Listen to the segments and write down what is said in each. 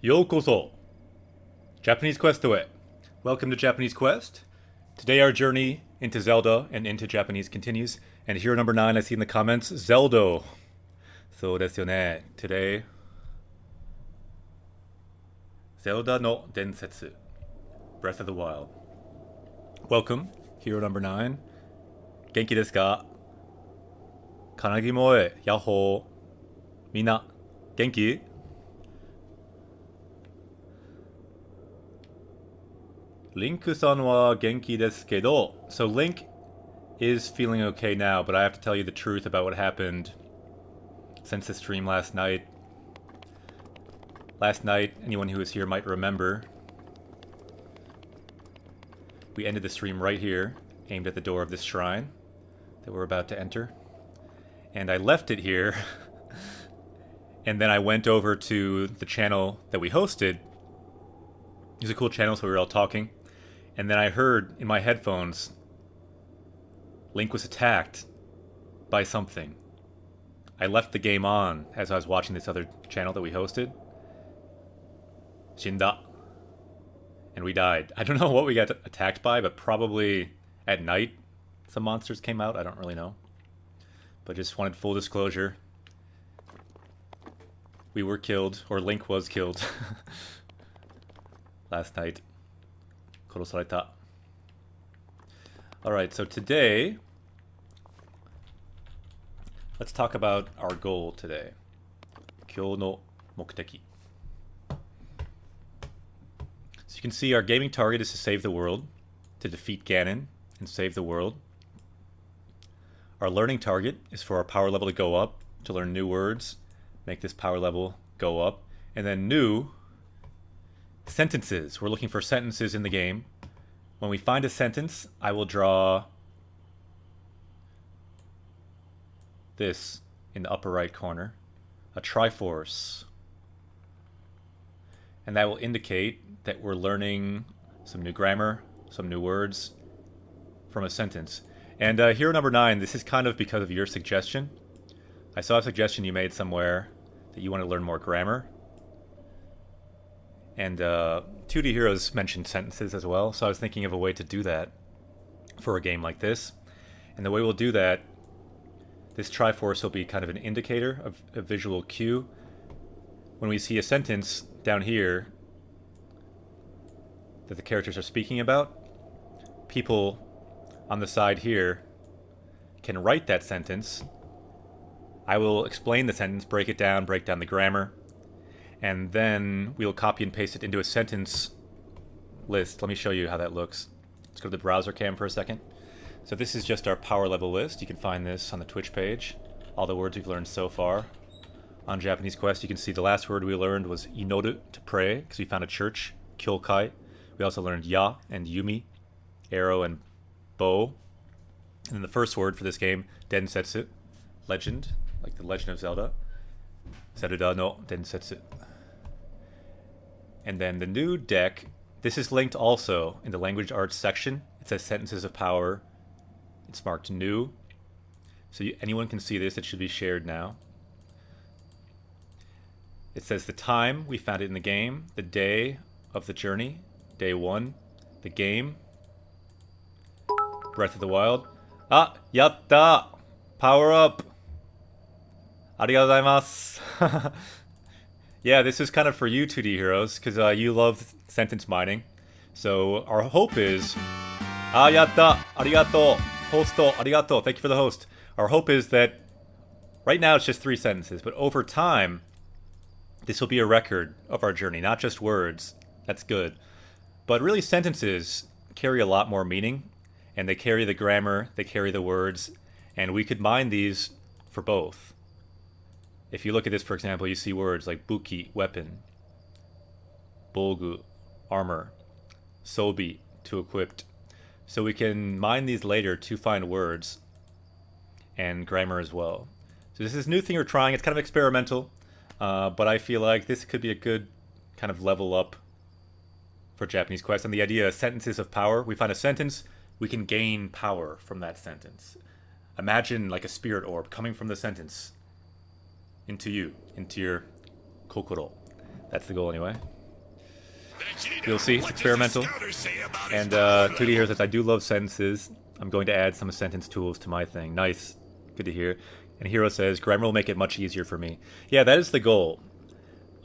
Yokoso! Japanese Quest to it. Welcome to Japanese Quest. Today our journey into Zelda and into Japanese continues. And hero number 9, I see in the comments, Zelda. So desu yo ne. Today, Zelda no Densetsu. Breath of the Wild. Welcome, hero number 9. Genki desu ka? Kanagi moe, yahoo. Mina, genki? Link-san wa genki desu kedo. So Link is feeling okay now, but I have to tell you the truth about what happened since the stream last night. Last night, anyone who was here might remember, we ended the stream right here, aimed at the door of this shrine that we're about to enter. And I left it here, and then I went over to the channel that we hosted. It was a cool channel, so we were all talking. And then I heard in my headphones, Link was attacked by something. I left the game on as I was watching this other channel that we hosted. Shinda. And we died. I don't know what we got attacked by, but probably at night some monsters came out. I don't really know. But just wanted full disclosure. We were killed, or Link was killed last night. Korosareta. Alright, so today, let's talk about our goal today. Kyou no mokuteki. So you can see our gaming target is to save the world, to defeat Ganon and save the world. Our learning target is for our power level to go up, to learn new words, make this power level go up. And then new sentences. We're looking for sentences in the game. When we find a sentence, I will draw this in the upper right corner, a triforce. And that will indicate that we're learning some new grammar, some new words from a sentence. And hero number 9, this is kind of because of your suggestion. I saw a suggestion you made somewhere that you want to learn more grammar. And 2D Heroes mentioned sentences as well, so I was thinking of a way to do that for a game like this. And the way we'll do that, this Triforce will be kind of an indicator of a visual cue. When we see a sentence down here that the characters are speaking about, people on the side here can write that sentence. I will explain the sentence, break down the grammar, and then we'll copy and paste it into a sentence list. Let me show you how that looks. Let's go to the browser cam for a second. So this is just our power level list. You can find this on the Twitch page. All the words we've learned so far. On Japanese Quest, you can see the last word we learned was inoru, to pray, because we found a church, kyokai. We also learned ya and yumi, arrow and bow. And then the first word for this game, densetsu, legend, like the Legend of Zelda. Zelda no densetsu. And then the new deck, this is linked also in the language arts section. It says sentences of power. It's marked new. So anyone can see this. It should be shared now. It says the time, we found it in the game. The day of the journey, day 1. The game, Breath of the Wild. Ah, yatta! Power up! Arigatou gozaimasu. Yeah, this is kind of for you, 2D Heroes, because you love sentence mining. So our hope is... Ah, yatta! Arigato! Hosto! Arigato! Thank you for the host. Our hope is that... Right now it's just 3 sentences, but over time, this will be a record of our journey. Not just words. That's good. But really sentences carry a lot more meaning. And they carry the grammar, they carry the words. And we could mine these for both. If you look at this, for example, you see words like buki, weapon, bogu, armor, sobi, to equipped. So we can mine these later to find words and grammar as well. So this is a new thing we're trying. It's kind of experimental, but I feel like this could be a good kind of level up for Japanese Quest. And the idea of sentences of power. We find a sentence, we can gain power from that sentence. Imagine like a spirit orb coming from the sentence into you, into your kokoro. That's the goal anyway. You'll see, it's experimental. And 2D Hero says, I do love sentences. I'm going to add some sentence tools to my thing. Nice. Good to hear. And Hero says, grammar will make it much easier for me. Yeah, that is the goal.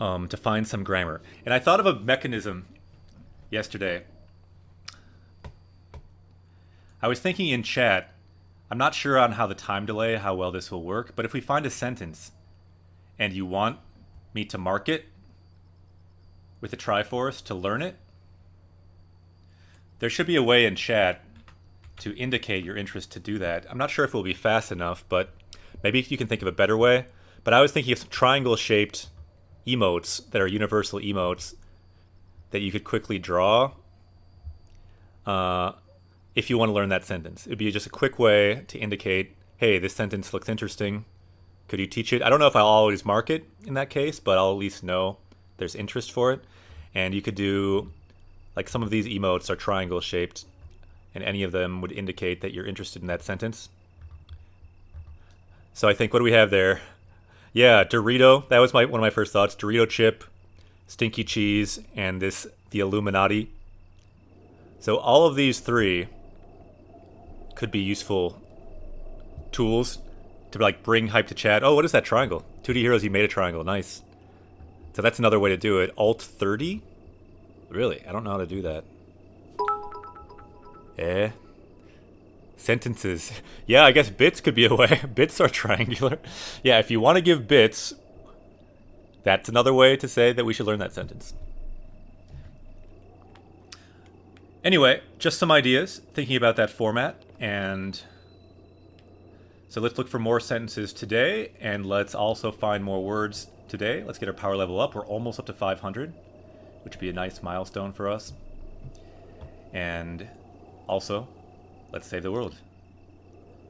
To find some grammar. And I thought of a mechanism yesterday. I was thinking in chat, I'm not sure on how the time delay, how well this will work, but if we find a sentence and you want me to mark it with the Triforce to learn it, there should be a way in chat to indicate your interest to do that. I'm not sure if it will be fast enough, but maybe you can think of a better way. But I was thinking of some triangle-shaped emotes that are universal emotes that you could quickly draw if you want to learn that sentence. It would be just a quick way to indicate, hey, this sentence looks interesting. Could you teach it? I don't know if I'll always mark it in that case, but I'll at least know there's interest for it. And you could do, like, some of these emotes are triangle-shaped, and any of them would indicate that you're interested in that sentence. So I think, what do we have there? Yeah, Dorito. That was one of my first thoughts. Dorito chip, stinky cheese, and the Illuminati. So all of these three could be useful tools to, like, bring hype to chat. Oh, what is that triangle? 2D Heroes, you made a triangle. Nice. So that's another way to do it. Alt 30? Really? I don't know how to do that. Sentences. Yeah, I guess bits could be a way. Bits are triangular. Yeah, if you want to give bits, that's another way to say that we should learn that sentence. Anyway, just some ideas, thinking about that format. And so let's look for more sentences today, and let's also find more words today. Let's get our power level up. We're almost up to 500, which would be a nice milestone for us. And also, let's save the world.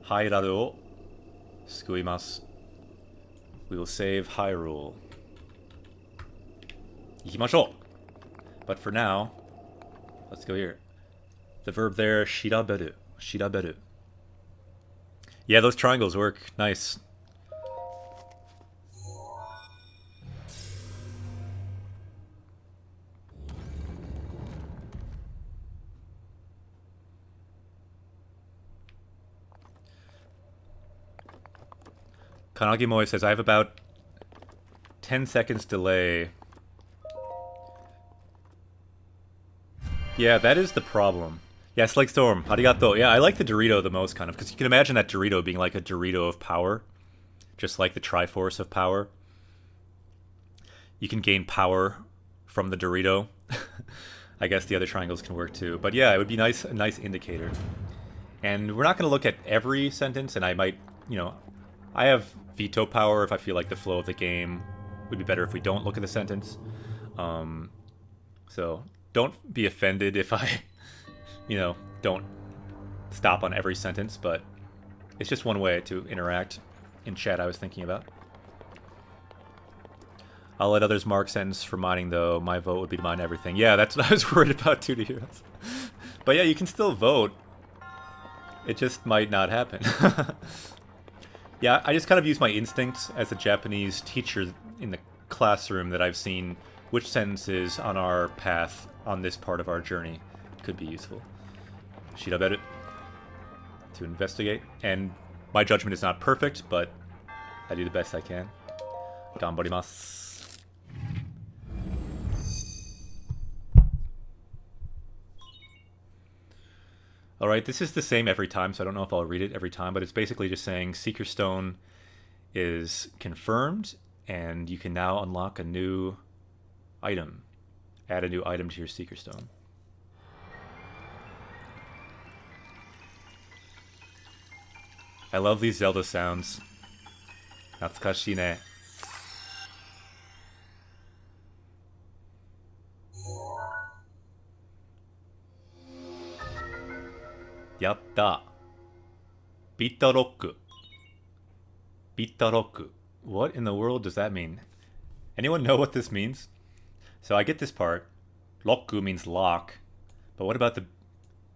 Hairaru o sukuimasu. We will save Hyrule. Ikimashou. But for now, let's go here. The verb there, shiraberu. Shiraberu. Yeah, those triangles work. Nice. Kanagimoy says, I have about 10 seconds delay. Yeah, that is the problem. Yes, like Storm. Arigato. Yeah, I like the Dorito the most, kind of, because you can imagine that Dorito being like a Dorito of power. Just like the Triforce of power. You can gain power from the Dorito. I guess the other triangles can work too. But yeah, it would be nice, a nice indicator. And we're not going to look at every sentence, and I might, I have veto power if I feel like the flow of the game would be better if we don't look at the sentence. So don't be offended if I, don't stop on every sentence, but it's just one way to interact in chat I was thinking about. I'll let others mark sentence for mining, though. My vote would be to mine everything. Yeah, that's what I was worried about, 2D Heroes. But yeah, you can still vote. It just might not happen. Yeah, I just kind of use my instincts as a Japanese teacher in the classroom that I've seen which sentences on our path on this part of our journey could be useful. Shiraberu. To investigate. And my judgment is not perfect, but I do the best I can. Ganbarimasu. Alright, this is the same every time, so I don't know if I'll read it every time, but it's basically just saying Seeker Stone is confirmed, and you can now unlock a new item. Add a new item to your Seeker Stone. I love these Zelda sounds. Natsukashi ne. Yatta. Bitta Roku. Bitta Roku. What in the world does that mean? Anyone know what this means? So I get this part. Roku means lock. But what about the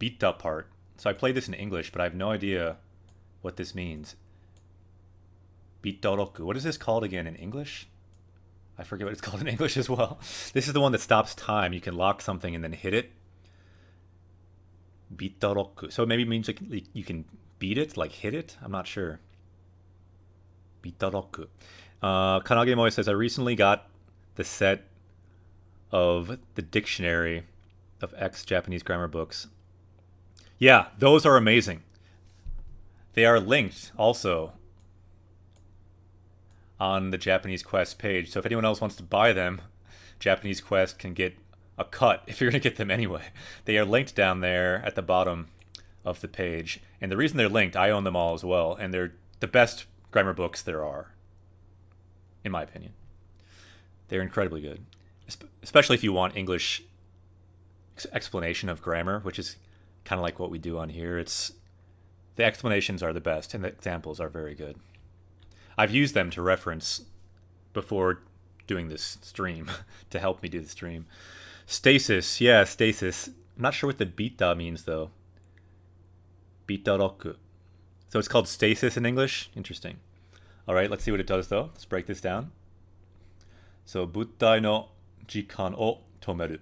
Bitta part? So I played this in English, but I have no idea what this means. Bitta Roku. What is this called again in English? I forget what it's called in English as well. This is the one that stops time. You can lock something and then hit it. Bitaroku. So maybe it means you can beat it, like hit it? I'm not sure. Bitaroku. Kanage Moe says, I recently got the set of the dictionary of X Japanese grammar books. Yeah, those are amazing. They are linked also on the Japanese Quest page. So if anyone else wants to buy them, Japanese Quest can get a cut if you're going to get them anyway. They are linked down there at the bottom of the page. And the reason they're linked, I own them all as well. And they're the best grammar books there are, in my opinion. They're incredibly good. Especially if you want English explanation of grammar, which is kind of like what we do on here. The explanations are the best and the examples are very good. I've used them to reference before doing this stream to help me do the stream. Stasis, yeah, stasis. I'm not sure what the beta means though. Bitaroku. So it's called stasis in English? Interesting. Alright, let's see what it does though. Let's break this down. So, buttai no jikan o tomeru.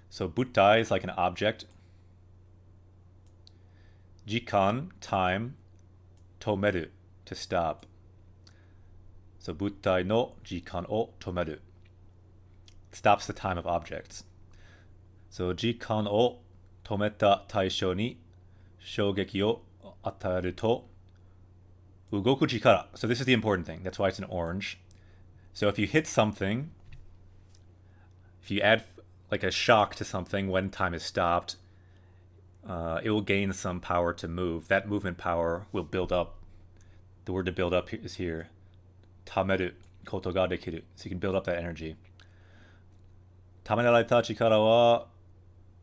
So, buttai is like an object. Jikan, time. Tomeru, to stop. So, buttai no jikan o tomeru. Stops the time of objects. So, jikan o tometa taisho ni shogeki o ataru to ugoku chikara. So this is the important thing. That's why it's an orange. So if you hit something, if you add like a shock to something when time is stopped, it will gain some power to move. That movement power will build up. The word to build up is here. Tameru koto ga dekiru. So you can build up that energy. Tamerareta chikara wa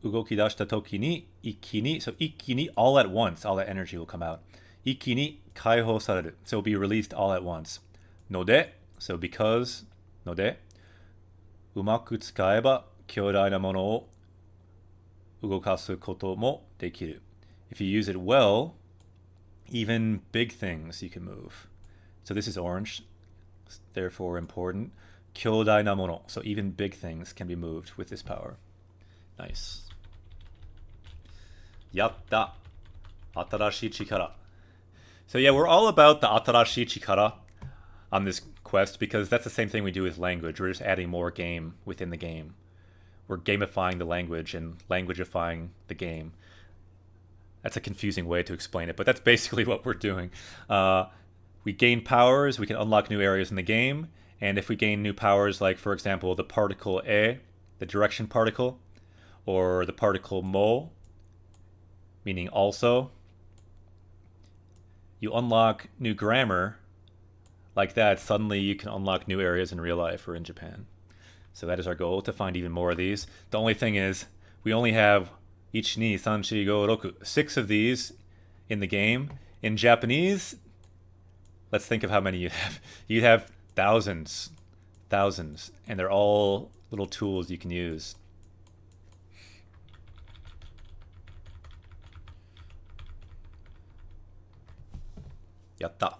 ugoki dashita toki ni ikki ni. So ikki ni, all at once, all that energy will come out. Ikki ni kaihou sareru. So it will be released all at once. Node, so because, node, umaku tsukaeba kyōdai na mono o ugokasu koto mo dekiru. If you use it well, even big things you can move. So this is orange, therefore important. Kyōdai na mono. So even big things can be moved with this power. Nice. Yatta. Atarashi chikara. So yeah, we're all about the atarashi chikara on this quest because that's the same thing we do with language. We're just adding more game within the game. We're gamifying the language and languageifying the game. That's a confusing way to explain it, but that's basically what we're doing. We gain powers, we can unlock new areas in the game, and if we gain new powers, like for example the particle e, the direction particle, or the particle mo, meaning also, you unlock new grammar like that, suddenly you can unlock new areas in real life or in Japan. So that is our goal, to find even more of these. The only thing is, we only have 1, 2, 3, 4, 5, 6, 6 of these in the game. In Japanese, let's think of how many you have. You have thousands, and they're all little tools you can use. Yatta.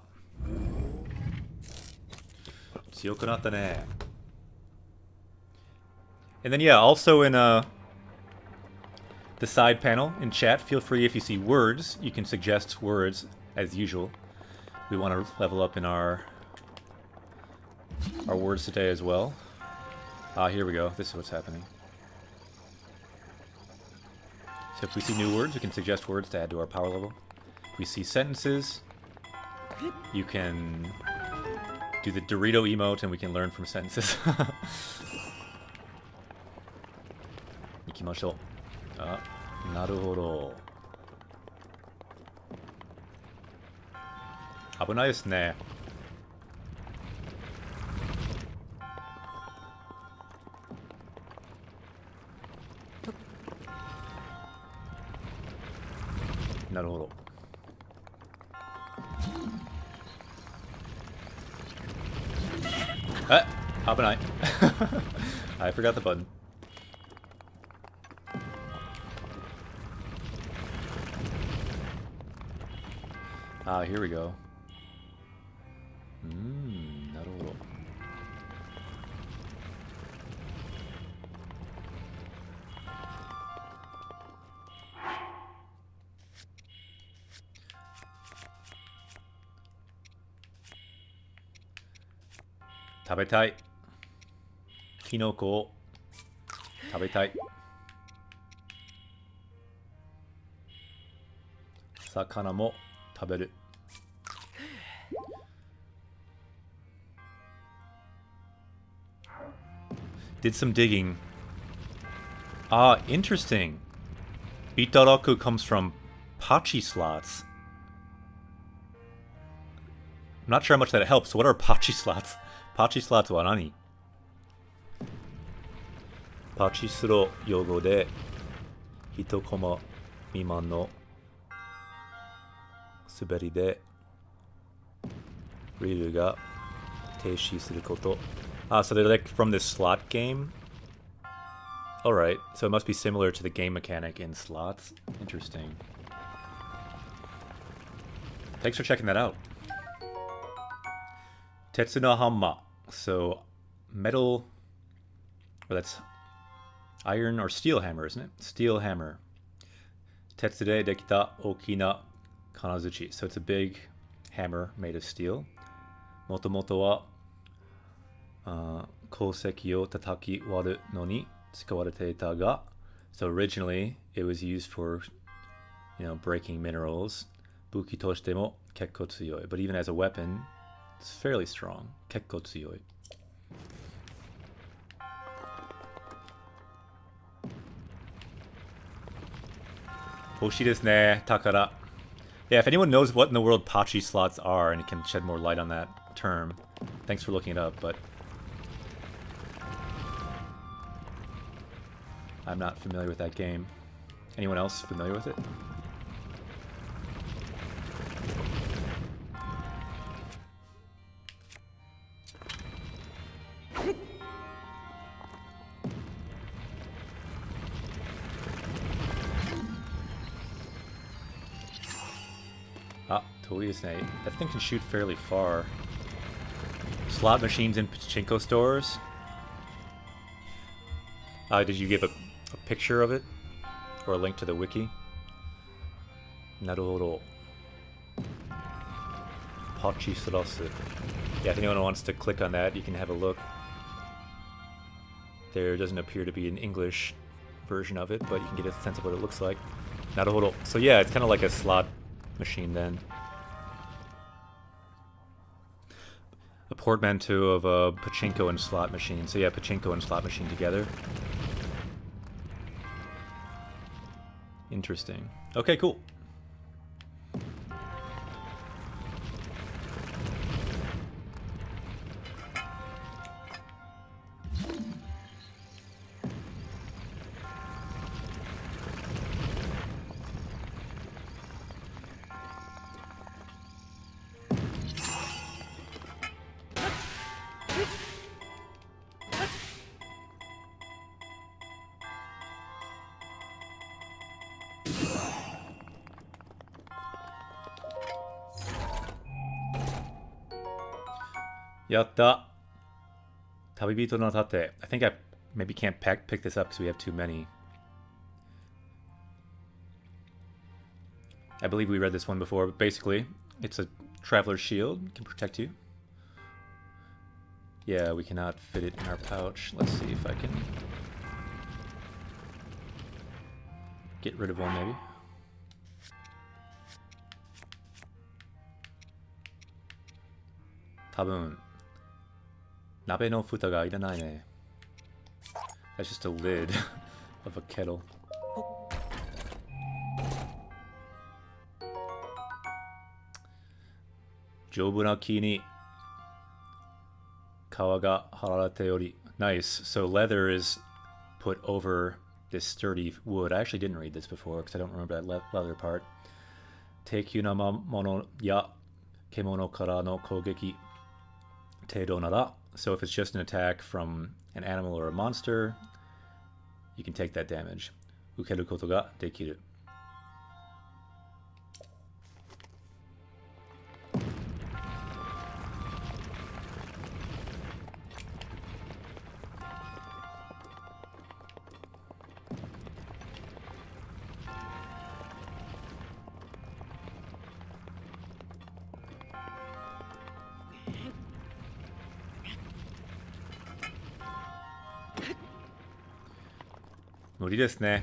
強くなったね. And then yeah, also in the side panel in chat, feel free if you see words, you can suggest words as usual. We want to level up in our words today as well. Here we go. This is what's happening. So if we see new words, we can suggest words to add to our power level. If we see sentences, you can do the Dorito emote and we can learn from sentences. 行きましょう。あ、なるほど。危ないですね。なるほど。え、危ない。I forgot the button. Here we go. なるほど。食べたい。キノコを食べたい。魚も食べる。Did some digging. Ah, interesting. Bitaraku comes from Pachi slots. I'm not sure how much that helps. What are Pachi slots? Pachi slots は何？パチスロ用語で1コマ未満の滑りでリールが停止すること。Ah, so they're like from this slot game? Alright, so it must be similar to the game mechanic in slots. Interesting. Thanks for checking that out. Tetsu no Hamma. So, metal... Or that's iron or steel hammer, isn't it? Steel hammer. Tetsu de dekita okina kanazuchi. So it's a big hammer made of steel. Motomoto wa 鉱石を叩き割るのに使われていたが so originally it was used for, breaking minerals. 武器としても結構強い but even as a weapon, it's fairly strong. 結構強い 欲しいですね、宝 Yeah, if anyone knows what in the world Pachi slots are and can shed more light on that term, thanks for looking it up, but I'm not familiar with that game. Anyone else familiar with it? Ah, Toyusne. That thing can shoot fairly far. Slot machines in pachinko stores? Did you give a picture of it? Or a link to the wiki? Naruhodo. Pachi Surasu. Yeah, if anyone wants to click on that, you can have a look. There doesn't appear to be an English version of it, but you can get a sense of what it looks like. Naruhodo. So yeah, it's kind of like a slot machine then. A portmanteau of a pachinko and slot machine. So yeah, pachinko and slot machine together. Interesting. Okay, cool. Yatta. Tabibito no tate. I think I maybe can't pick this up because we have too many. I believe we read this one before, but basically, it's a traveler's shield. It can protect you. Yeah, we cannot fit it in our pouch. Let's see if I can get rid of one, maybe. Tabun. Nabe no futa ga iranai ne. That's just a lid of a kettle. Jobu na ki ni kawa ga hararete yori. Nice. So leather is put over this sturdy wood. I actually didn't read this before because I don't remember that leather part. Teikyu na mono ya kemono kara no kogeki teido nara. So if it's just an attack from an animal or a monster, you can take that damage. Ukeru koto ga dekiru. 無理ですね。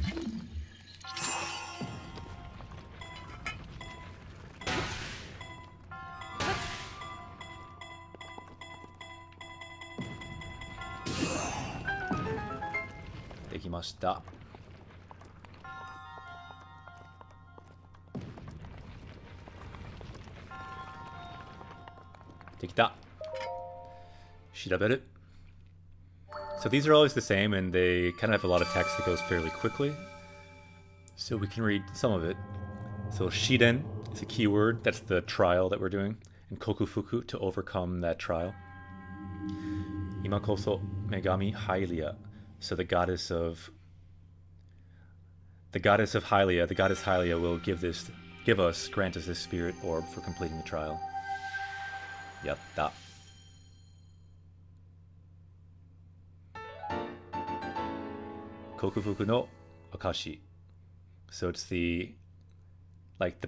できました。できた。調べる。So these are always the same, and they kind of have a lot of text that goes fairly quickly. So we can read some of it. So Shiden is a keyword. That's the trial that we're doing. And Kokufuku, to overcome that trial. Imakoso Megami Hylia. So the goddess of Hylia, the goddess Hylia will grant us this spirit orb for completing the trial. Yatta. Kokufuku no Akashi. So it's the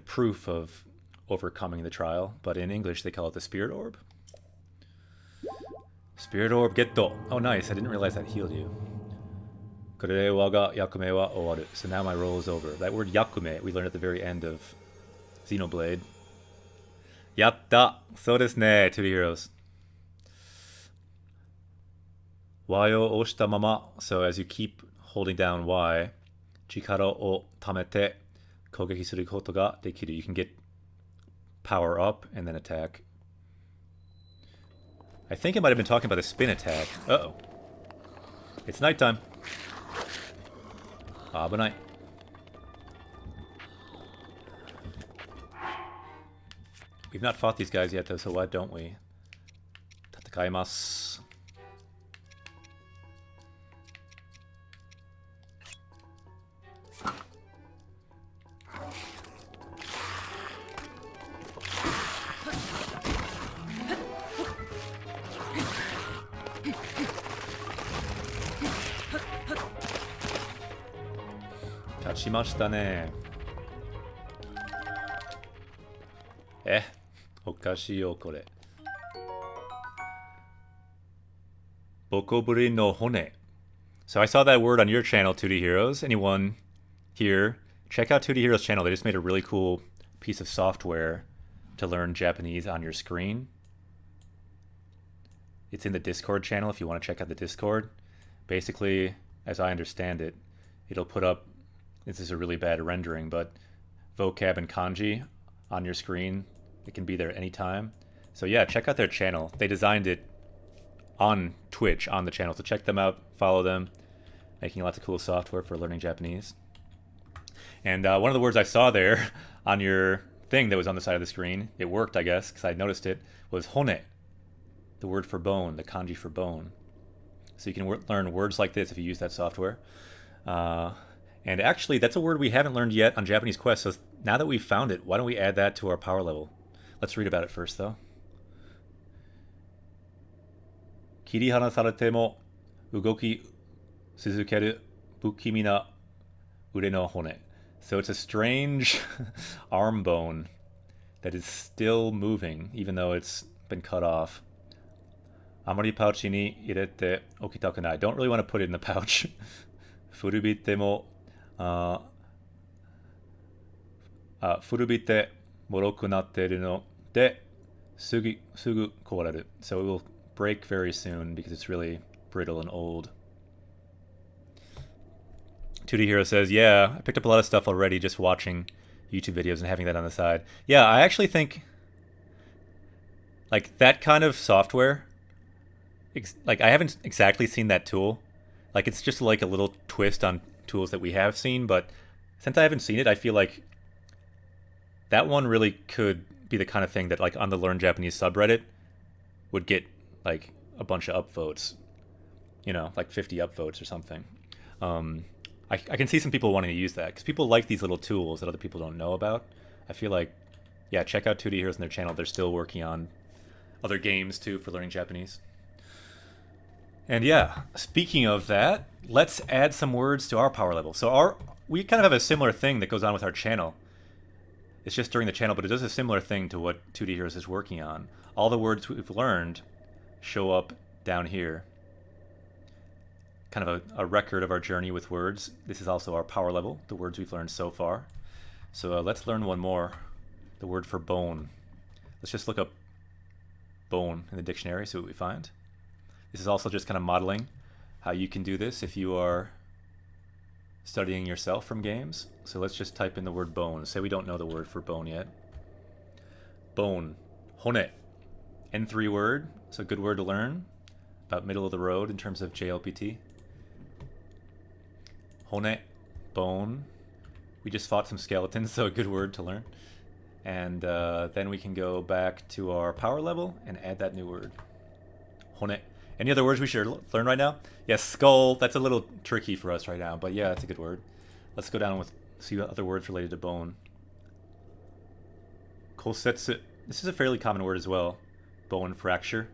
proof of overcoming the trial, but in English they call it the spirit orb. Spirit orb getto. Oh nice, I didn't realize that healed you. Korere waga yakume wa owaru. So now my role is over. That word yakume we learned at the very end of Xenoblade. Yatta! So desu ne, to the heroes. Y o oshita mama. So as you keep holding down Y, chikara o tamete kogeki suru koto ga dekiru. You can get power up and then attack. I think it might have been talking about a spin attack. Uh-oh. It's nighttime. Abenai. We've not fought these guys yet, though, so why don't we? Tatakaimasu. Tachimashita ne. おかしいよこれ。Bokoburi no hone. So I saw that word on your channel, 2D Heroes. Anyone here, check out 2D Heroes channel. They just made a really cool piece of software to learn Japanese on your screen. It's in the Discord channel if you want to check out the Discord. Basically, as I understand it, it'll put up, this is a really bad rendering, but vocab and kanji on your screen. It can be there anytime. So yeah, check out their channel. They designed it on Twitch, on the channel. So check them out, follow them. Making lots of cool software for learning Japanese. And one of the words I saw there on your thing that was on the side of the screen, it worked, I guess, because I noticed it, was hone. The word for bone, the kanji for bone. So you can learn words like this if you use that software. And actually, that's a word we haven't learned yet on Japanese Quest. So now that we've found it, why don't we add that to our power level? Let's read about it first, though. Kirihana sarete mo ugoki suzukeru bukimi na ure no hone. So it's a strange arm bone that is still moving, even though it's been cut off. Amari pouchi ni irete okitakunai. Don't really want to put it in the pouch. Furubite mo furubite moroku natteru no de sugu kowareru. So it will break very soon because it's really brittle and old. 2D Hero says, yeah, I picked up a lot of stuff already just watching YouTube videos and having that on the side. Yeah, I actually think like that kind of software, like I haven't exactly seen that tool. Like it's just like a little twist on tools that we have seen, but since I haven't seen it, I feel like that one really could be the kind of thing that like on the Learn Japanese subreddit would get like a bunch of upvotes, you know, like 50 upvotes or something. I can see some people wanting to use that because people like these little tools that other people don't know about. I feel like, yeah, check out 2D Heroes on their channel. They're still working on other games too for learning Japanese. And yeah, speaking of that, let's add some words to our power level. So we kind of have a similar thing that goes on with our channel. It's just during the channel, but it does a similar thing to what 2D Heroes is working on. All the words we've learned show up down here. kind of a record of our journey with words. This is also our power level, the words we've learned so far. So let's learn one more, the word for bone. Let's just look up bone in the dictionary, see what we find. This is also just kind of modeling how you can do this if you are studying yourself from games. So let's just type in the word bone. Say we don't know the word for bone yet. Bone, hone, N3 word, so a good word to learn. About middle of the road in terms of JLPT. Hone, bone. We just fought some skeletons, so a good word to learn. And then we can go back to our power level and add that new word. Hone. Any other words we should learn right now? Yes, skull. That's a little tricky for us right now, but yeah, that's a good word. Let's go down with see other words related to bone. Kosetsu. This is a fairly common word as well. Bone fracture.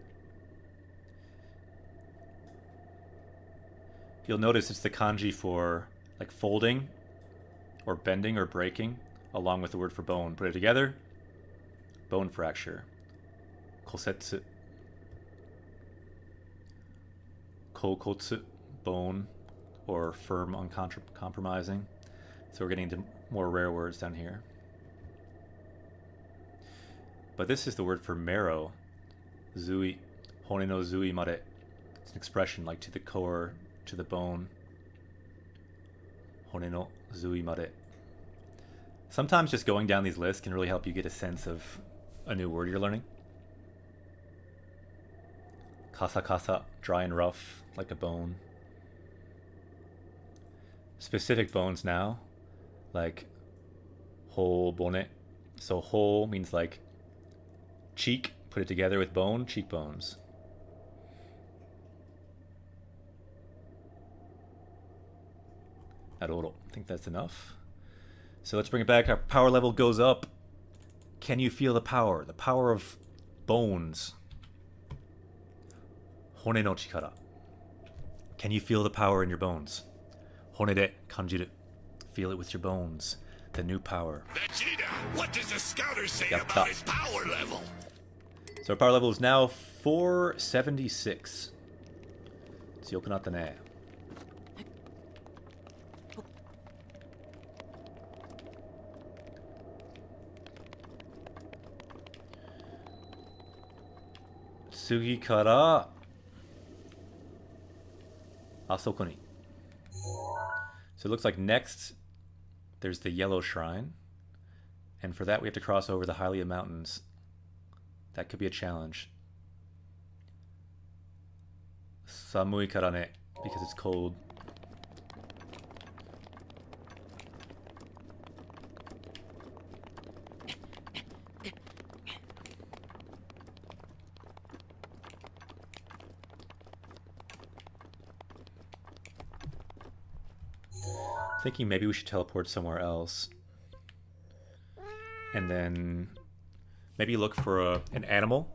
You'll notice it's the kanji for like folding or bending or breaking along with the word for bone. Put it together. Bone fracture. Kosetsu. Kokotsu. Bone or firm, uncompromising. So we're getting into more rare words down here. But this is the word for marrow. Zui. Hone no zui mare. It's an expression like to the core, to the bone. Hone no zui mare. Sometimes just going down these lists can really help you get a sense of a new word you're learning. Kasa kasa, dry and rough, like a bone. Specific bones now, like whole bone. So whole means like cheek, put it together with bone, cheekbones. Aroro. I think that's enough. So let's bring it back. Our power level goes up. Can you feel the power? The power of bones. Hone no chikara. Can you feel the power in your bones? Hone de kanjiru. Feel it with your bones. The new power. Vegeta, what does the scouter say Yatta. about his power level? So our power level is now 476. Tsuyokunatta ne. Tsugi kara asoko ni. So it looks like next there's the yellow shrine, and for that we have to cross over the Hylia mountains. That could be a challenge. Samui kara ne, because it's cold. Thinking maybe we should teleport somewhere else. And then maybe look for an animal.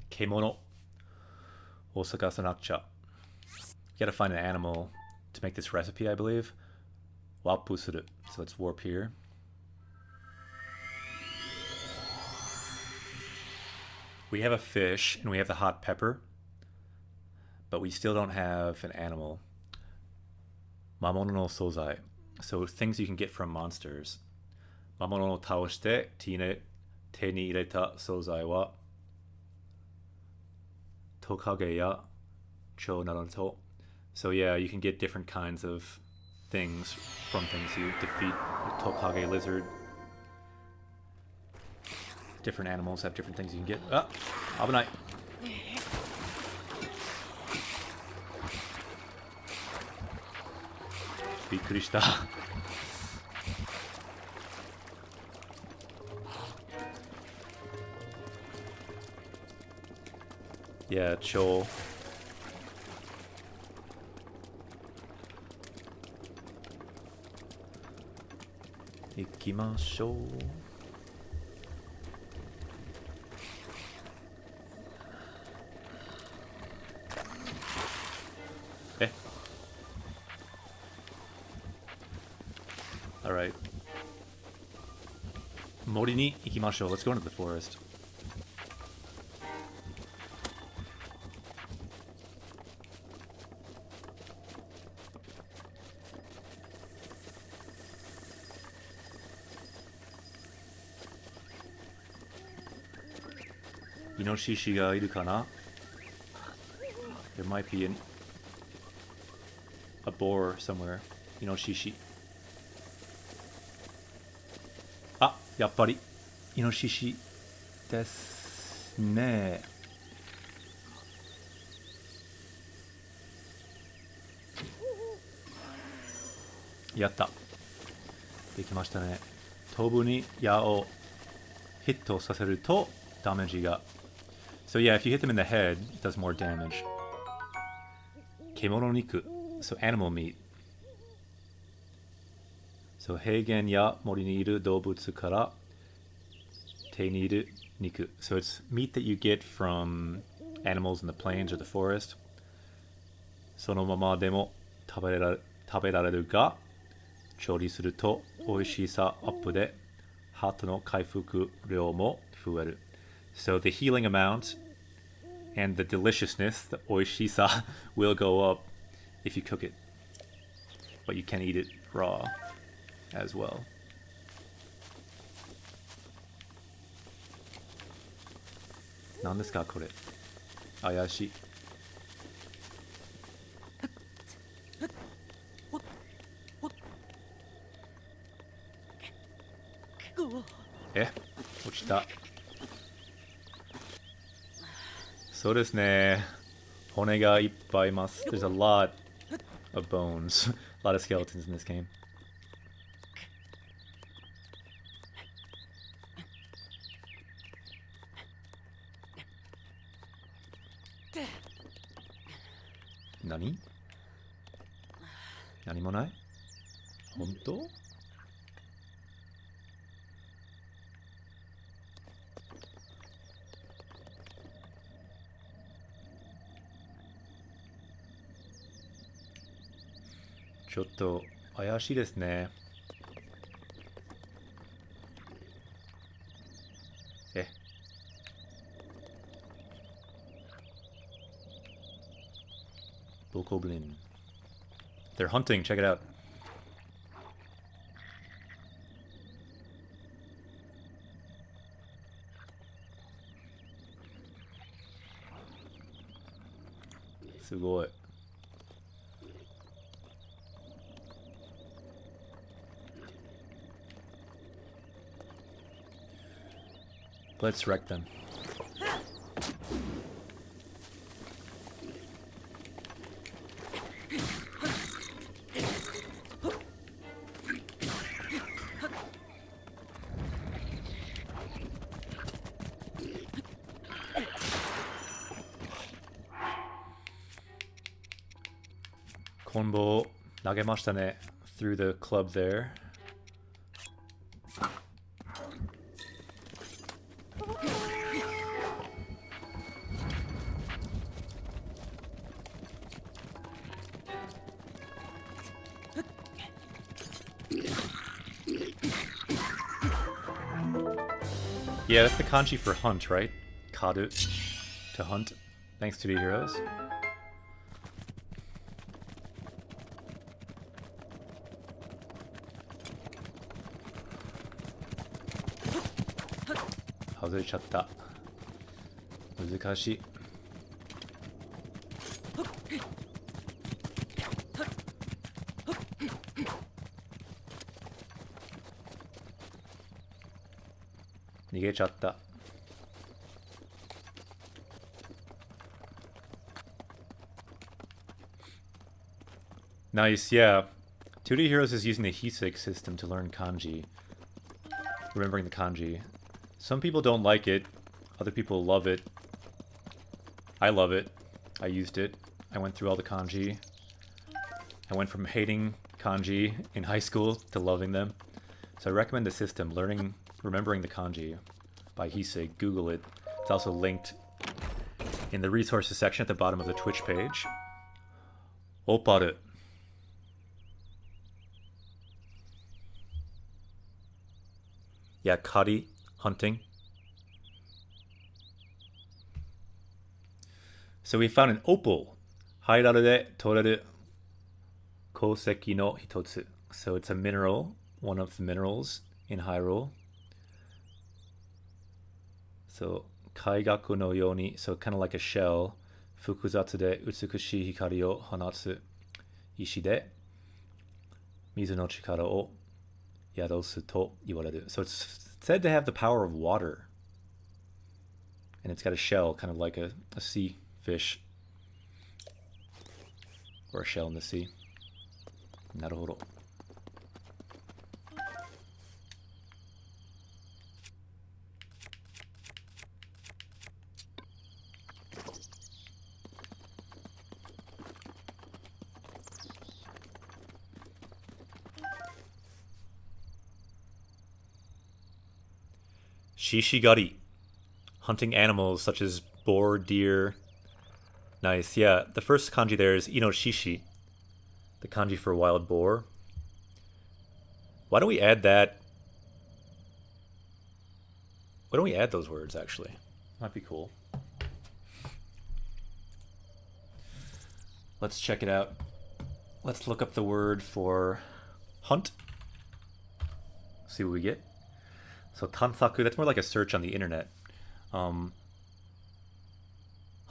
Kemono. Osaka Sanacha. You gotta find an animal to make this recipe, I believe. Wapu suru. So let's warp here. We have a fish and we have the hot pepper, but we still don't have an animal. Mamono no sozai. So things you can get from monsters. Mamono no taoshite te ni ireta sozai wa tokage ya cho naruto. So yeah, you can get different kinds of things from things you defeat. The tokage lizard. Different animals have different things you can get. Ah, abenai. Bikkurishita. Yeah, cho. Ikimashou. Alright. Mori ni ikimashou. Let's go into the forest. イノシシがいるかな? There might be a boar somewhere. イノシシ。あ、やっぱりイノシシですね。やった。できましたね。頭部に矢をヒットさせるとダメージが。So yeah, if you hit them in the head, it does more damage. 獣肉。So animal meat. So 平原や森にいる動物から手にいる肉。So it's meat that you get from animals in the plains or the forest. そのままでも食べられるが、調理すると美味しさアップでハートの回復量も増える。So the healing amount and the deliciousness, the 美味しさ will go up if you cook it. But you can eat it raw as well. 何ですかこれ？怪しい。落ちた。そうですね。骨がいっぱいいます。There's a lot of bones. A lot of skeletons in this game. 何もない？本当？ちょっと怪しいですね。Bokoblin. They're hunting, check it out. Sugoi. Let's wreck them. Konbo 投げましたね through the club there. Yeah, that's the kanji for hunt, right? Karu, to hunt. Thanks to the heroes. How's it shut that? 難しい。逃げちゃった。Nice, yeah. 2D Heroes is using the Hisek system to learn kanji. Remembering the kanji. Some people don't like it. Other people love it. I love it. I used it. I went through all the kanji. I went from hating kanji in high school to loving them. So I recommend the system, remembering the kanji by Hisei. Google it. It's also linked in the resources section at the bottom of the Twitch page. Opparu. Yeah, kari, hunting. So we found an opal. Hairaru de toreru kouseki no hitotsu. So it's a mineral, one of the minerals in Hyrule. So Kaigaku no yoni, so kind of like a shell. Fukuzatsu de utsukushii hikari o hanatsu ishi de mizu no chikara o yadosu to iwareru. So it's said to have the power of water. And it's got a shell, kind of like a sea fish. Or a shell in the sea. Naruhodo. Shishigari. Hunting animals such as boar, deer. Nice, yeah. The first kanji there is inoshishi. The kanji for wild boar. Why don't we add that? Why don't we add those words, actually? Might be cool. Let's check it out. Let's look up the word for hunt. See what we get. So tansaku, that's more like a search on the internet.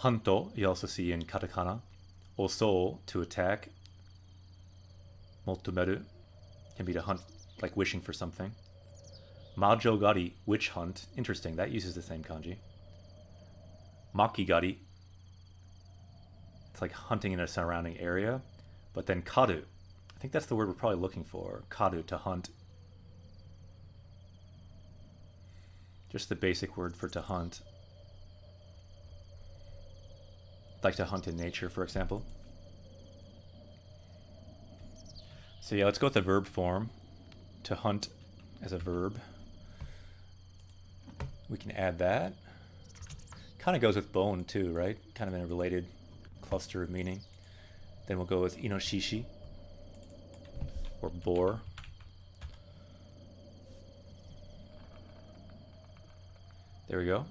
Hanto, you also see in katakana. Oso, to attack. Motumeru can be to hunt, like wishing for something. Majogari, witch hunt. Interesting, that uses the same kanji. Makigari, it's like hunting in a surrounding area. But then karu, I think that's the word we're probably looking for. Karu, to hunt. Just the basic word for to hunt. Like to hunt in nature, for example. So yeah, let's go with the verb form. To hunt as a verb. We can add that. Kind of goes with bone too, right? Kind of in a related cluster of meaning. Then we'll go with inoshishi. Or boar. There we go.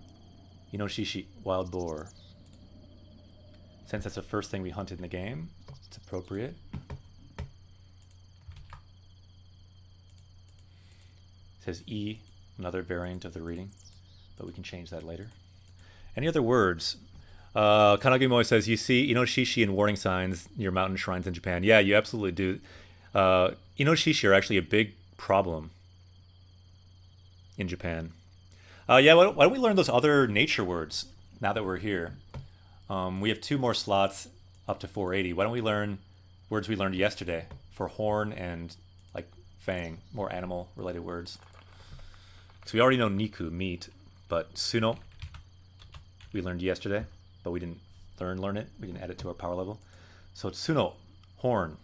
Inoshishi, wild boar. Since that's the first thing we hunted in the game, it's appropriate. It says E, another variant of the reading, but we can change that later. Any other words? Kanagimo says, you see inoshishi and warning signs near mountain shrines in Japan. Yeah, you absolutely do. Inoshishi are actually a big problem in Japan. Yeah, why don't we learn those other nature words now that we're here? We have 2 more slots up to 480. Why don't we learn words we learned yesterday for horn and like fang, more animal related words. So we already know niku, meat, but suno we learned yesterday, but we didn't learn it. We didn't add it to our power level. So it's suno, horn.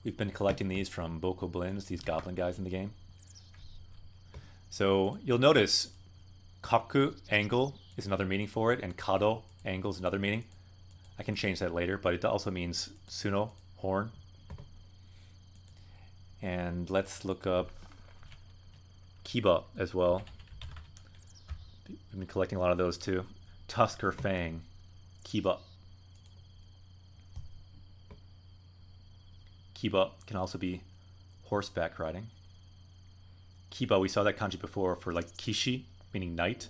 We've been collecting these from Boko Blins, these goblin guys in the game. So you'll notice kaku, angle, is another meaning for it, and kado, angle, is another meaning. I can change that later, but it also means suno, horn. And let's look up kiba as well. We've been collecting a lot of those too. Tusk or fang, kiba. Kiba can also be horseback riding. Kiba, we saw that kanji before for like kishi, meaning knight.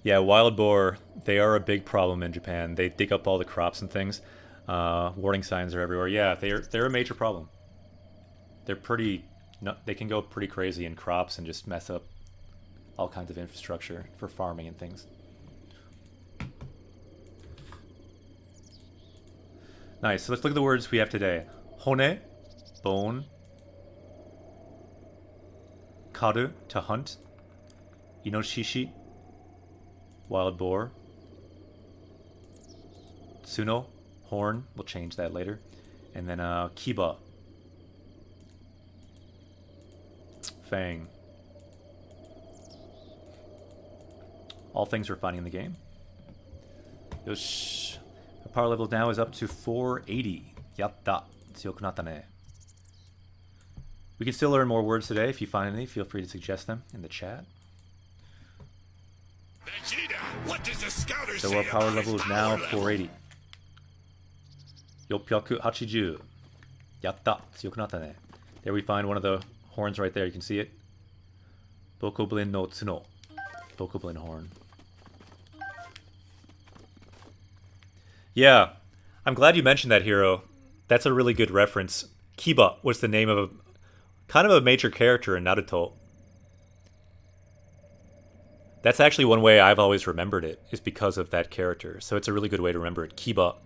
Yeah, wild boar, they are a big problem in Japan. They dig up all the crops and things. Warning signs are everywhere. Yeah, they're a major problem. They're pretty, they can go pretty crazy in crops and just mess up all kinds of infrastructure for farming and things. Nice, so let's look at the words we have today. Hone, bone. Karu, to hunt. Inoshishi, wild boar. Suno, horn, we'll change that later. And then kiba, fang. All things we're finding in the game. Yosh. Our power level now is up to 480. Yatta. Tsuyoku ne. We can still learn more words today. If you find any, feel free to suggest them in the chat. Vegeta, what does the scouter So say our power about level his is now power level? 480. Yoppyaku 80. Yatta. 強くなったね. There we find one of the horns right there. You can see it. Bokoblin no tsuno. Bokoblin horn. Yeah. I'm glad you mentioned that, Hero. That's a really good reference. Kiba was the name of a kind of a major character in Naruto. That's actually one way I've always remembered it, is because of that character. So it's a really good way to remember it. Kiba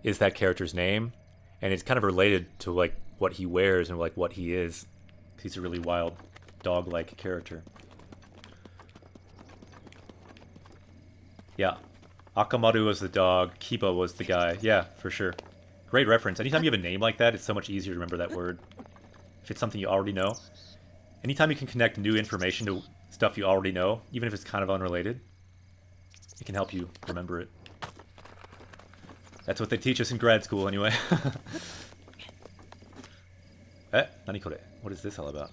is that character's name, and it's kind of related to like what he wears and like what he is. He's a really wild, dog-like character. Yeah. Akamaru was the dog, Kiba was the guy. Yeah, for sure. Great reference. Anytime you have a name like that, it's so much easier to remember that word. If it's something you already know. Anytime you can connect new information to stuff you already know, even if it's kind of unrelated, it can help you remember it. That's what they teach us in grad school anyway. Eh, nani kore? What is this all about?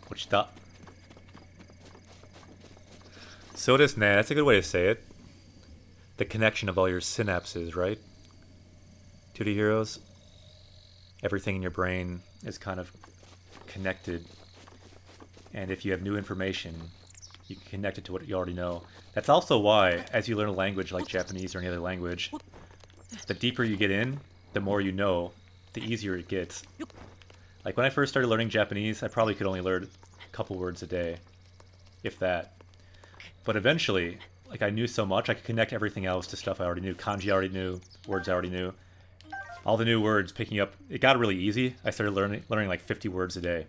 Ochita. So desu ne. That's a good way to say it. The connection of all your synapses, right? 2D heroes. Everything in your brain is kind of connected. And if you have new information, you can connect it to what you already know. That's also why, as you learn a language like Japanese or any other language, the deeper you get in, the more you know, the easier it gets. Like when I first started learning Japanese, I probably could only learn a couple words a day, if that. But eventually, like I knew so much, I could connect everything else to stuff I already knew. Kanji I already knew, words I already knew. All the new words picking up, it got really easy. I started learning like 50 words a day.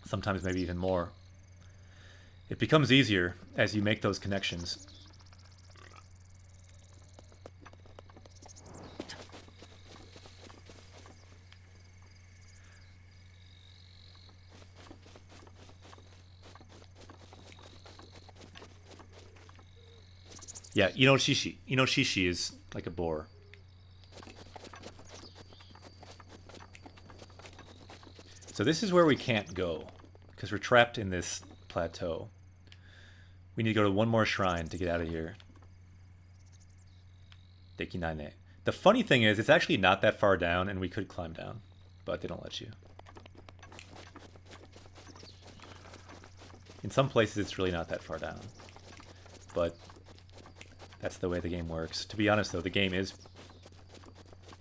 Sometimes maybe even more. It becomes easier as you make those connections. Yeah, inoshishi. Inoshishi is like a boar. So this is where we can't go, because we're trapped in this plateau. We need to go to one more shrine to get out of here. Dekinai ne. The funny thing is, it's actually not that far down, and we could climb down, but they don't let you. In some places, it's really not that far down, but that's the way the game works. To be honest, though, the game is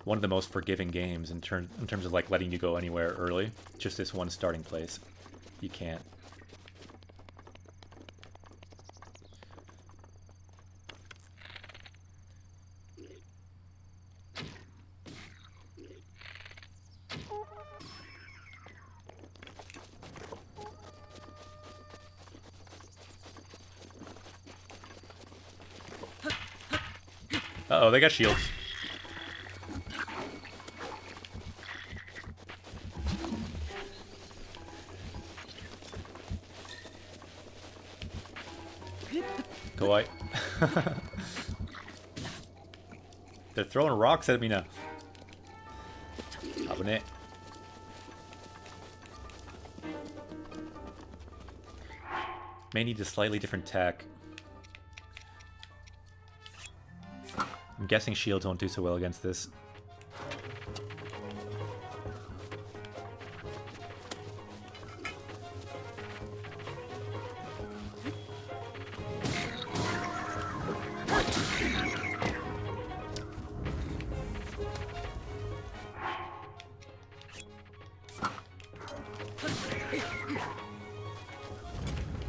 one of the most forgiving games in terms of like letting you go anywhere early. Just this one starting place. You can't. Uh-oh, they got shields. Kawaii. They're throwing rocks at me now. Abune. May need a slightly different tack. I'm guessing shields won't do so well against this.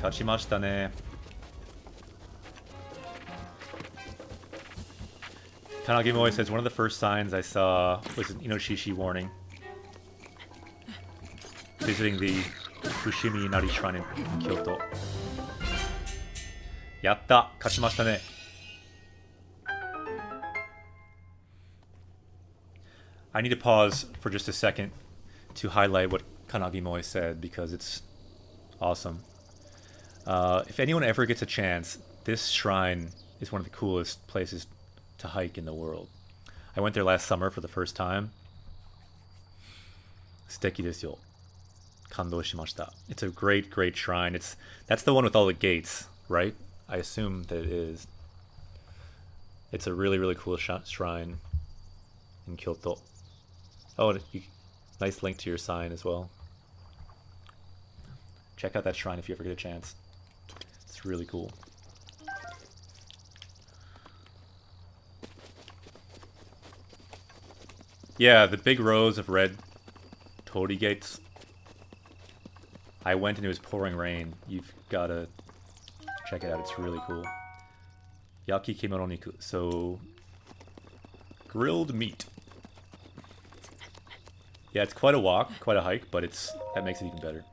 Kachimashita ne. Kanagi always says one of the first signs I saw was an Inoshishi warning. Visiting the Fushimi Inari Shrine in Kyoto. Yatta! Kachimashita ne. I need to pause for just a second to highlight what Kanagimoy said because it's awesome. If anyone ever gets a chance, this shrine is one of the coolest places to hike in the world. I went there last summer for the first time. 素敵ですよ。感動しました. It's a great, great shrine. That's the one with all the gates, right? I assume that it is. It's a really, really cool shrine in Kyoto. Oh, nice link to your sign as well. Check out that shrine if you ever get a chance. It's really cool. Yeah, the big rows of red torii gates. I went and it was pouring rain. You've got to check it out. It's really cool. Yaki kimono niku. So, grilled meat. Yeah, it's quite a walk, quite a hike, but that makes it even better.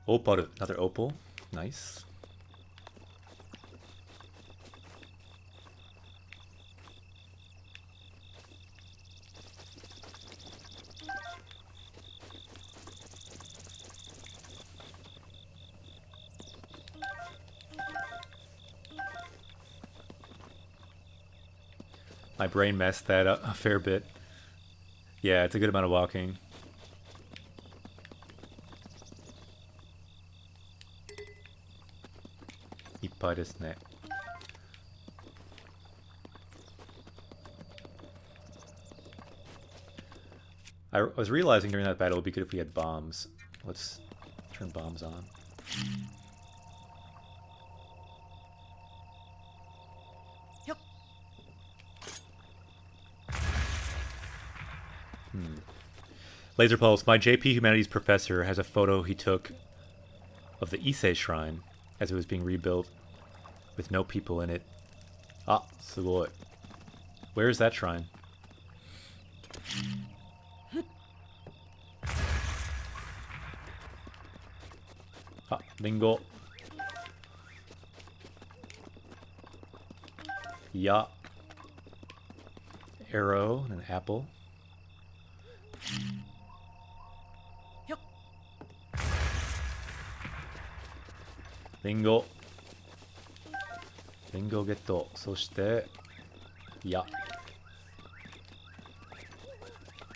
Opal, another opal. Nice. My brain messed that up a fair bit. Yeah, it's a good amount of walking. Ippai desu ne. I was realizing during that battle it would be good if we had bombs. Let's turn bombs on. Laser Pulse, my JP Humanities professor has a photo he took of the Ise Shrine as it was being rebuilt with no people in it. Ah, sugoi. Where is that shrine? Ah, Lingo. Ya. Arrow and an apple. Lingo. Lingoゲット。そして、いや。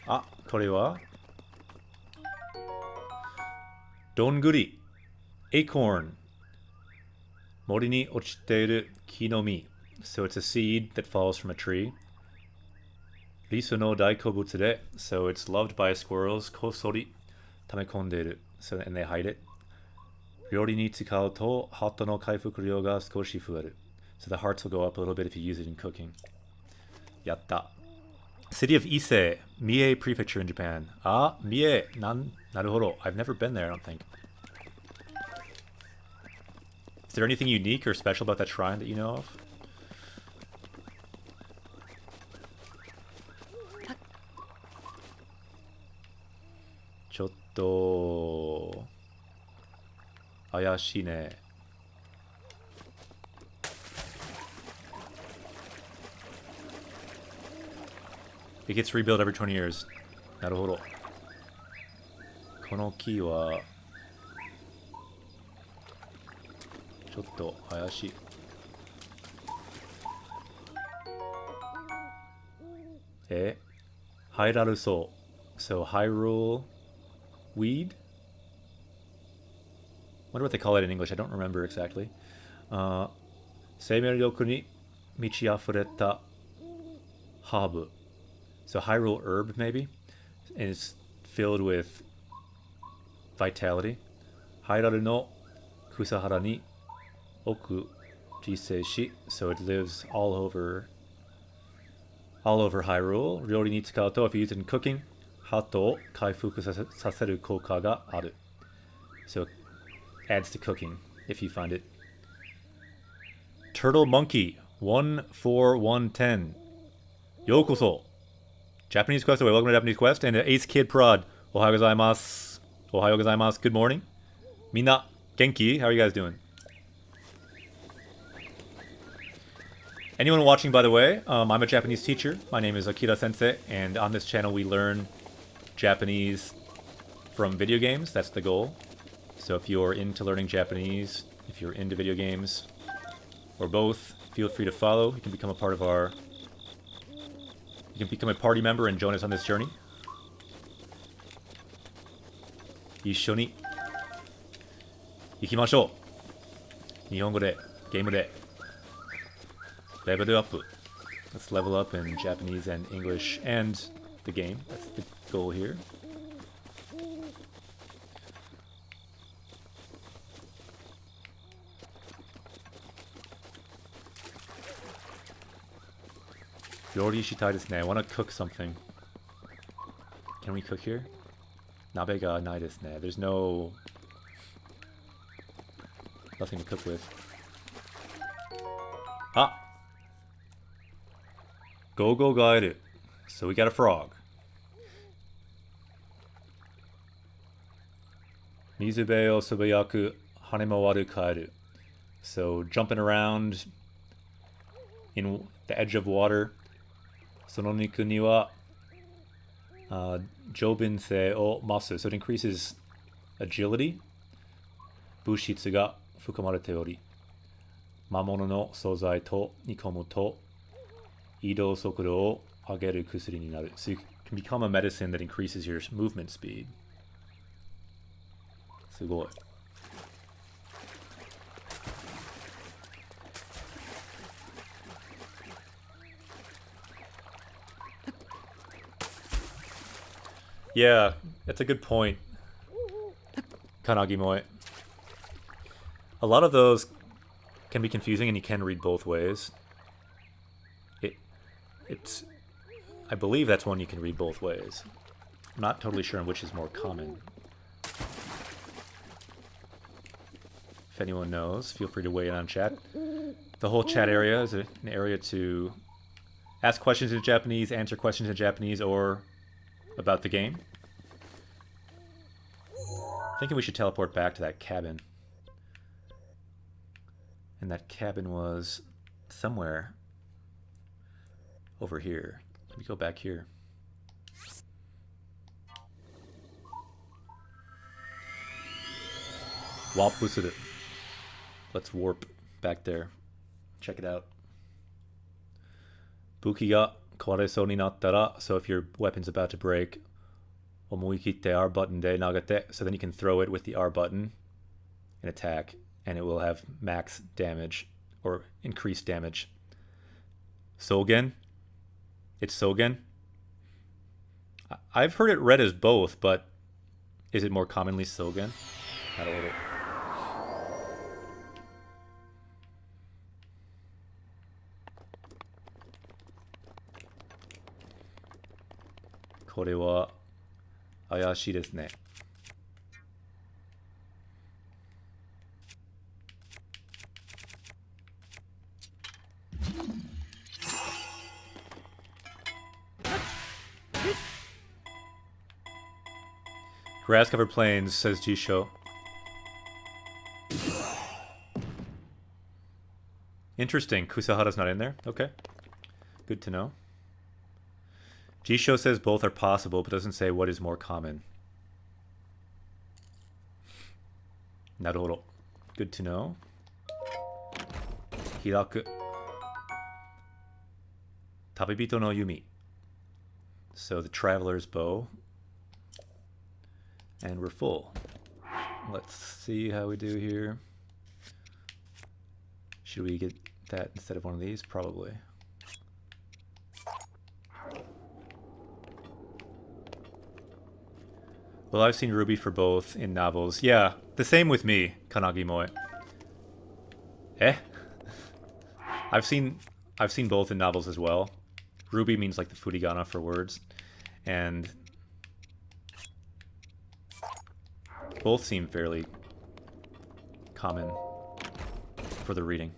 あ、これはどんぐり。Acorn. 森に落ちている木の実。So it's a seed that falls from a tree. リスの大好物で、so it's loved by squirrels. こっそり溜め込んでいる。So, and they hide it. 料理に使うと、ハートの回復量が少し増える。So the hearts will go up a little bit if you use it in cooking. やった。City of Ise, Mie Prefecture in Japan. Ah, Mie. なるほど. I've never been there, I don't think. Is there anything unique or special about that shrine that you know of? Chotto... 怪しいね. It gets rebuilt every 20 years. なるほど。この木はちょっと怪しい。ハイラルソウ。So Hyrule weed? Wonder what they call it in English. I don't remember exactly. 生命力に満ち溢れたハーブ。So Hyrule herb, maybe? And it's filled with vitality. Hairaru no kusahara ni oku jiseishi. So it lives all over Hyrule. Ryori ni tsukau to, if you use it in cooking, hato o kaifuku saseru kouka ga aru. So it adds to cooking if you find it. Turtle Monkey 14110. Yokoso. Japanese Quest away. Welcome to Japanese Quest. And Ace Kid Prod. Ohayo gozaimasu. Ohayo gozaimasu. Good morning. Minna. Genki. How are you guys doing? Anyone watching, by the way, I'm a Japanese teacher. My name is Akira Sensei, and on this channel we learn Japanese from video games. That's the goal. So if you're into learning Japanese, if you're into video games, or both, feel free to follow. You can become a part of our... You can become a party member and join us on this journey. 一緒に行きましょう。日本語で、ゲームで、level up. Let's level up in Japanese and English and the game. That's the goal here. Yori shitai desu ne. I want to cook something. Can we cook here? Nabe ga nai desu ne. There's nothing to cook with. Ah! Go go gaeru. So we got a frog. Mizube o subayaku hanemawaru kaeru. So jumping around in the edge of water. Sono niku ni wa jobinsei o masu. So it increases agility. Bushitsu ga fukamarete ori. Mamono no sozai to nikomu to idou sokudo o ageru kusuri ni naru. So you can become a medicine that increases your movement speed. Sugoi. Yeah, that's a good point, Kanagimoe. A lot of those can be confusing, and you can read both ways. I believe that's one you can read both ways. I'm not totally sure on which is more common. If anyone knows, feel free to weigh in on chat. The whole chat area is an area to ask questions in Japanese, answer questions in Japanese, or about the game. Thinking we should teleport back to that cabin. And that cabin was somewhere over here. Let me go back here. Warp busuru. Let's warp back there. Check it out. Buki ga kwaresou ni nattara. So if your weapon's about to break, omoikitte R button de nagate. So then you can throw it with the R button and attack, and it will have max damage or increased damage. Sogen. It's Sogen. I've heard it read as both, but is it more commonly Sogen? I don't know. Kore wa ayashii desu ne. Grass-covered plains, says Jisho. Interesting. Kusahara's not in there? Okay. Good to know. Jisho says both are possible, but doesn't say what is more common. Naruhodo. Good to know. Hiraku. Tabibito no yumi. So the traveler's bow. And we're full. Let's see how we do here. Should we get that instead of one of these? Probably. Well, I've seen Ruby for both in novels. Yeah, the same with me, Kanagimoe. Eh? I've seen both in novels as well. Ruby means like the furigana for words, and both seem fairly common for the reading.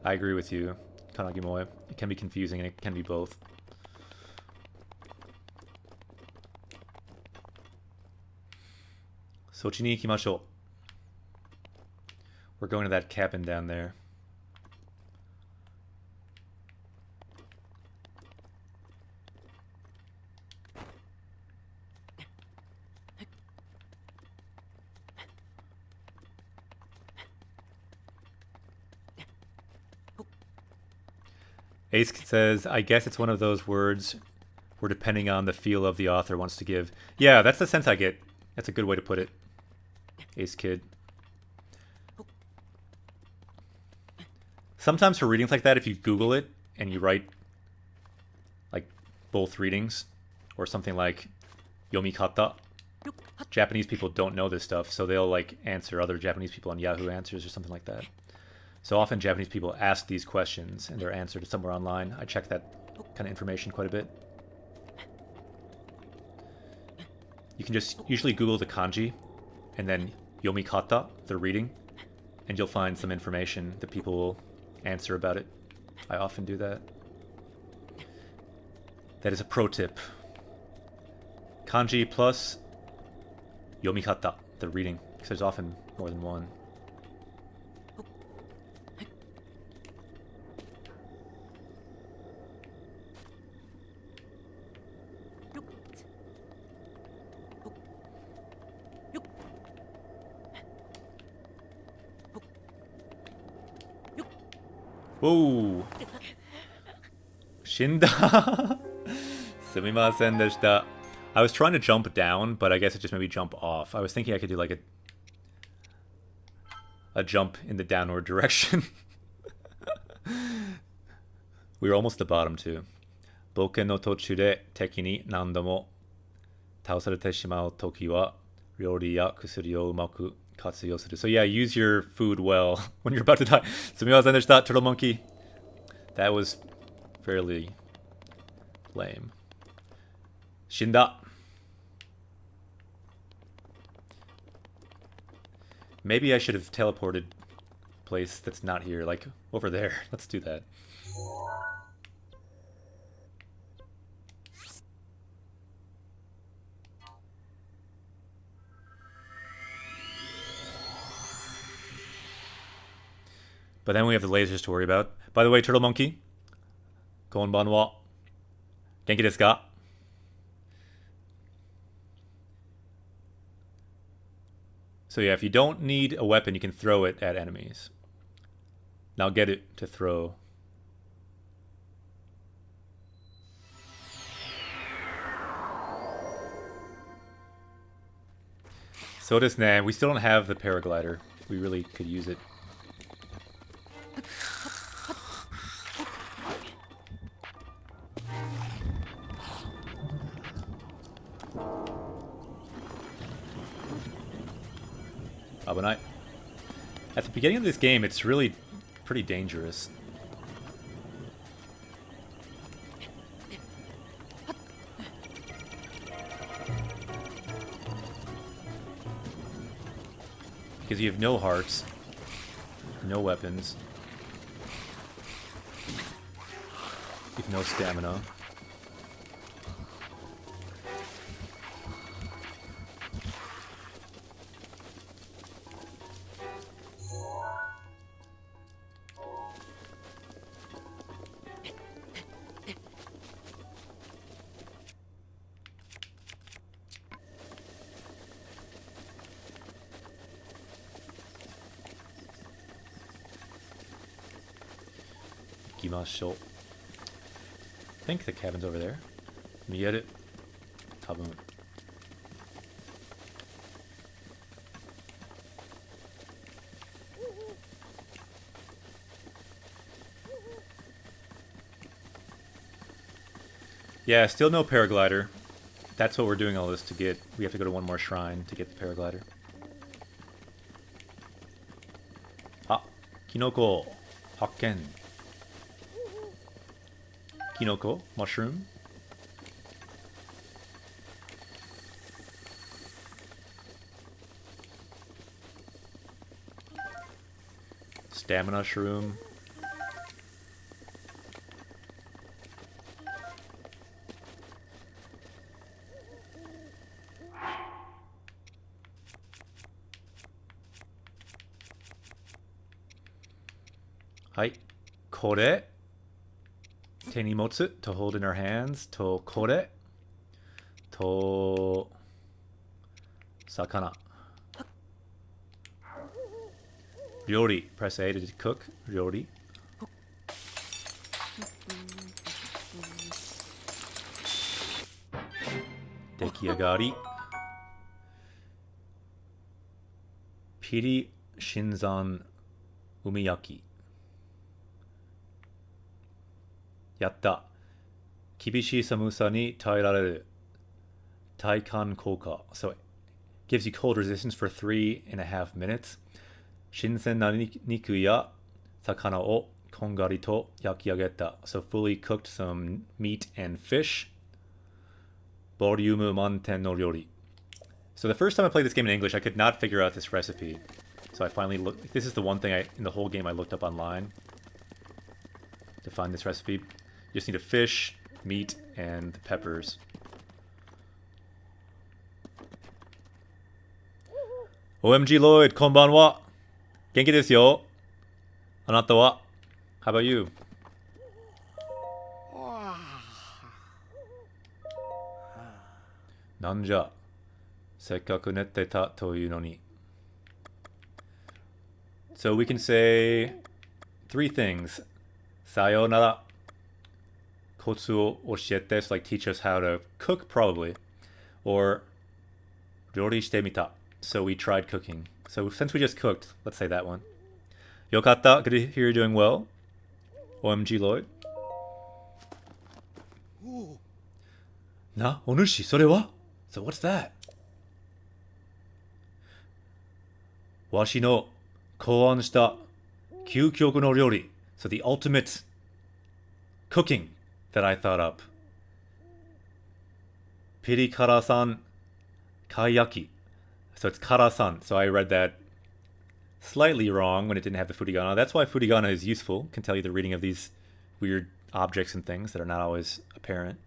I agree with you, Kanagimoe. It can be confusing and it can be both. Sochi ni ikimashou. We're going to that cabin down there. Ace says, I guess it's one of those words where depending on the feel of the author wants to give. Yeah, that's the sense I get. That's a good way to put it. Ace Kid. Sometimes for readings like that, if you Google it and you write like both readings or something like Yomikata, Japanese people don't know this stuff, so they'll like answer other Japanese people on Yahoo Answers or something like that. So often Japanese people ask these questions and they're answered somewhere online. I check that kind of information quite a bit. You can just usually Google the kanji and then Yomikata, the reading, and you'll find some information that people will answer about it. I often do that. That is a pro tip. Kanji plus Yomikata, the reading, because there's often more than one. Whoa! Shinda! Sumimasen deshita. I was trying to jump down, but I guess it just made me jump off. I was thinking I could do like a jump in the downward direction. We were almost at the bottom too. Boken no tochu de teki ni nandomo taosarete shimau toki wa ryori ya kusuri o umaku katsuyo suru. So yeah, use your food well when you're about to die. Sumimasen deshita, turtle monkey. That was fairly lame. Shinda. Maybe I should have teleported a place that's not here, like over there. Let's do that. But then we have the lasers to worry about. By the way, Turtle Monkey. Konbanwa. Genki desu ka? So yeah, if you don't need a weapon, you can throw it at enemies. Now get it to throw. So desu ne, we still don't have the paraglider. We really could use it. Abanai. At the beginning of this game, it's really pretty dangerous. Because you have no hearts, no weapons, you have no stamina. I think the cabin's over there. Let me get it. Tabun. Yeah, still no paraglider. That's what we're doing all this to get. We have to go to one more shrine to get the paraglider. Ah, Kinoko. Hakken. Kinoko, mushroom. Stamina shroom. はい。これ。手に持つ to hold in our hands. とこれ。と魚。料理 press A to cook. 料理。出来上がり。ピリ新山海焼き。やった。厳しい寒さに耐えられる。体感効果。So it gives you cold resistance for 3.5 minutes. 新鮮な肉や魚をこんがりと焼き上げた。So fully cooked some meat and fish. ボリューム満点の料理. So the first time I played this game in English, I could not figure out this recipe. So I finally looked. This is the one thing in the whole game I looked up online to find this recipe. You just need a fish, meat, and peppers. OMG Lloyd, こんばんは。元気ですよ。あなたは How about you? なんじゃ。せっかく寝てたというのに。So we can say 3 things. さようなら。コツを教えて so like teach us how to cook probably. Or 料理してみた. So we tried cooking. So since we just cooked, let's say that one. よかった. Good to hear you're doing well. OMG Lloyd. な、お主、それは? So what's that? わしの考案した究極の料理. So the ultimate cooking that I thought up. ピリ辛さん貝焼き. So it's kara-san. So I read that slightly wrong when it didn't have the furigana. That's why furigana is useful. Can tell you the reading of these weird objects and things that are not always apparent.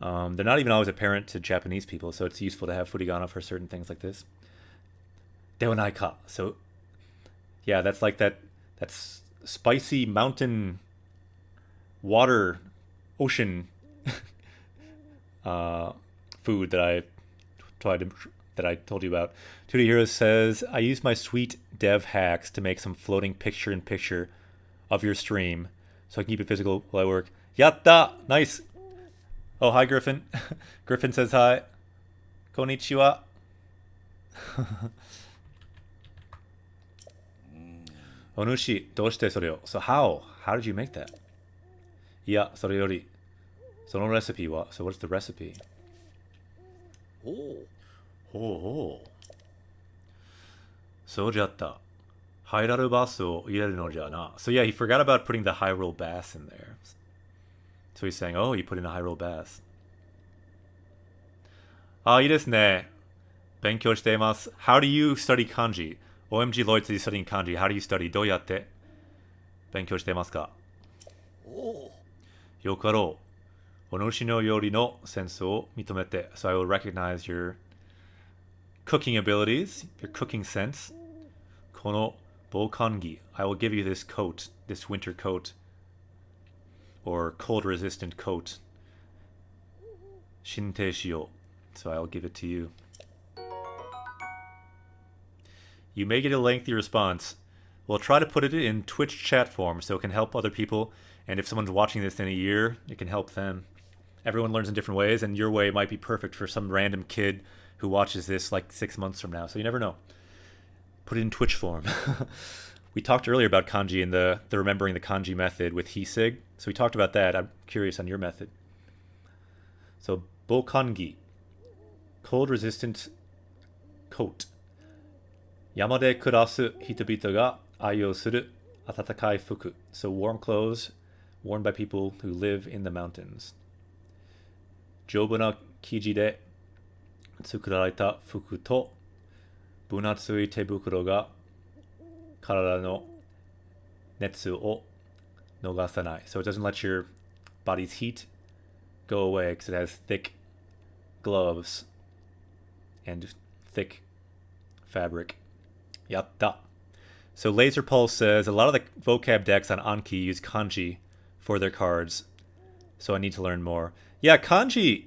They're not even always apparent to Japanese people, so it's useful to have furigana for certain things like this. Dewanai ka. So yeah, that's like that's spicy mountain water ocean food that I told you about. 2D Heroes says, I used my sweet dev hacks to make some floating picture-in-picture of your stream so I can keep it physical while I work. Yatta! Nice! Oh, hi, Griffin. Griffin says hi. Konnichiwa. Onushi, どうしてそれを? So how did you make that? いや、それより、そのレシピは? So what's the recipe? ほう。そうじゃった。ハイラルバスを入れるのじゃな. So yeah, he forgot about putting the high roll bass in there. So he's saying, oh, you put in a high roll bass. いいですね。勉強しています. How do you study kanji? OMG Lloyd says he's studying kanji. How do you study? どうやって勉強していますか? よかろう。お主の料理のセンスを認めて. So I will recognize your cooking abilities, your cooking sense. この防寒着. I will give you this coat, this winter coat. Or cold resistant coat. 進呈しよう. So I'll give it to you. You may get a lengthy response. We'll try to put it in Twitch chat form so it can help other people. And if someone's watching this in a year, it can help them. Everyone learns in different ways, and your way might be perfect for some random kid who watches this like 6 months from now. So you never know. Put it in Twitch form. We talked earlier about kanji and the remembering the kanji method with hisig. So we talked about that. I'm curious on your method. So bokangi, cold resistant coat. 山で暮らす人々が愛用する暖かい服. So warm clothes worn by people who live in the mountains. 丈夫な生地で作られた服と分厚い手袋が体の熱を逃さない. So it doesn't let your body's heat go away because it has thick gloves and thick fabric. Yatta. So Laser Pulse says a lot of the vocab decks on Anki use kanji for their cards, so I need to learn more. Yeah, kanji,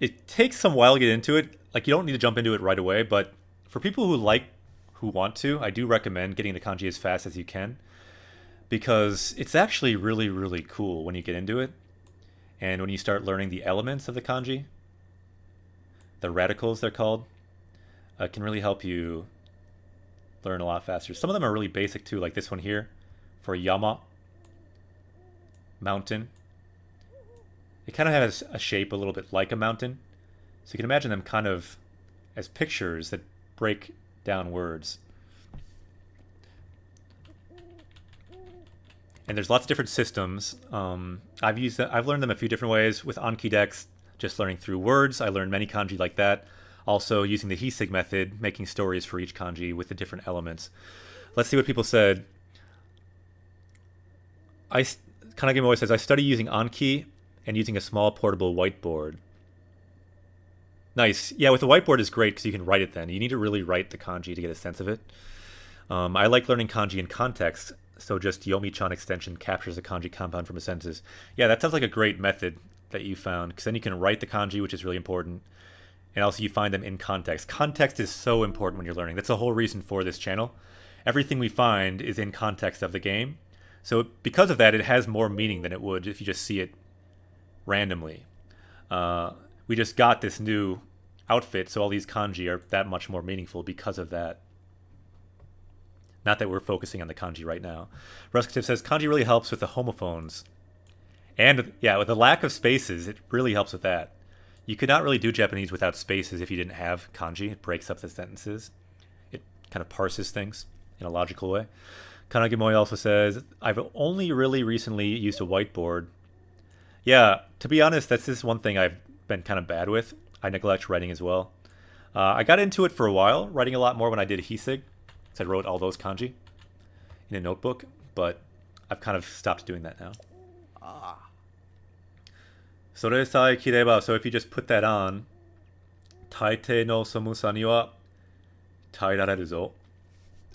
it takes some while to get into it. Like, you don't need to jump into it right away, but for people who want to, I do recommend getting into kanji as fast as you can, because it's actually really, really cool when you get into it. And when you start learning the elements of the kanji, the radicals they're called, can really help you learn a lot faster. Some of them are really basic too, like this one here for Yama, mountain. It kind of has a shape a little bit like a mountain. So you can imagine them kind of as pictures that break down words. And there's lots of different systems. I've learned them a few different ways with Anki decks, just learning through words. I learned many kanji like that. Also using the Hisig method, making stories for each kanji with the different elements. Let's see what people said. Kanagimoy says, I study using Anki and using a small portable whiteboard. Nice. Yeah, with the whiteboard is great because you can write it then. You need to really write the kanji to get a sense of it. I like learning kanji in context, so just Yomi-chan extension captures a kanji compound from a sentence. Yeah, that sounds like a great method that you found, because then you can write the kanji, which is really important. And also you find them in context. Context is so important when you're learning. That's the whole reason for this channel. Everything we find is in context of the game. So because of that, it has more meaning than it would if you just see it randomly. We just got this new outfit, so all these kanji are that much more meaningful because of that. Not that we're focusing on the kanji right now. Ruskative says, kanji really helps with the homophones. And yeah, with the lack of spaces, it really helps with that. You could not really do Japanese without spaces if you didn't have kanji. It breaks up the sentences. It kind of parses things in a logical way. Kanagimoy also says, I've only really recently used a whiteboard. Yeah, to be honest, that's just one thing I've been kind of bad with. I neglect writing as well. I got into it for a while, writing a lot more when I did Hisig. So I wrote all those kanji in a notebook, but I've kind of stopped doing that now. Sore sae kireba, so if you just put that on, taite no samusa ni wa tairareru zo.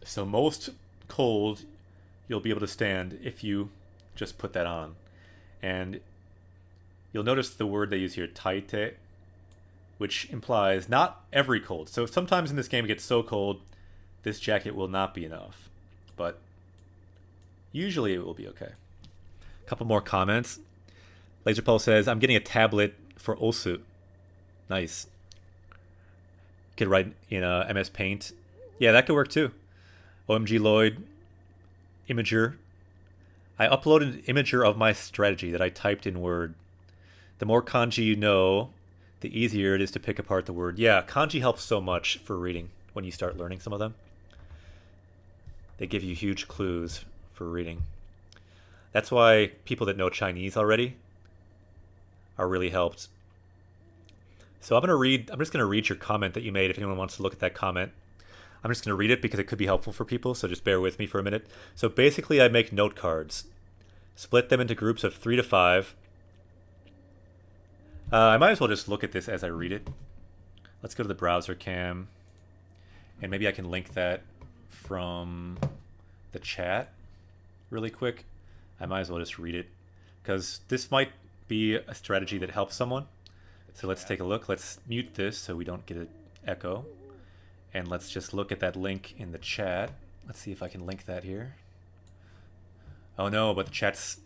So most cold you'll be able to stand if you just put that on. And you'll notice the word they use here, taite, which implies not every cold. So sometimes in this game it gets so cold, this jacket will not be enough. But usually it will be okay. A couple more comments. Laser Pulse says, I'm getting a tablet for Osu. Nice. Could write in MS Paint. Yeah, that could work too. OMG Lloyd. Imager. I uploaded an imager of my strategy that I typed in Word. The more kanji you know, the easier it is to pick apart the word. Yeah, kanji helps so much for reading when you start learning some of them. They give you huge clues for reading. That's why people that know Chinese already are really helped. So I'm just gonna read your comment that you made if anyone wants to look at that comment. I'm just gonna read it because it could be helpful for people, so just bear with me for a minute. So basically I make note cards. Split them into groups of 3 to 5. I might as well just look at this as I read it. Let's go to the browser cam. And maybe I can link that from the chat really quick. I might as well just read it, because this might be a strategy that helps someone. So let's take a look. Let's mute this so we don't get an echo. And let's just look at that link in the chat. Let's see if I can link that here. Oh no, but the chat's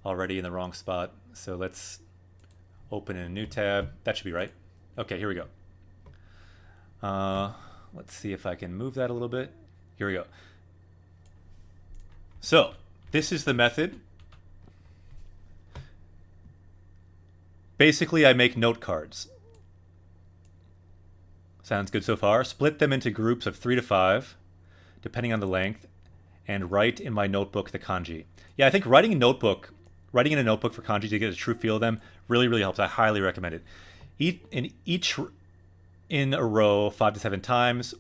already in the wrong spot. So let's open in a new tab. That should be right. Okay, here we go. Let's see if I can move that a little bit. Here we go. So this is the method. Basically, I make note cards. Sounds good so far. Split them into groups of 3 to 5, depending on the length, and write in my notebook the kanji. Yeah, I think writing in a notebook for kanji to get a true feel of them really, really helps. I highly recommend it. Each in a row 5 to 7 times.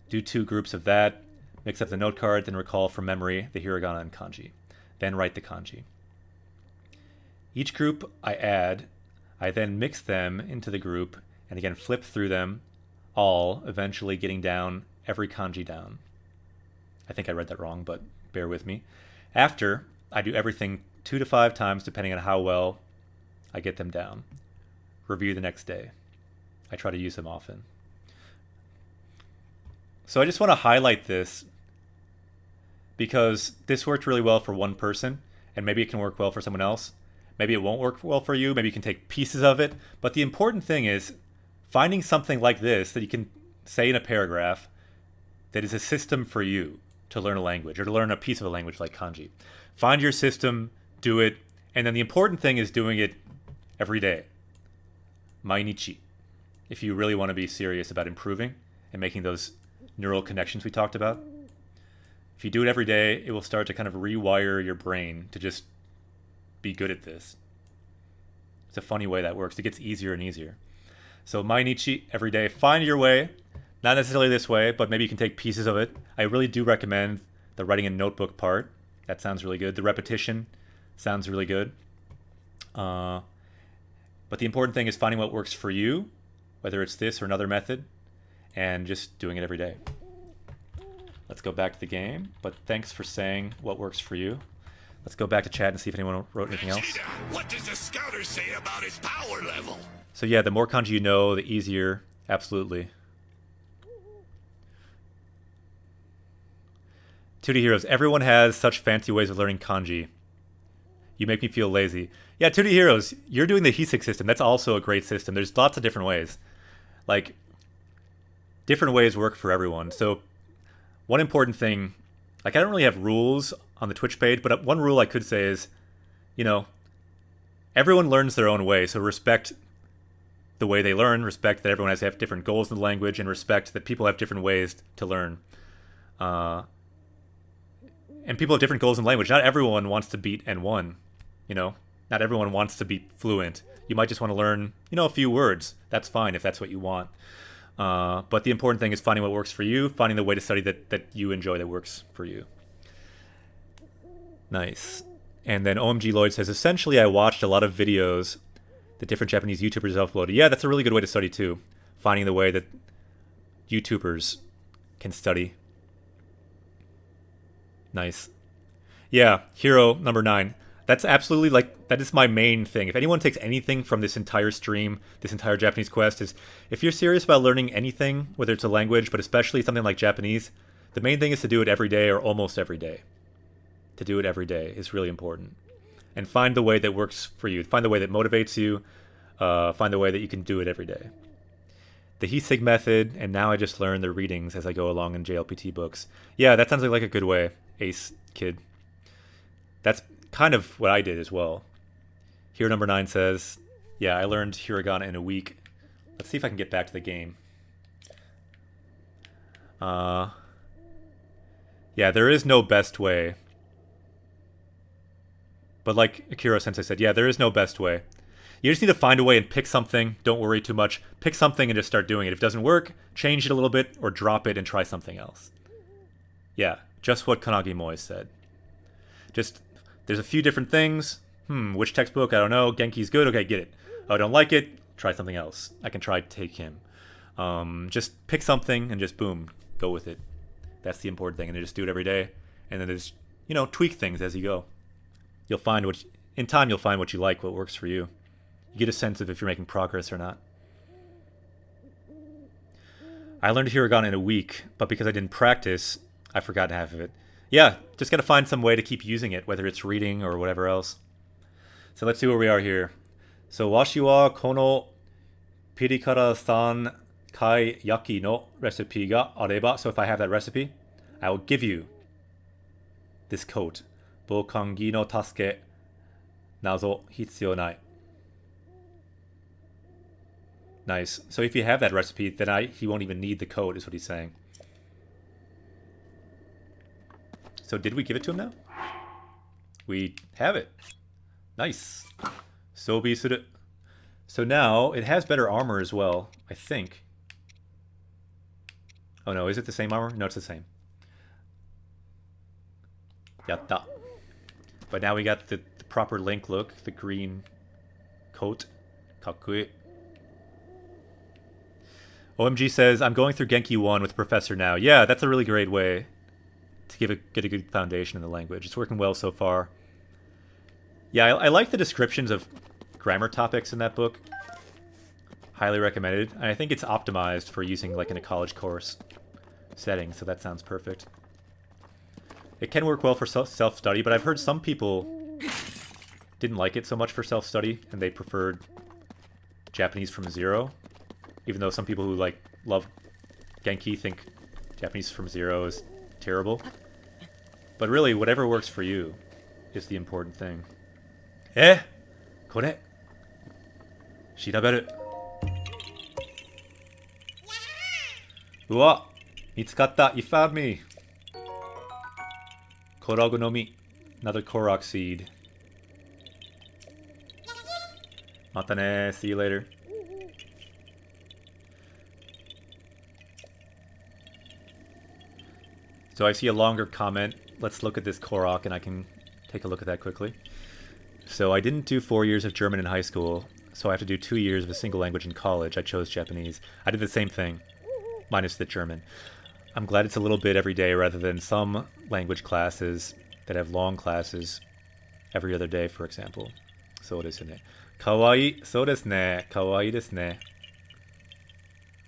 Do 2 groups of that. Mix up the note cards and recall from memory the hiragana and kanji. Then write the kanji. Each group I add. I then mix them into the group and again flip through them all, eventually getting down every kanji down. I think I read that wrong, but bear with me. After, I do everything 2 to 5 times depending on how well I get them down. Review the next day. I try to use them often. So I just want to highlight this because this worked really well for one person, and maybe it can work well for someone else. Maybe it won't work well for you. Maybe you can take pieces of it. But the important thing is finding something like this that you can say in a paragraph that is a system for you to learn a language or to learn a piece of a language like kanji. Find your system, do it, and then the important thing is doing it every day. Mainichi. If you really want to be serious about improving and making those neural connections we talked about. If you do it every day, it will start to kind of rewire your brain to just be good at this. It's a funny way that works. It gets easier and easier. So mainichi, every day. Find your way. Not necessarily this way, but maybe you can take pieces of it. I really do recommend the writing in notebook part. That sounds really good. The repetition sounds really good. But the important thing is finding what works for you, whether it's this or another method, and just doing it every day. Let's go back to the game, but thanks for saying what works for you. Let's go back to chat and see if anyone wrote anything else. What does the scouter say about his power level? So yeah, the more kanji you know, the easier. Absolutely. 2D Heroes, everyone has such fancy ways of learning kanji. You make me feel lazy. Yeah, 2D Heroes, you're doing the Hisik system. That's also a great system. There's lots of different ways. Like, different ways work for everyone. So, one important thing, like I don't really have rules on the Twitch page, but one rule I could say is, you know, everyone learns their own way. So respect the way they learn, respect that everyone has to have different goals in the language, and respect that people have different ways to learn. And people have different goals in language. Not everyone wants to beat N1, you know? Not everyone wants to be fluent. You might just want to learn, you know, a few words. That's fine if that's what you want. But the important thing is finding what works for you, finding the way to study that you enjoy that works for you. Nice. And then OMG Lloyd says, essentially I watched a lot of videos that different Japanese YouTubers uploaded. Yeah, that's a really good way to study too. Finding the way that YouTubers can study. Nice. Yeah, hero number 9. That's absolutely like, that is my main thing. If anyone takes anything from this entire stream, this entire Japanese quest, is if you're serious about learning anything, whether it's a language, but especially something like Japanese, the main thing is to do it every day or almost every day. To do it every day is really important. And find the way that works for you. Find the way that motivates you. Find the way that you can do it every day. The Hisig method, and now I just learn the readings as I go along in JLPT books. Yeah, that sounds like a good way, Ace Kid. That's kind of what I did as well. Hero number 9 says, yeah, I learned hiragana in a week. Let's see if I can get back to the game. Yeah, there is no best way. But like Akira Sensei said, yeah, there is no best way. You just need to find a way and pick something. Don't worry too much. Pick something and just start doing it. If it doesn't work, change it a little bit or drop it and try something else. Yeah, just what Kanagi Moy said. Just, there's a few different things. Which textbook? I don't know. Genki's good. Okay, get it. Oh, I don't like it. Try something else. I can try Take Him. Just pick something and just boom, go with it. That's the important thing. And then just do it every day. And then just, you know, tweak things as you go. You'll find what, in time you'll find what you like, what works for you. You get a sense of if you're making progress or not. I learned hiragana in a week, but because I didn't practice, I forgot half of it. Yeah, just gotta find some way to keep using it, whether it's reading or whatever else. So let's see where we are here. So, washi wa kono pirikara san kai yaki no recipe ga areba. So if I have that recipe, I will give you this coat. Bokangi no tasuke nazo hitsuyo nai. Nice. So if you have that recipe, then he won't even need the code, is what he's saying. So did we give it to him now? We have it. Nice. Sobi suru. So now it has better armor as well, I think. Oh no, is it the same armor? No, it's the same. Yatta. But now we got the proper Link look, the green coat. Kakui. OMG says, I'm going through Genki 1 with Professor now. Yeah, that's a really great way to get a good foundation in the language. It's working well so far. Yeah, I like the descriptions of grammar topics in that book. Highly recommended. And I think it's optimized for using like in a college course setting, so that sounds perfect. It can work well for self-study, but I've heard some people didn't like it so much for self-study, and they preferred Japanese from zero. Even though some people who like love Genki think Japanese from zero is terrible. But really, whatever works for you is the important thing. これ調べる。うわ、見つかった。You found me. コログの実。Another Korok seed. またね。See you later. So I see a longer comment. Let's look at this Korok and I can take a look at that quickly. So I didn't do 4 years of German in high school, so I have to do 2 years of a single language in college. I chose Japanese. I did the same thing, minus the German. I'm glad it's a little bit every day rather than some language classes that have long classes every other day, for example. そうですね。かわいい。そうですね。かわいいですね。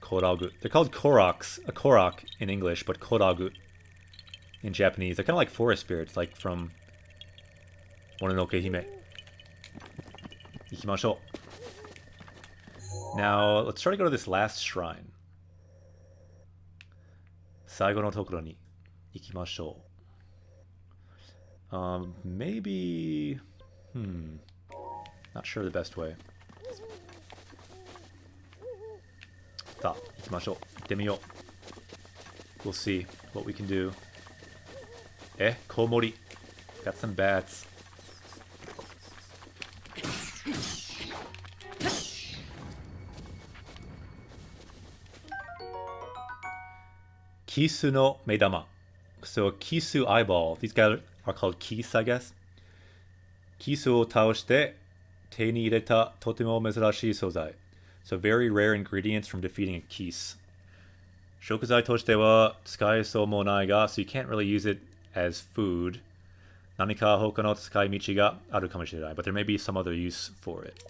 Koragu. They're called Koroks. A Korok in English, but Koragu in Japanese. They're kind of like forest spirits, like from Mononoke Hime. Ikimashou. Now, let's try to go to this last shrine. 最後のところに行きましょう. Maybe... Not sure the best way. さあ、行きましょう。行ってみよう. We'll see what we can do. コウモリ. Got some bats. Kisu no Meidama. So a Kisu eyeball. These guys are called Kis, I guess. Kisu o taoshite te ni ireta totemo mezurashii sozai. So very rare ingredients from defeating a Kis. Shokuzai toshite wa tsukai mo nai ga, so you can't really use it as food. Nanika hoka no tsukai michi ga aru kamoshirenai, but there may be some other use for it.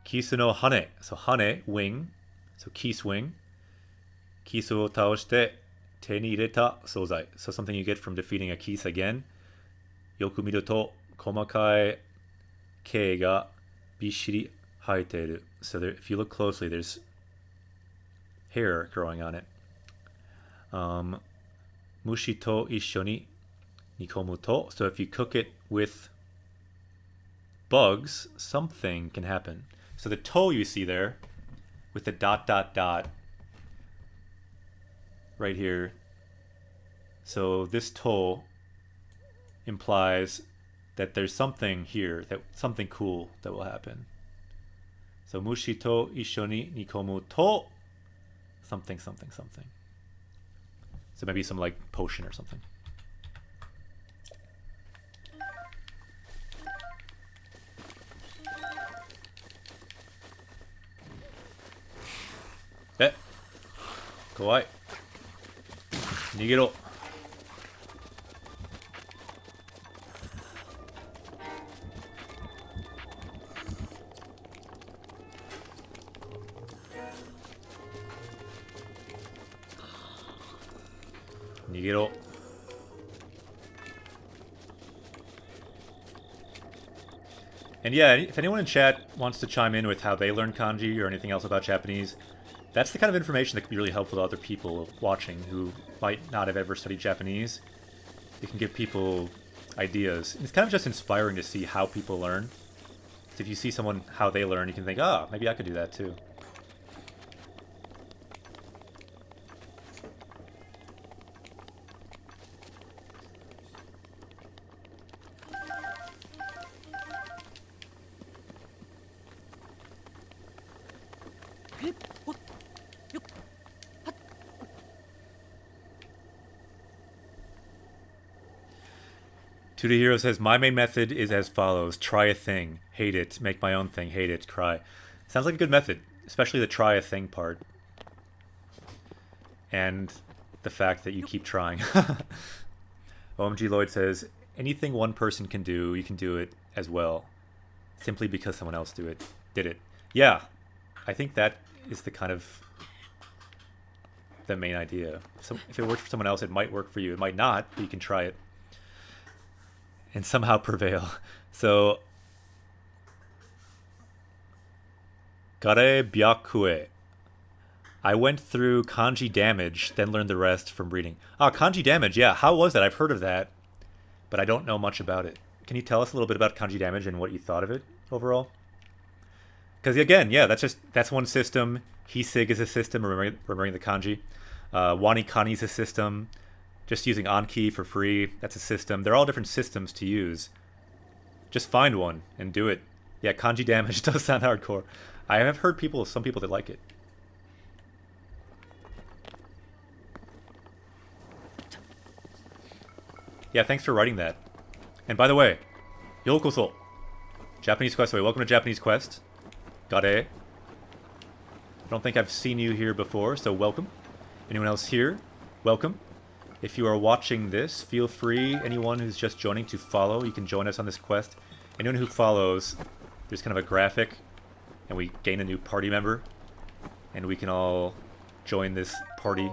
Kisu no hane. So hane, wing. So kis wing. Kisu o taoshite te ni ireta sozai. So something you get from defeating a kis again. Yoku miru to komakai kei ga bishiri haeteru. So there, if you look closely, there's hair growing on it. Mushi to issho ni nikomu to. So if you cook it with bugs, something can happen. So the toe you see there, with the ... right here. So this toe implies that there's something here, that something cool that will happen. So mushi to issho ni nikomu to something. So maybe some like potion or something. Kawaii. Nigero. Nigero. And yeah, if anyone in chat wants to chime in with how they learn kanji or anything else about Japanese, that's the kind of information that can be really helpful to other people watching who might not have ever studied Japanese. It can give people ideas. It's kind of just inspiring to see how people learn. So if you see someone, how they learn, you can think, oh, maybe I could do that too. 2D Hero says, my main method is as follows. Try a thing. Hate it. Make my own thing. Hate it. Cry. Sounds like a good method. Especially the try a thing part. And the fact that you keep trying. OMG Lloyd says, anything one person can do, you can do it as well. Simply because someone else did it. Yeah. I think that is the kind of the main idea. So if it works for someone else, it might work for you. It might not, but you can try it. And somehow prevail. So, Gare Byakue. I went through Kanji damage, then learned the rest from reading. Ah, Kanji damage, yeah. How was that? I've heard of that, but I don't know much about it. Can you tell us a little bit about Kanji damage and what you thought of it overall? Because again, yeah, that's one system. Hisig is a system, remembering the Kanji. Wani Kani is a system. Just using Anki for free, that's a system. They're all different systems to use. Just find one and do it. Yeah, Kanji damage does sound hardcore. I have heard some people that like it. Yeah, thanks for writing that. And by the way, yokoso. Japanese Quest. Welcome to Japanese Quest. Gare. I don't think I've seen you here before, so welcome. Anyone else here? Welcome. If you are watching this, feel free, anyone who's just joining, to follow. You can join us on this quest. Anyone who follows, there's kind of a graphic, and we gain a new party member, and we can all join this party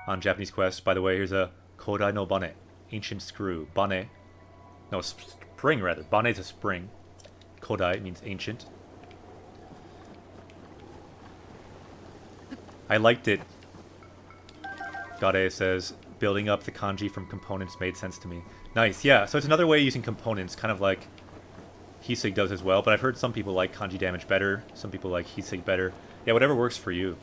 on Japanese Quest. By the way, here's a Kodai no Bane, ancient screw. Bane, no, spring rather. Bane is a spring. Kodai means ancient. I liked it. Gade says, building up the kanji from components made sense to me. Nice, yeah. So it's another way using components, kind of like Hisig does as well. But I've heard some people like kanji damage better. Some people like Hisig better. Yeah, whatever works for you.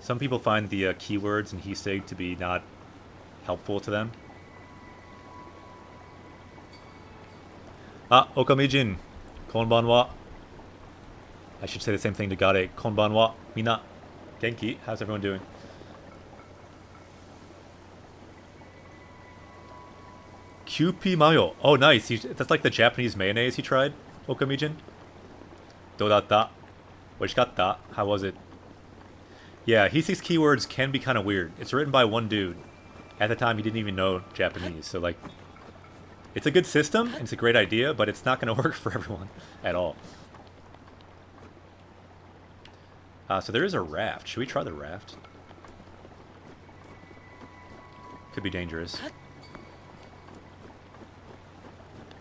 Some people find the keywords in Hisig to be not helpful to them. Ah, Okamijin. Konbanwa. I should say the same thing to Gade. Konbanwa. Mina. Genki. How's everyone doing? QP Mayo. Oh, nice. That's like the Japanese mayonnaise he tried, Okamijin. Dodatta. Oishikatta. How was it? Yeah, Hisig's keywords can be kind of weird. It's written by one dude. At the time, he didn't even know Japanese. So, like, it's a good system. It's a great idea, but it's not going to work for everyone at all. So there is a raft. Should we try the raft? Could be dangerous.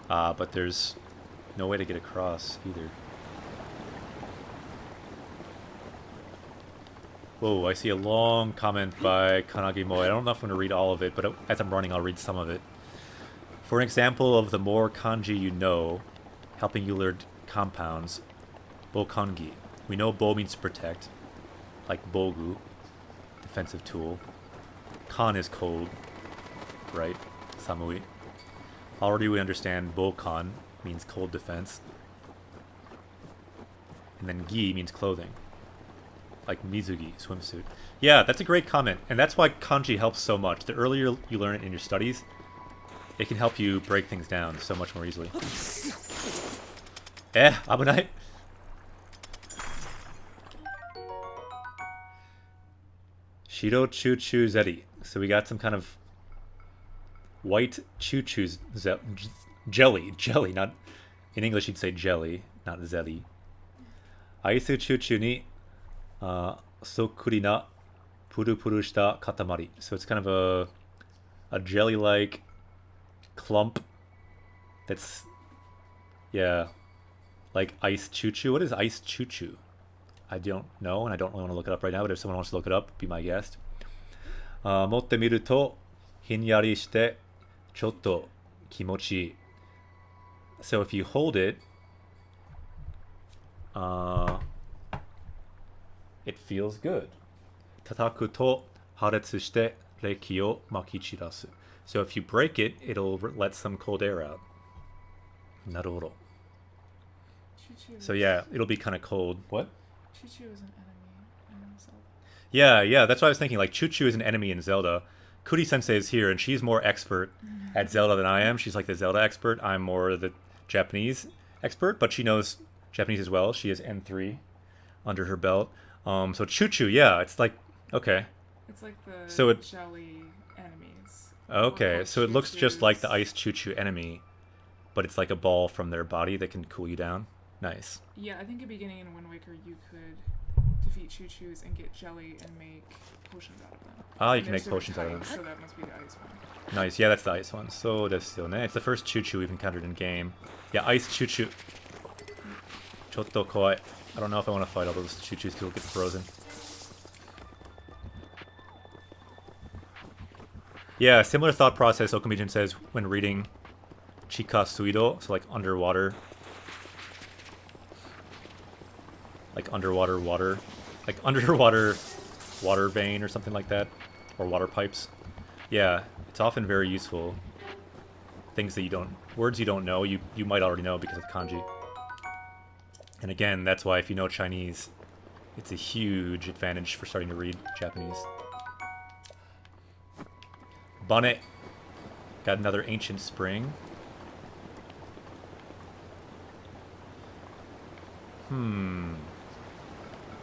But there's no way to get across either. Whoa, I see a long comment by Kanagi Moe. I don't know if I'm going to read all of it, but as I'm running, I'll read some of it. For an example of the more kanji you know, helping you learn compounds, bokangi. We know bo means to protect, like bogu, defensive tool. Kan is cold, right? Samui. Already we understand bokan means cold defense. And then gi means clothing. Like mizugi, swimsuit. Yeah, that's a great comment. And that's why kanji helps so much. The earlier you learn it in your studies, it can help you break things down so much more easily. Abunai. Shiro Choo Choo Zeri. So we got some kind of white choo choo jelly, not in English you'd say jelly, not zeli. Aisu choo choo ni sokuri na puru puru shita katamari. So it's kind of a jelly-like clump that's, yeah, like ice choo choo. What is ice choo choo? I don't know, and I don't really want to look it up right now, but if someone wants to look it up, be my guest. Motte miru to hinyari shite chotto kimochi. So if you hold it, it feels good. Tataku to haretsu shite reiki o makichirasu. So if you break it, it'll let some cold air out. Naruhodo. So yeah, it'll be kind of cold. What? Choo-choo is an enemy in Zelda. Yeah, that's what I was thinking. Like, Choo Choo is an enemy in Zelda. Kuri Sensei is here, and she's more expert at Zelda than I am. She's like the Zelda expert. I'm more the Japanese expert, but she knows Japanese as well. She has N3 under her belt. So Choo Choo, yeah, it's like, okay. It's like the So jelly enemies. Okay, so it looks just like the Choo-choos. Ice Choo Choo enemy, but it's like a ball from their body that can cool you down. Nice. Yeah, I think at beginning in Wind Waker you could defeat Choo-choos and get jelly and make potions out of them. Ah, you And can there's make potions out of different them. types, so that must be the ice one. Nice, yeah, that's the ice one. So desu yo ne. It's the first Choo Choo we've encountered in game. Yeah, Ice Choo Choo. Chotto kowai. I don't know if I want to fight all those Choo Choos because we'll get frozen. Yeah, similar thought process Okamijin says when reading Chika Suido, so like underwater. Like underwater water. Like underwater water vein or something like that. Or water pipes. Yeah, it's often very useful. Things that you don't... Words you don't know, you might already know because of kanji. And again, that's why if you know Chinese, it's a huge advantage for starting to read Japanese. Bonnet. Got another ancient spring.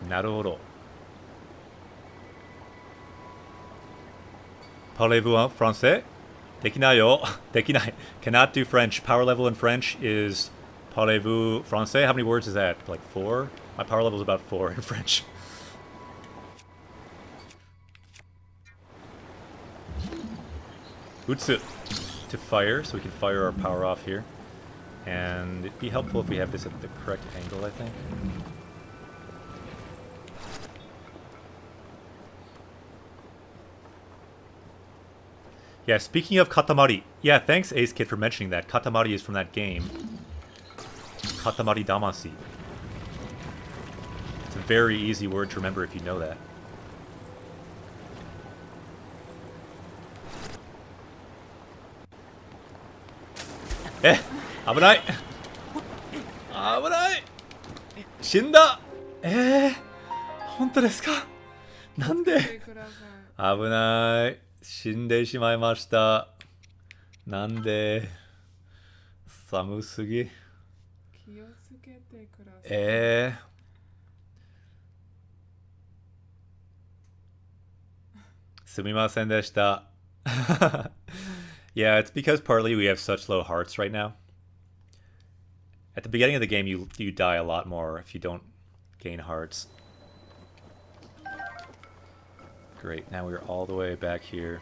Naruhodo. Parlez-vous en français? Dekinai yo. Dekinai. Cannot do French. Power level in French is parlez-vous français? How many words is that? Like 4? My power level is about 4 in French. Utsu. To fire, so we can fire our power off here. And it'd be helpful if we have this at the correct angle, I think. Yeah, speaking of Katamari. Yeah, thanks Ace Kid for mentioning that. Katamari is from that game. Katamari Damacy. It's a very easy word to remember if you know that. Eh! Aburai! Aburai! Shinda! Honto desu ka? Nande? ください。危ない。死んでしまいました。なんで寒すぎ。気をつけてください。すみませんでした。Yeah, it's because partly we have such low hearts right now. At the beginning of the game, you die a lot more if you don't gain hearts. Great, now we're all the way back here.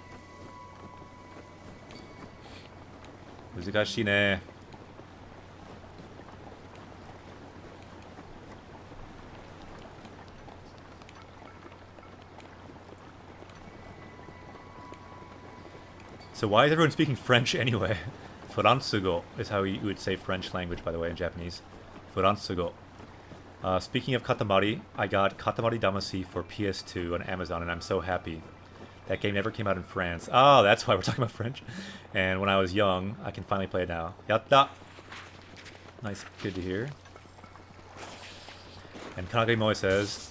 難しいね。So why is everyone speaking French anyway? Fransugo is how you would say French language, by the way, in Japanese. Fransugo. Speaking of Katamari, I got Katamari Damacy for PS2 on Amazon, and I'm so happy. That game never came out in France. Oh, that's why we're talking about French. And when I was young, I can finally play it now. Yatta! Nice, good to hear. And Kanagimoe says,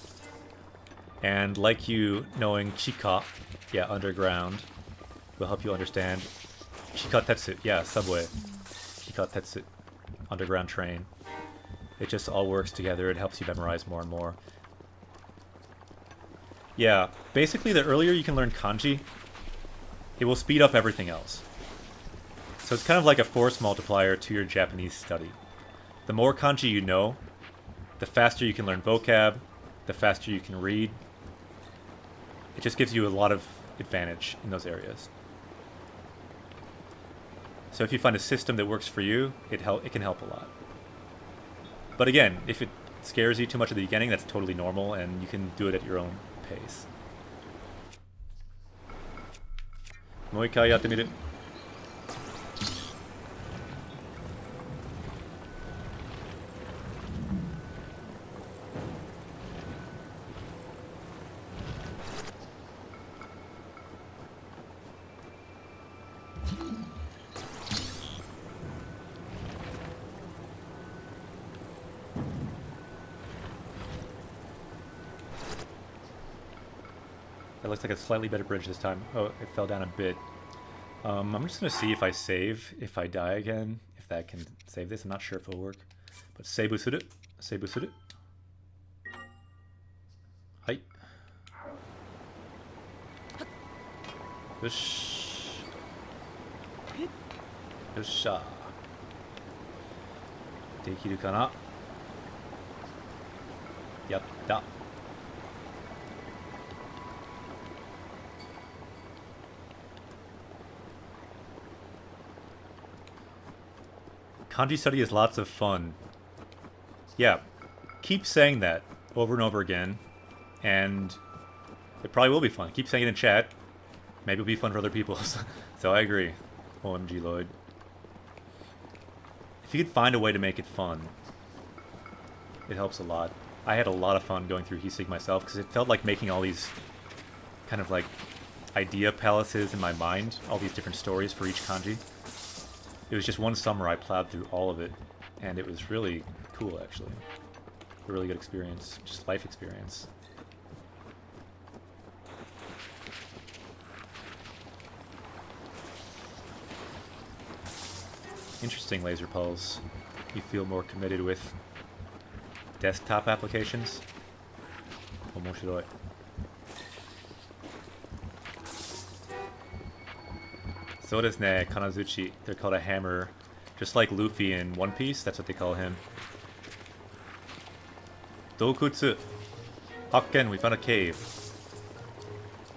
and like you knowing Chika, yeah, underground, will help you understand Chikatetsu, yeah, subway. Chikatetsu, underground train. It just all works together. It helps you memorize more and more. Yeah, basically the earlier you can learn kanji, it will speed up everything else. So it's kind of like a force multiplier to your Japanese study. The more kanji you know, the faster you can learn vocab, the faster you can read. It just gives you a lot of advantage in those areas. So if you find a system that works for you, it can help a lot. But again, if it scares you too much at the beginning, that's totally normal, and you can do it at your own pace. もう一回やってみる。It looks like a slightly better bridge this time. Oh, it fell down a bit. I'm just gonna see if I save, if I die again, if that can save this. I'm not sure if it'll work. But seibu suru. Seibu suru. Hai. Yosh. Yosha. Dekiru kana? Yatta. Kanji study is lots of fun. Yeah, keep saying that over and over again, and it probably will be fun. Keep saying it in chat. Maybe it'll be fun for other people. So I agree. OMG Lloyd. If you could find a way to make it fun, it helps a lot. I had a lot of fun going through Hisig myself, because it felt like making all these kind of like idea palaces in my mind, all these different stories for each kanji. It was just one summer I plowed through all of it, and it was really cool, actually. A really good experience, just life experience. Interesting, Laser Pulse. You feel more committed with desktop applications? Omoshiroi. So desu ne, Kanazuchi. They're called a hammer. Just like Luffy in One Piece, that's what they call him. Dokutsu. Hakken, we found a cave.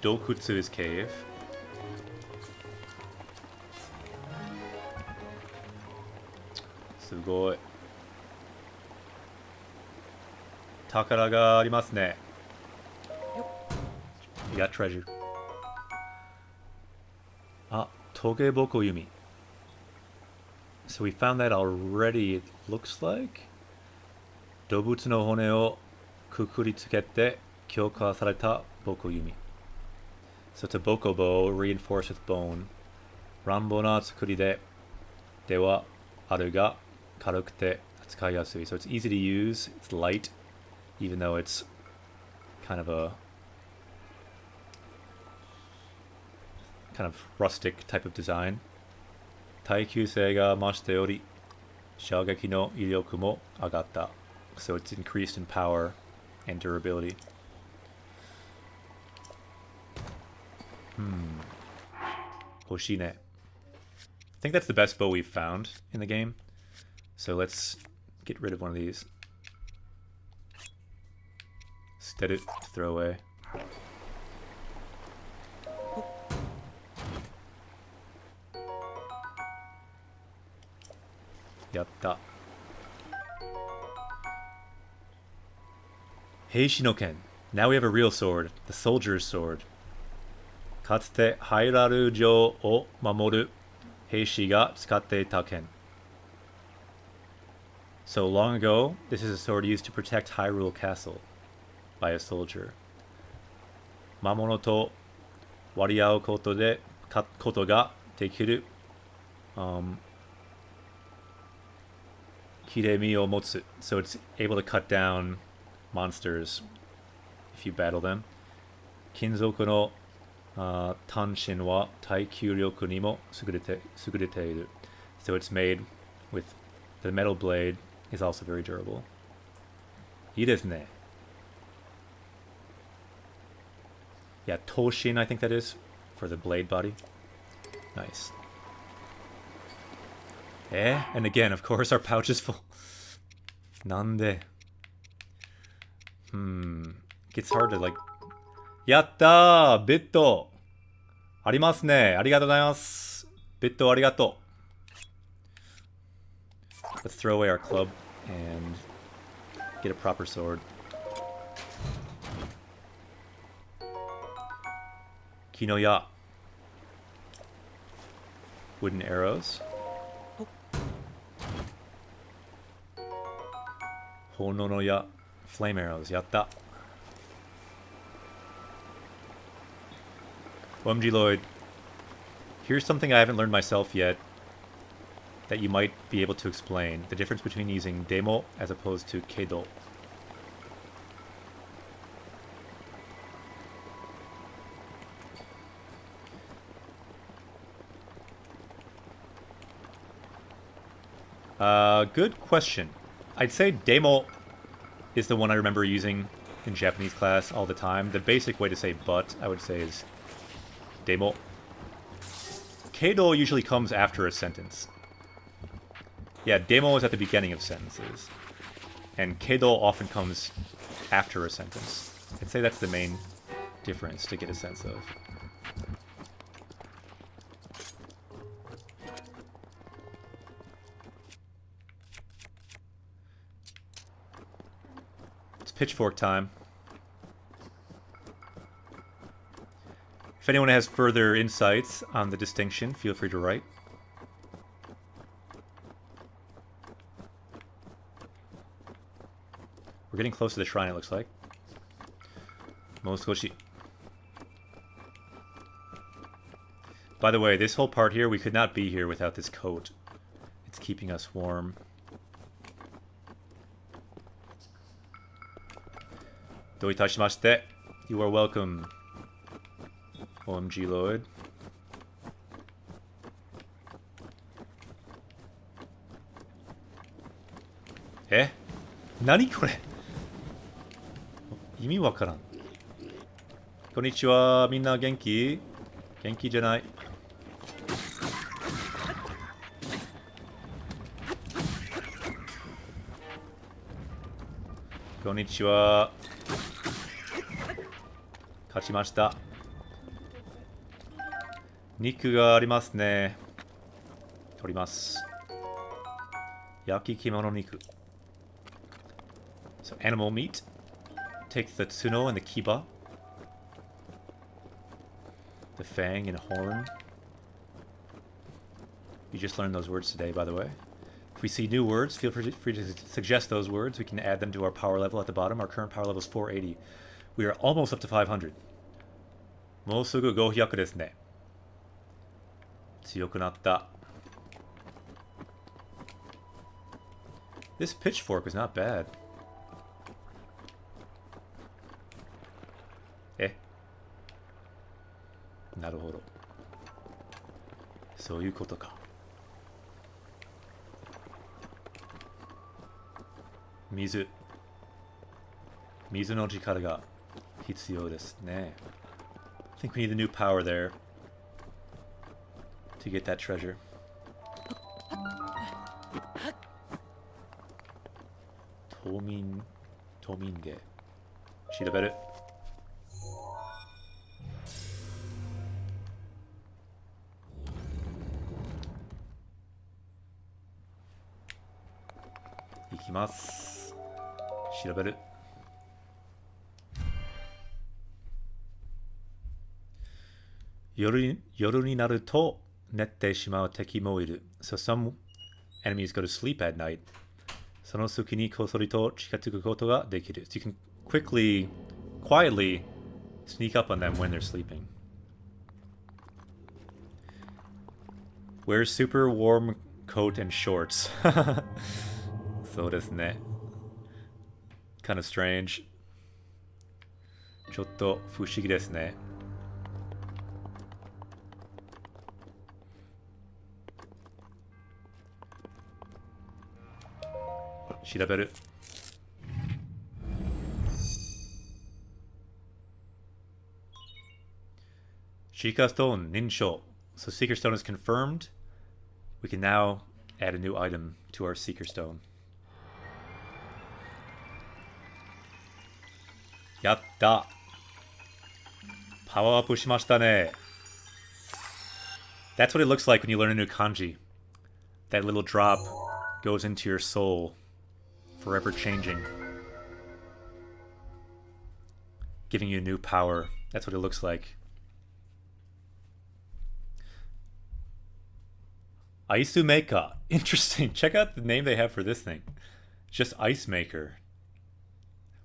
Dokutsu is cave. Sugoi. Takara ga arimasu ne. You got treasure. Ah, Togeboko Yumi. So we found that already, it looks like. Dobutsu no hone o kukuri tsukete kyouka sareta boko yumi. So it's a boko bow reinforced with bone. Ranbo na tsukuri de dewa aru ga karukute atsukai yasui. So it's easy to use, it's light, even though it's kind of rustic type of design. Taikyusei ga mashite ori shogeki no iryoku mo agatta. So it's increased in power and durability. Hoshine. I think that's the best bow we've found in the game. So let's get rid of one of these. Set it to throw away. Yatta. Heishi no Ken. Now we have a real sword, the soldier's sword. Katsute Hairaru Jo o mamoru heishi ga tsukatte ita ken. So long ago, this is a sword used to protect Hyrule Castle by a soldier. Mamono to wariau koto ga dekiru kiremi o motsu. So it's able to cut down monsters if you battle them. Kinzoku no tanshin wa taikyū ryoku ni mo sugurete. So it's made with the metal blade is also very durable. Ii desu ne. Yeah, toshin I think that is for the blade body. Nice. And again, of course, our pouch is full. Nande. Gets hard to like. Yatta! Bitto! Arimasu ne. Arigatou gozaimasu. Bitto arigato. Let's throw away our club and get a proper sword. Kinoya. Wooden arrows. Hono no ya. Flame arrows. Yatta. OMG Lloyd. Here's something I haven't learned myself yet that you might be able to explain. The difference between using demo as opposed to kedo. Good question. I'd say demo is the one I remember using in Japanese class all the time. The basic way to say but, I would say, is demo. Keido usually comes after a sentence. Yeah, demo is at the beginning of sentences. And keido often comes after a sentence. I'd say that's the main difference to get a sense of. It's pitchfork time. If anyone has further insights on the distinction, feel free to write. We're getting close to the shrine, it looks like. Moskoshi. By the way, this whole part here, we could not be here without this coat. It's keeping us warm. Doitashimashite. You are welcome. OMG Lloyd. Eh? Nani kore? 意味わからん。こんにちは。みんな元気？元気じゃない。こんにちは。勝ちました。肉がありますね。取ります。焼き獣肉。So animal meat. Take the tsuno and the kiba. The fang and horn. We just learned those words today, by the way. If we see new words, feel free to suggest those words. We can add them to our power level at the bottom. Our current power level is 480. We are almost up to 500. もうすぐ500ですね。強くなった。This pitchfork is not bad. え？なるほど。そういうことか。水。水の力が必要ですね。I think we need a new power there to get that treasure. Tominge. 調べる。いきます。調べる。夜になると寝てしまう敵もいる。So some enemies go to sleep at night. その隙にこっそりと近づくことができる。So you can quietly sneak up on them when they're sleeping. Wear super warm coat and shorts. そうですね。Kind of strange. ちょっと不思議ですね。調べる。Sheikah Stone, Ninsho. So Seeker Stone is confirmed. We can now add a new item to our Seeker Stone. やった。パワーアップしましたね。That's what it looks like when you learn a new kanji. That little drop goes into your soul, forever changing, giving you new power. That's what it looks like. Aisu Meika. Interesting. Check out the name they have for this thing. Just Ice Maker.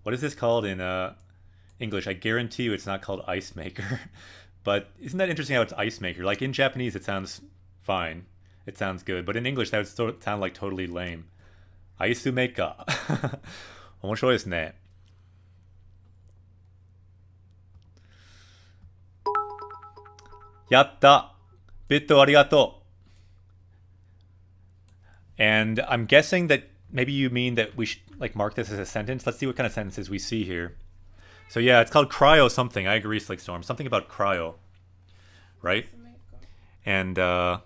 What is this called in English? I guarantee you it's not called Ice Maker. But isn't that interesting how it's Ice Maker? Like in Japanese it sounds fine. It sounds good. But in English that would sound like totally lame. Aisu Meika. 面白いですね。やった。ビットありがとう。And I'm guessing that maybe you mean that we should like mark this as a sentence. Let's see what kind of sentences we see here. So yeah, it's called cryo something. I agree, Slick Storm. Something about cryo, right? And yeah,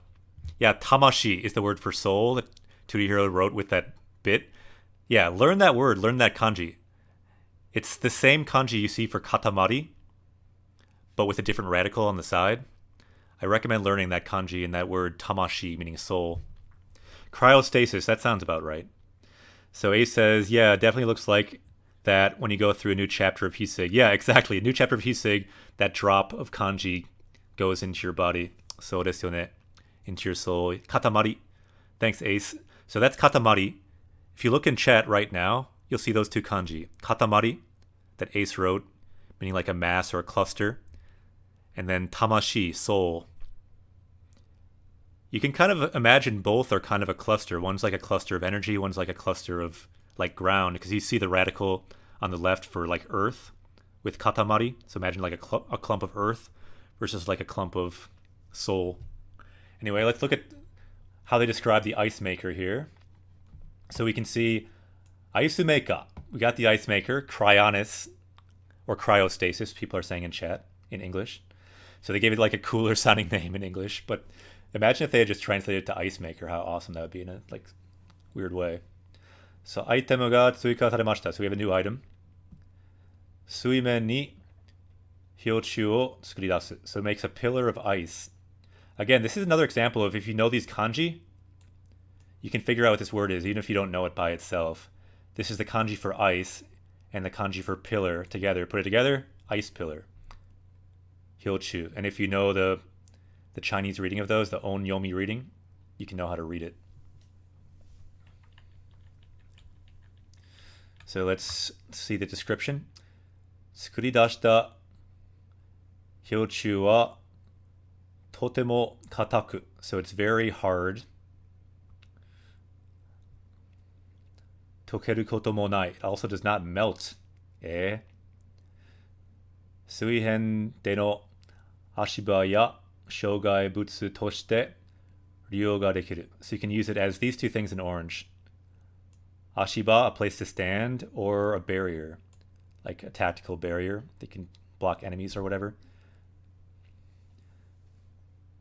tamashi is the word for soul that 2D Hero wrote with that bit. Yeah, learn that word, learn that kanji. It's the same kanji you see for katamari, but with a different radical on the side. I recommend learning that kanji and that word tamashi, meaning soul. Cryostasis, that sounds about right. So Ace says, yeah, definitely looks like that when you go through a new chapter of Hisig. Yeah, exactly. A new chapter of Hisig, that drop of kanji goes into your body. So desu yo ne. Into your soul. Katamari. Thanks, Ace. So that's katamari. If you look in chat right now, you'll see those two kanji. Katamari, that Ace wrote, meaning like a mass or a cluster. And then tamashi, soul. You can kind of imagine both are kind of a cluster. One's like a cluster of energy, one's like a cluster of like ground, because you see the radical on the left for like earth with katamari. So imagine like a clump of earth versus like a clump of soul. Anyway, let's look at how they describe the ice maker here. So we can see Aisumeka. We got the ice maker, Cryonis, or cryostasis, people are saying in chat, in English. So they gave it like a cooler sounding name in English, but imagine if they had just translated it to ice maker, how awesome that would be in a like weird way. So item ga tsuika saremashita. So we have a new item. Suimen ni hyochu o tsukuridasu. So it makes a pillar of ice. Again, this is another example of if you know these kanji, you can figure out what this word is, even if you don't know it by itself. This is the kanji for ice and the kanji for pillar together. Put it together, ice pillar. Hyochu. And if you know the Chinese reading of those, the On Yomi reading, you can know how to read it. So let's see the description. Tsukuridashita hyochu wa totemo kataku. So it's very hard. Tokeru koto mo nai. It also does not melt. Suihen de no ashiba ya shogai butsu toshite ryo ga dekiru. So you can use it as these two things in orange. Ashiba, a place to stand, or a barrier, like a tactical barrier that can block enemies or whatever.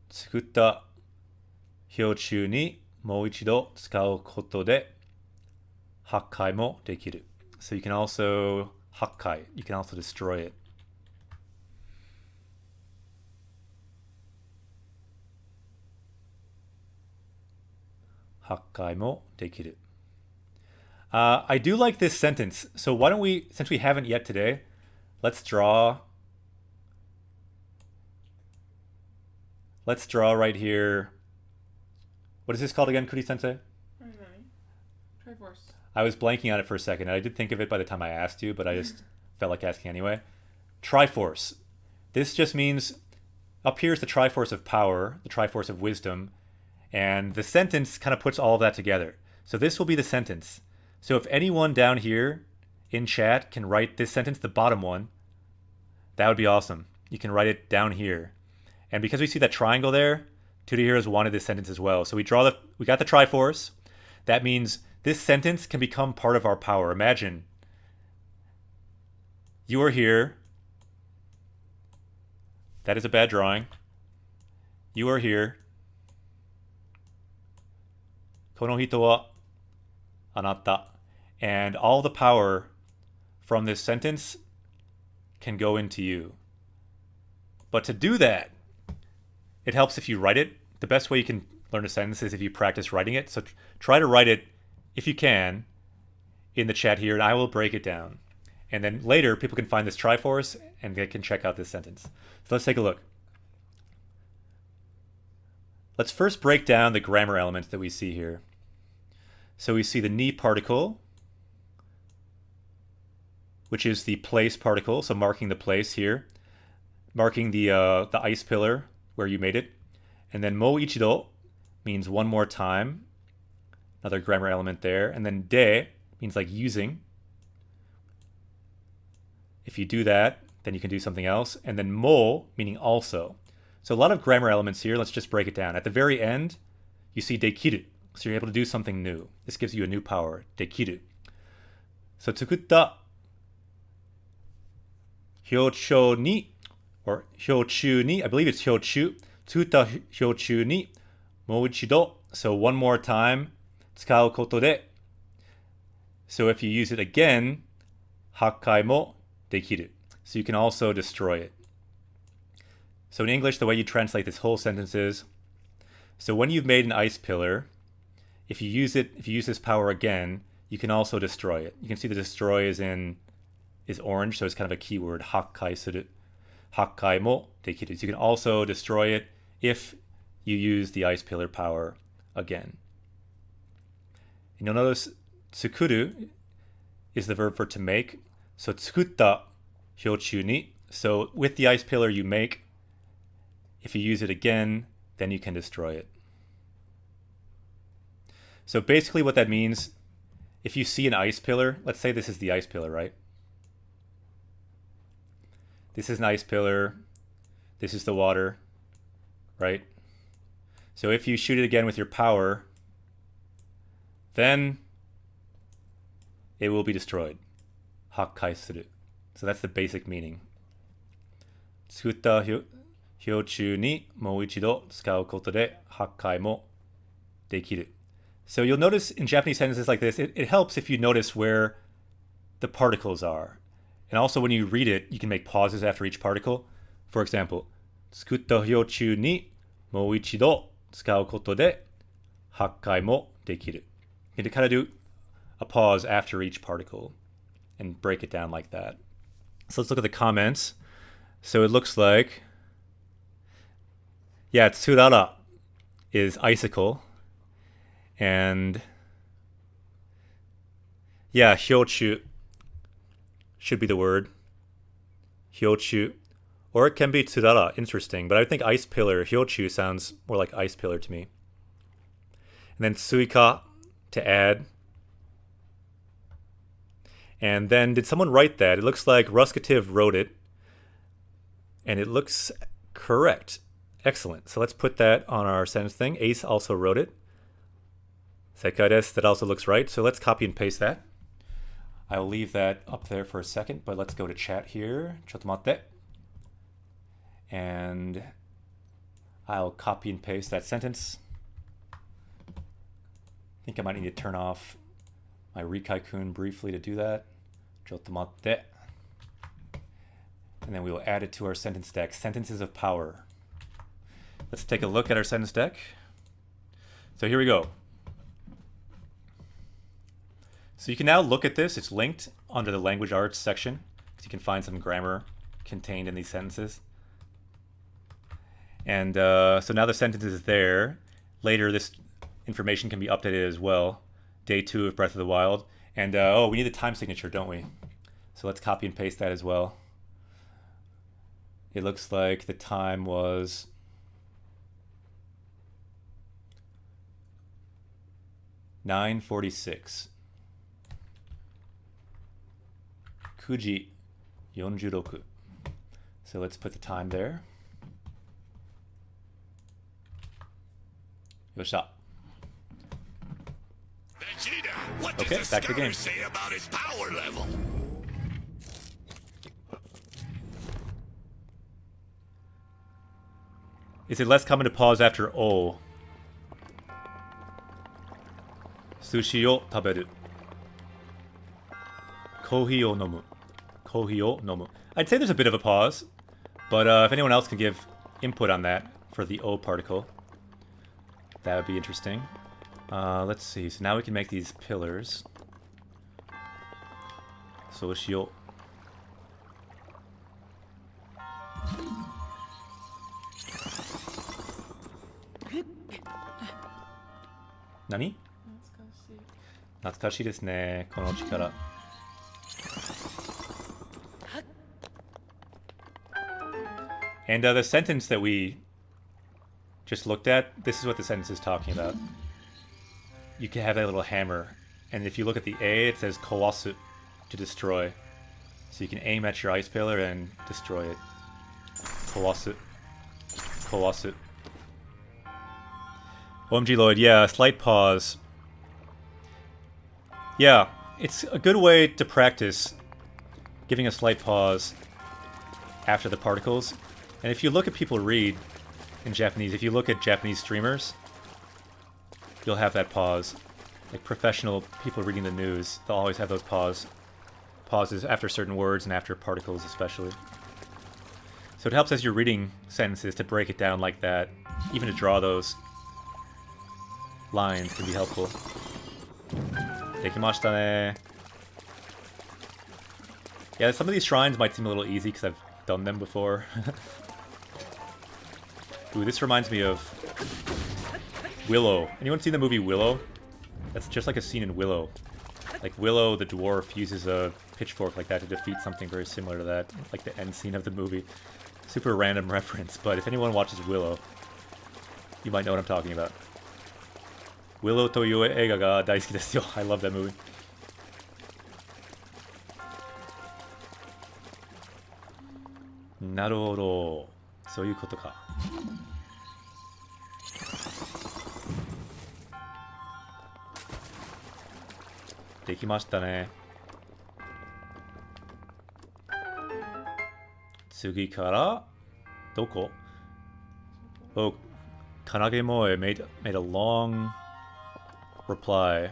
Tsukutta hyochu ni mou ichido tsukau koto de hakkai mo dekiru. So you can also hakkai, you can also destroy it. Hakkai mo dekiru. I do like this sentence. So why don't we, since we haven't yet today, let's draw right here. What is this called again, Kuri-sensei? Triforce. I was blanking on it for a second. I did think of it by the time I asked you, but I just felt like asking anyway. Triforce. This just means, up here is the Triforce of power, the Triforce of wisdom, and the sentence kind of puts all of that together. So this will be the sentence. So if anyone down here in chat can write this sentence, the bottom one, that would be awesome. You can write it down here. And because we see that triangle there, 2D Heroes wanted this sentence as well. So we got the Triforce. That means this sentence can become part of our power. Imagine you are here. That is a bad drawing. You are here. Kono hito wa anatta. And all the power from this sentence can go into you. But to do that, it helps if you write it. The best way you can learn a sentence is if you practice writing it. So try to write it, if you can, in the chat here, and I will break it down. And then later, people can find this Triforce, and they can check out this sentence. So let's take a look. Let's first break down the grammar elements that we see here. So we see the ni particle, which is the place particle, so marking the place here. Marking the ice pillar where you made it. And then mo ichido means one more time. Another grammar element there. And then de means like using. If you do that, then you can do something else. And then mo meaning also. So a lot of grammar elements here. Let's just break it down. At the very end, you see dekiru. So you're able to do something new. This gives you a new power. Dekiru. So 作った 表彰に or 表中に I believe it's 表中 作った表中にもう一度 so one more time 使うことで so if you use it again 破壊もできる so you can also destroy it. So in English the way you translate this whole sentence is so when you've made an ice pillar if you use this power again you can also destroy it. You can see the destroy is orange, so it's kind of a keyword. Hakkai suru. Hakkai mo dekiru. So you can also destroy it if you use the ice pillar power again. And you'll notice tsukuru is the verb for to make. So tsukutta hyochu ni. So with the ice pillar you make, if you use it again, then you can destroy it. So basically what that means, if you see an ice pillar, let's say this is the ice pillar, right? This is an ice pillar. This is the water, right? So if you shoot it again with your power, then it will be destroyed. Hakkai suru. So that's the basic meaning. Tsukutta hyochu ni mou ichido tsukau koto de hakkai mo dekiru. So you'll notice in Japanese sentences like this, it helps if you notice where the particles are. And also when you read it, you can make pauses after each particle. For example, 作った表中にもう一度使うことで破壊もできる. You can kind of do a pause after each particle and break it down like that. So let's look at the comments. So it looks like, yeah, tsurara is icicle. And yeah, hyochu should be the word. Hyochu. Or it can be tsurara. Interesting. But I think ice pillar, hyochu, sounds more like ice pillar to me. And then suika to add. And then did someone write that? It looks like Ruskativ wrote it. And it looks correct. Excellent. So let's put that on our sentence thing. Ace also wrote it. Sekai desu, that also looks right. So let's copy and paste that. I will leave that up there for a second, but let's go to chat here. Chotomatte. And I'll copy and paste that sentence. I think I might need to turn off my Rikai-kun briefly to do that. Chotomatte. And then we will add it to our sentence deck. Sentences of power. Let's take a look at our sentence deck. So here we go. So you can now look at this. It's linked under the language arts section. So you can find some grammar contained in these sentences. And so now the sentence is there. Later, this information can be updated as well. Day 2 of Breath of the Wild. And oh, we need the time signature, don't we? So let's copy and paste that as well. It looks like the time was 9:46. Kuji 46. So let's put the time there. Yoshita. Vegeta, what Okay, does back to the game. say about his power level? Is it less common to pause after O? Sushi o taberu. Kohi o nomu. Kohi o nomu. I'd say there's a bit of a pause, but if anyone else can give input on that for the O particle, that would be interesting. Let's see. So now we can make these pillars. So shio. Nani? 懐かしいですね、この力。And the sentence that we just looked at, this is what the sentence is talking about. You can have that little hammer, and if you look at the A, it says kawasu, to destroy. So you can aim at your ice pillar and destroy it. Kawasu. Kawasu. OMG Lloyd, yeah, slight pause. Yeah, it's a good way to practice giving a slight pause after the particles. And if you look at people read in Japanese, if you look at Japanese streamers, you'll have that pause. Like professional people reading the news, they'll always have those pauses after certain words and after particles especially. So it helps as you're reading sentences to break it down like that. Even to draw those lines can be helpful. Dekimashita ne. Yeah, some of these shrines might seem a little easy because I've done them before. Ooh, this reminds me of Willow. Anyone seen the movie Willow? That's just like a scene in Willow. Like Willow, the dwarf, uses a pitchfork like that to defeat something very similar to that. Like the end scene of the movie. Super random reference, but if anyone watches Willow, you might know what I'm talking about. Willow to you eiga ga daisuki desu yo. I love that movie. Naruhodo. そういうことか。できましたね。次からどこ? Oh, Kanagemoe made a long reply.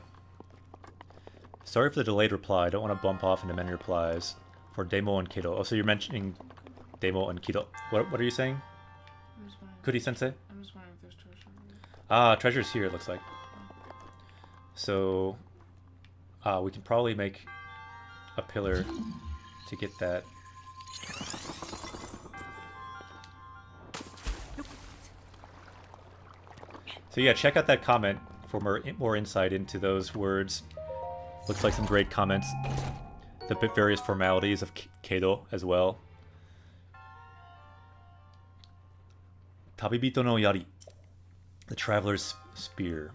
Sorry for the delayed reply. I don't want to bump off into many replies for Demo and Kido. Oh, so you're mentioning Demo and Kido. What are you saying? Kuri-sensei? I'm just wondering if there's treasure. Ah, treasure's here, it looks like. So, we can probably make a pillar to get that. So yeah, check out that comment for more insight into those words. Looks like some great comments. The various formalities of Keido as well. Tabibito no Yari. The Traveler's Spear.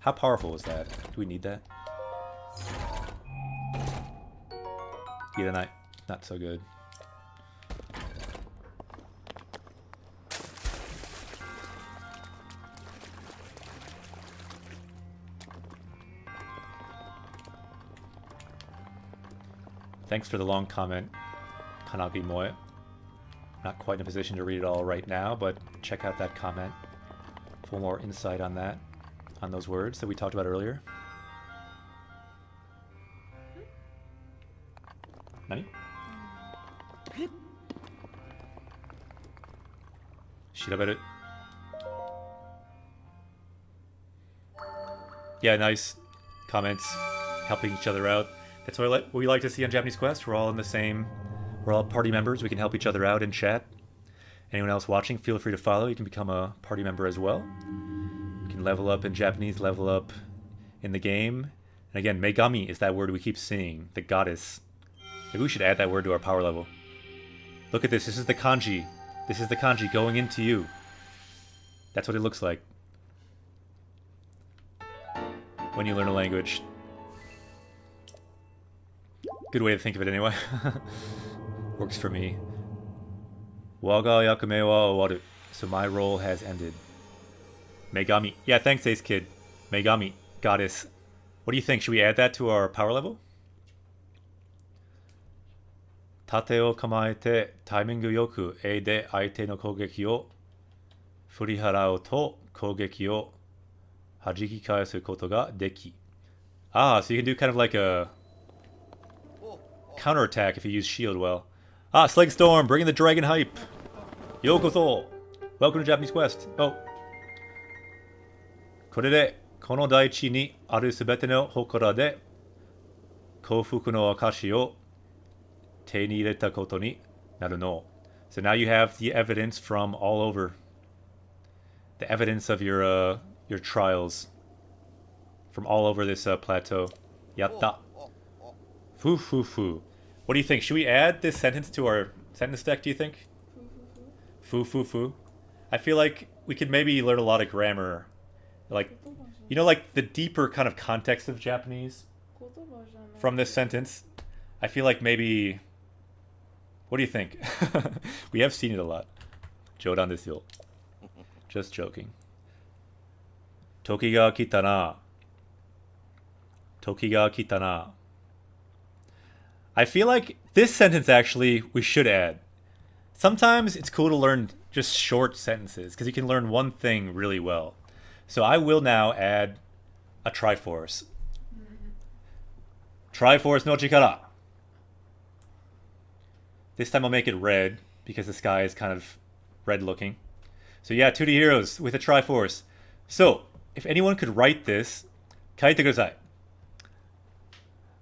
How powerful is that? Do we need that? Iranai. Not so good. Thanks for the long comment, Kanagi Moe. Not quite in a position to read it all right now, but check out that comment for more insight on that, on those words that we talked about earlier. Nani? Shiraberu. Yeah, nice comments, helping each other out. That's what we like to see on Japanese Quest. We're all in the same, we're all party members. We can help each other out in chat. Anyone else watching, feel free to follow. You can become a party member as well. You can level up in Japanese, level up in the game. And again, Megami is that word we keep seeing, the goddess. Maybe we should add that word to our power level. Look at this. This is the kanji. This is the kanji going into you. That's what it looks like when you learn a language. Good way to think of it anyway. Works for me. Waga yakume wa owaru. So my role has ended. Megami. Yeah, thanks, Ace Kid. Megami. Goddess. What do you think? Should we add that to our power level? Tate o kamaete taimingu yoku e de aite no kougeki o furiharau to kougeki o hajiki kaesu koto ga deki. Ah, so you can do kind of like a counterattack if you use shield well. Ah, Sling Storm, bringing the dragon hype. Yokozo. Welcome to Japanese Quest. Oh. これでこの大地にあるすべての祠で幸福の証を手に入れたことになるの. So now you have the evidence from all over. The evidence of your trials from all over this plateau. Yatta. Foo foo foo. What do you think? Should we add this sentence to our sentence deck, do you think? Foo foo foo. I feel like we could maybe learn a lot of grammar. Like, you know, like the deeper kind of context of Japanese from this sentence. I feel like maybe... What do you think? We have seen it a lot. Jodan desu yo. Just joking. Toki ga kita na. Toki ga kita na. I feel like this sentence actually we should add. Sometimes it's cool to learn just short sentences because you can learn one thing really well. So I will now add a Triforce. Triforce no chikara. This time I'll make it red because the sky is kind of red looking. So yeah, 2D heroes with a Triforce. So, if anyone could write this, kaite kudasai.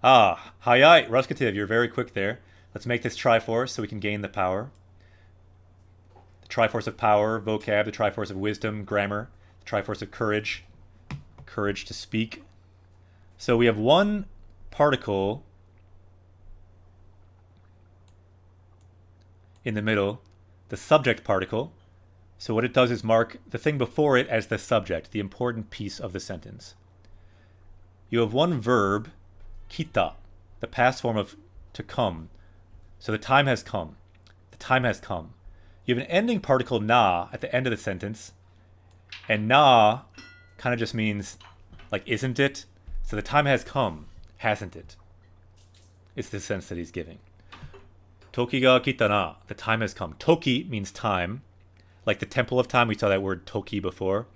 Ah, hayai, Ruskativ, you're very quick there. Let's make this Triforce so we can gain the power. The Triforce of power, vocab, the Triforce of wisdom, grammar, the Triforce of courage, courage to speak. So we have one particle in the middle, the subject particle. So what it does is mark the thing before it as the subject, the important piece of the sentence. You have one verb, kita, the past form of to come. So the time has come. The time has come. You have an ending particle na at the end of the sentence. And na kind of just means, like, isn't it? So the time has come, hasn't it? It's the sense that he's giving. Toki ga kita na. The time has come. Toki means time. Like the temple of time, we saw that word toki before.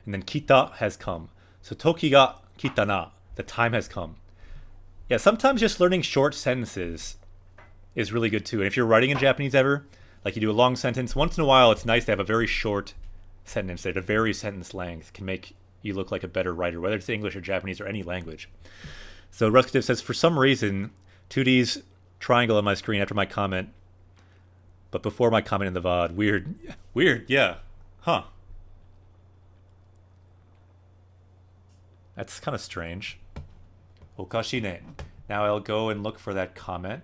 And then kita has come. So toki ga kita na. The time has come. Yeah, sometimes just learning short sentences is really good too. And if you're writing in Japanese ever, like you do a long sentence, once in a while it's nice to have a very short sentence that a very sentence length can make you look like a better writer, whether it's English or Japanese or any language. So Ruskativ says, for some reason, 2D's triangle on my screen after my comment, but before my comment in the VOD. Weird. Weird, yeah. Huh. That's kind of strange. Okashine. Now I'll go and look for that comment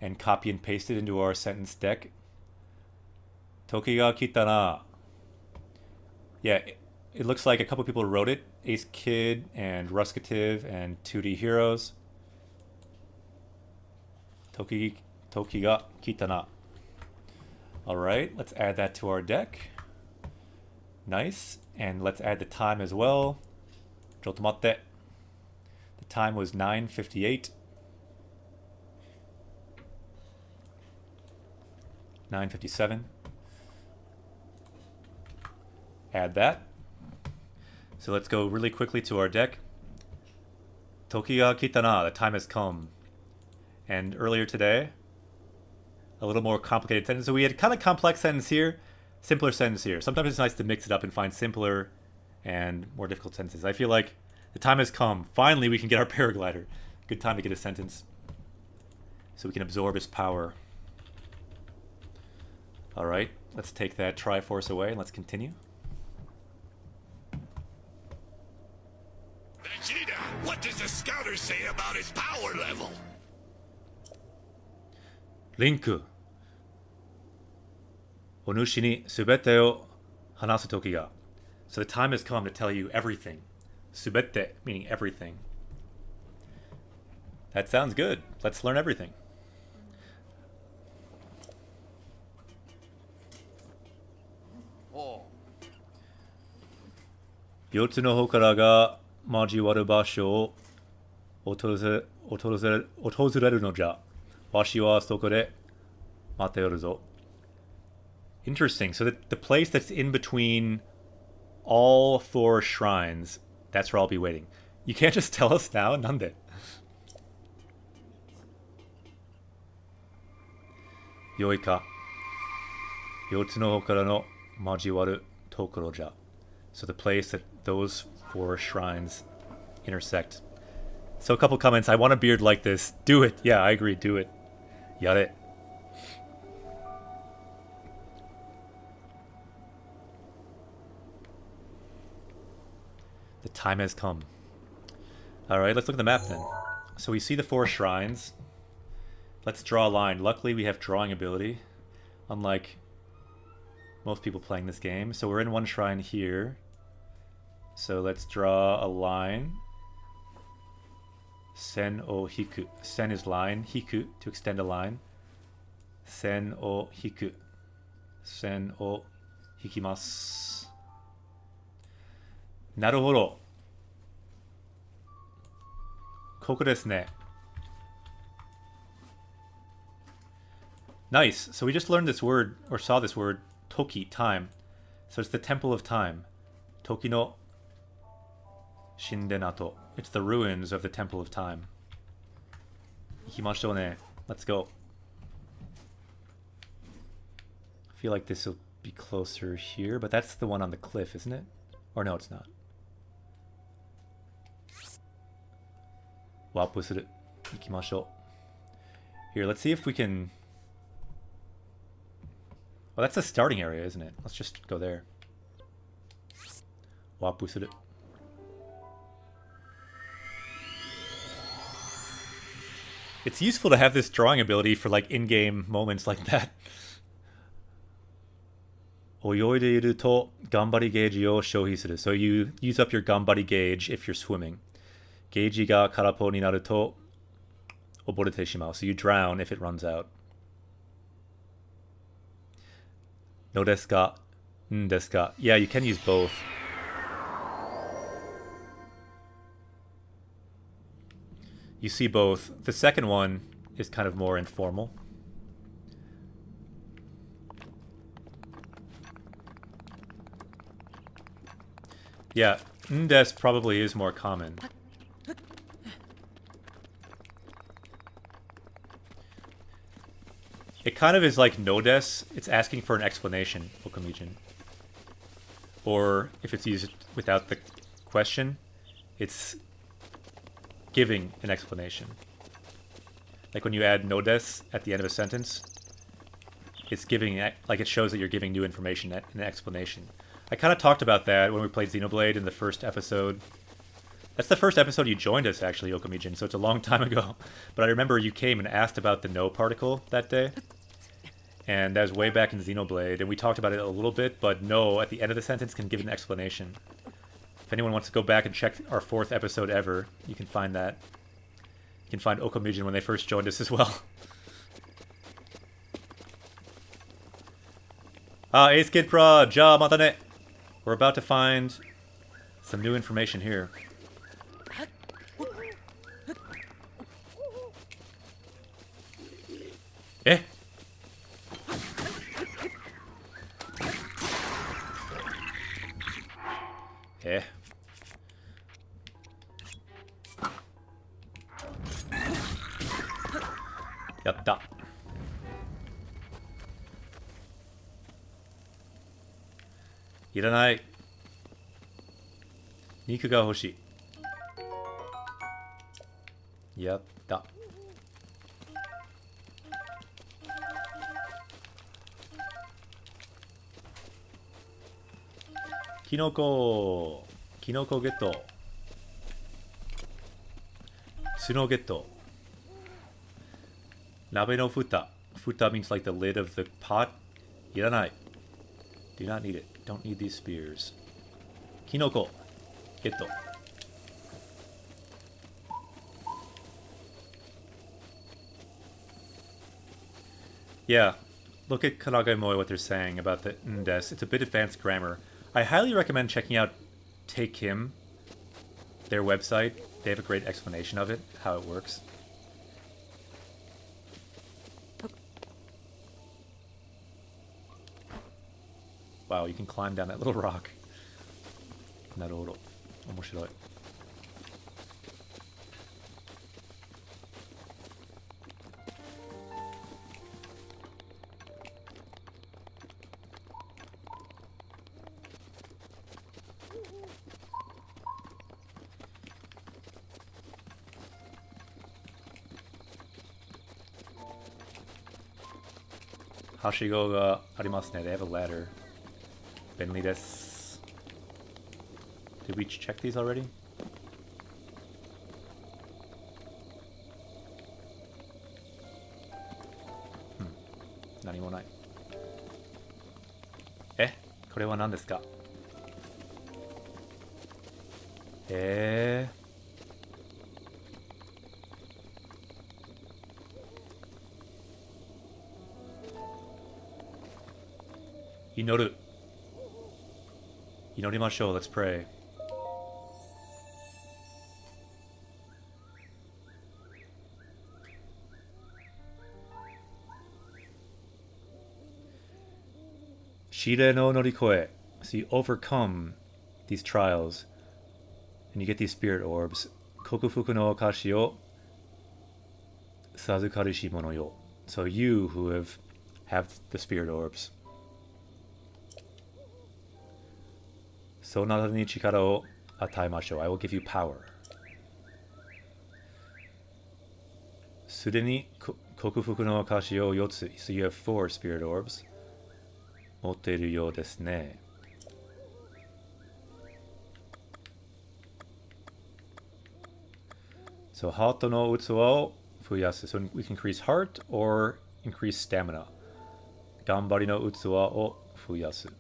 and copy and paste it into our sentence deck. Toki ga kita na. Yeah, it looks like a couple people wrote it. Ace Kid and Ruskativ and 2D Heroes. Toki ga kita na. Alright, let's add that to our deck. Nice. And let's add the time as well. Chotomatte. The time was 9:58. 9:57. Add that. So let's go really quickly to our deck. Toki ga kita na. The time has come. And earlier today, a little more complicated sentence. So we had kind of complex sentence here, simpler sentence here. Sometimes it's nice to mix it up and find simpler and more difficult sentences. I feel like the time has come. Finally, we can get our paraglider. Good time to get a sentence so we can absorb his power. All right, let's take that Triforce away and let's continue. Vegeta, what does the scouter say about his power level? Link. お主に全てを話す時が. So the time has come to tell you everything. 全て meaning everything. That sounds good. Let's learn everything. Oh. 4つの祠が交わる場所を訪れるのじゃ。わしはそこで待っておるぞ. Interesting. So the place that's in between all four shrines, that's where I'll be waiting. You can't just tell us now? Nande. Yoi ka. 4つの祠の交わるところじゃ. So the place that those four shrines intersect. So a couple comments. I want a beard like this. Do it. Yeah, I agree. Do it. Yare. The time has come. Alright, let's look at the map then. So we see the four shrines. Let's draw a line. Luckily we have drawing ability, unlike most people playing this game. So we're in one shrine here. So let's draw a line. Sen o hiku. Sen is line. Hiku, to extend a line. Sen o hiku. Sen o hikimasu. なるほど。ここですね。Nice. So we just learned this word, or saw this word, toki, time. So it's the temple of time. Toki no Shindenato. It's the ruins of the temple of time. Ikimashou ne. Let's go. I feel like this will be closer here, but that's the one on the cliff, isn't it? Or no, it's not. Wapu suru. Ikimashou. Here, let's see if we can... Well, that's the starting area, isn't it? Let's just go there. Wapu suru. It's useful to have this drawing ability for like in-game moments like that. Oyoide to gambari gauge o shohii suru. So you use up your gambari gauge if you're swimming. Gauge ga karapo ni naru to oborete shimau. So you drown if it runs out. No desu ka? Desu ka? Yeah, you can use both. You see both. The second one is kind of more informal. Yeah, ndes probably is more common. It kind of is like no-des. It's asking for an explanation, Okamijin. Or if it's used without the question, it's giving an explanation. Like when you add no-des at the end of a sentence, it's giving, like it shows that you're giving new information, an explanation. I kind of talked about that when we played Xenoblade in the first episode. That's the first episode you joined us, actually, Okamijin, so it's a long time ago. But I remember you came and asked about the no particle that day. And that was way back in Xenoblade, and we talked about it a little bit, but no, at the end of the sentence, can give an explanation. If anyone wants to go back and check our 4th episode ever, you can find that. You can find Okamijin when they first joined us as well. Ace Kid Prod, ja mata ne. We're about to find some new information here. Eh? Eh. Yatta. Iranai. Niku ga hoshii. Yatta. Kinoko. Kinoko getto. Tsuno getto. Nabe no futa. Futa means like the lid of the pot. Iranai. Do not need it. Don't need these spears. Kinoko. Getto. Yeah. Look at Karagemoi, what they're saying about the ndes. It's a bit advanced grammar. I highly recommend checking out Take Him, their website. They have a great explanation of it, how it works. Wow, you can climb down that little rock. Naruhodo. Omoshiroi. Hashigo ga arimasu ne. They have a ladder. Benly desu. Did we check these already? Nani mo nai. Eh? これは何ですか? Inoru. Inorimashou, let's pray. Shire no norikoe. So you overcome these trials. And you get these spirit orbs. Kokufuku no okashi o sazukarishi mono yo. So you who have the spirit orbs. So nata ni chikara o ataimashou. I will give you power. Sudeni kokufuku no okashi o yotsu. So you have 4 spirit orbs. Motteru you desu ne. So hato no utsuwa o fuyasu. So we can increase heart or increase stamina. Gambari no utsuwa o fuyasu.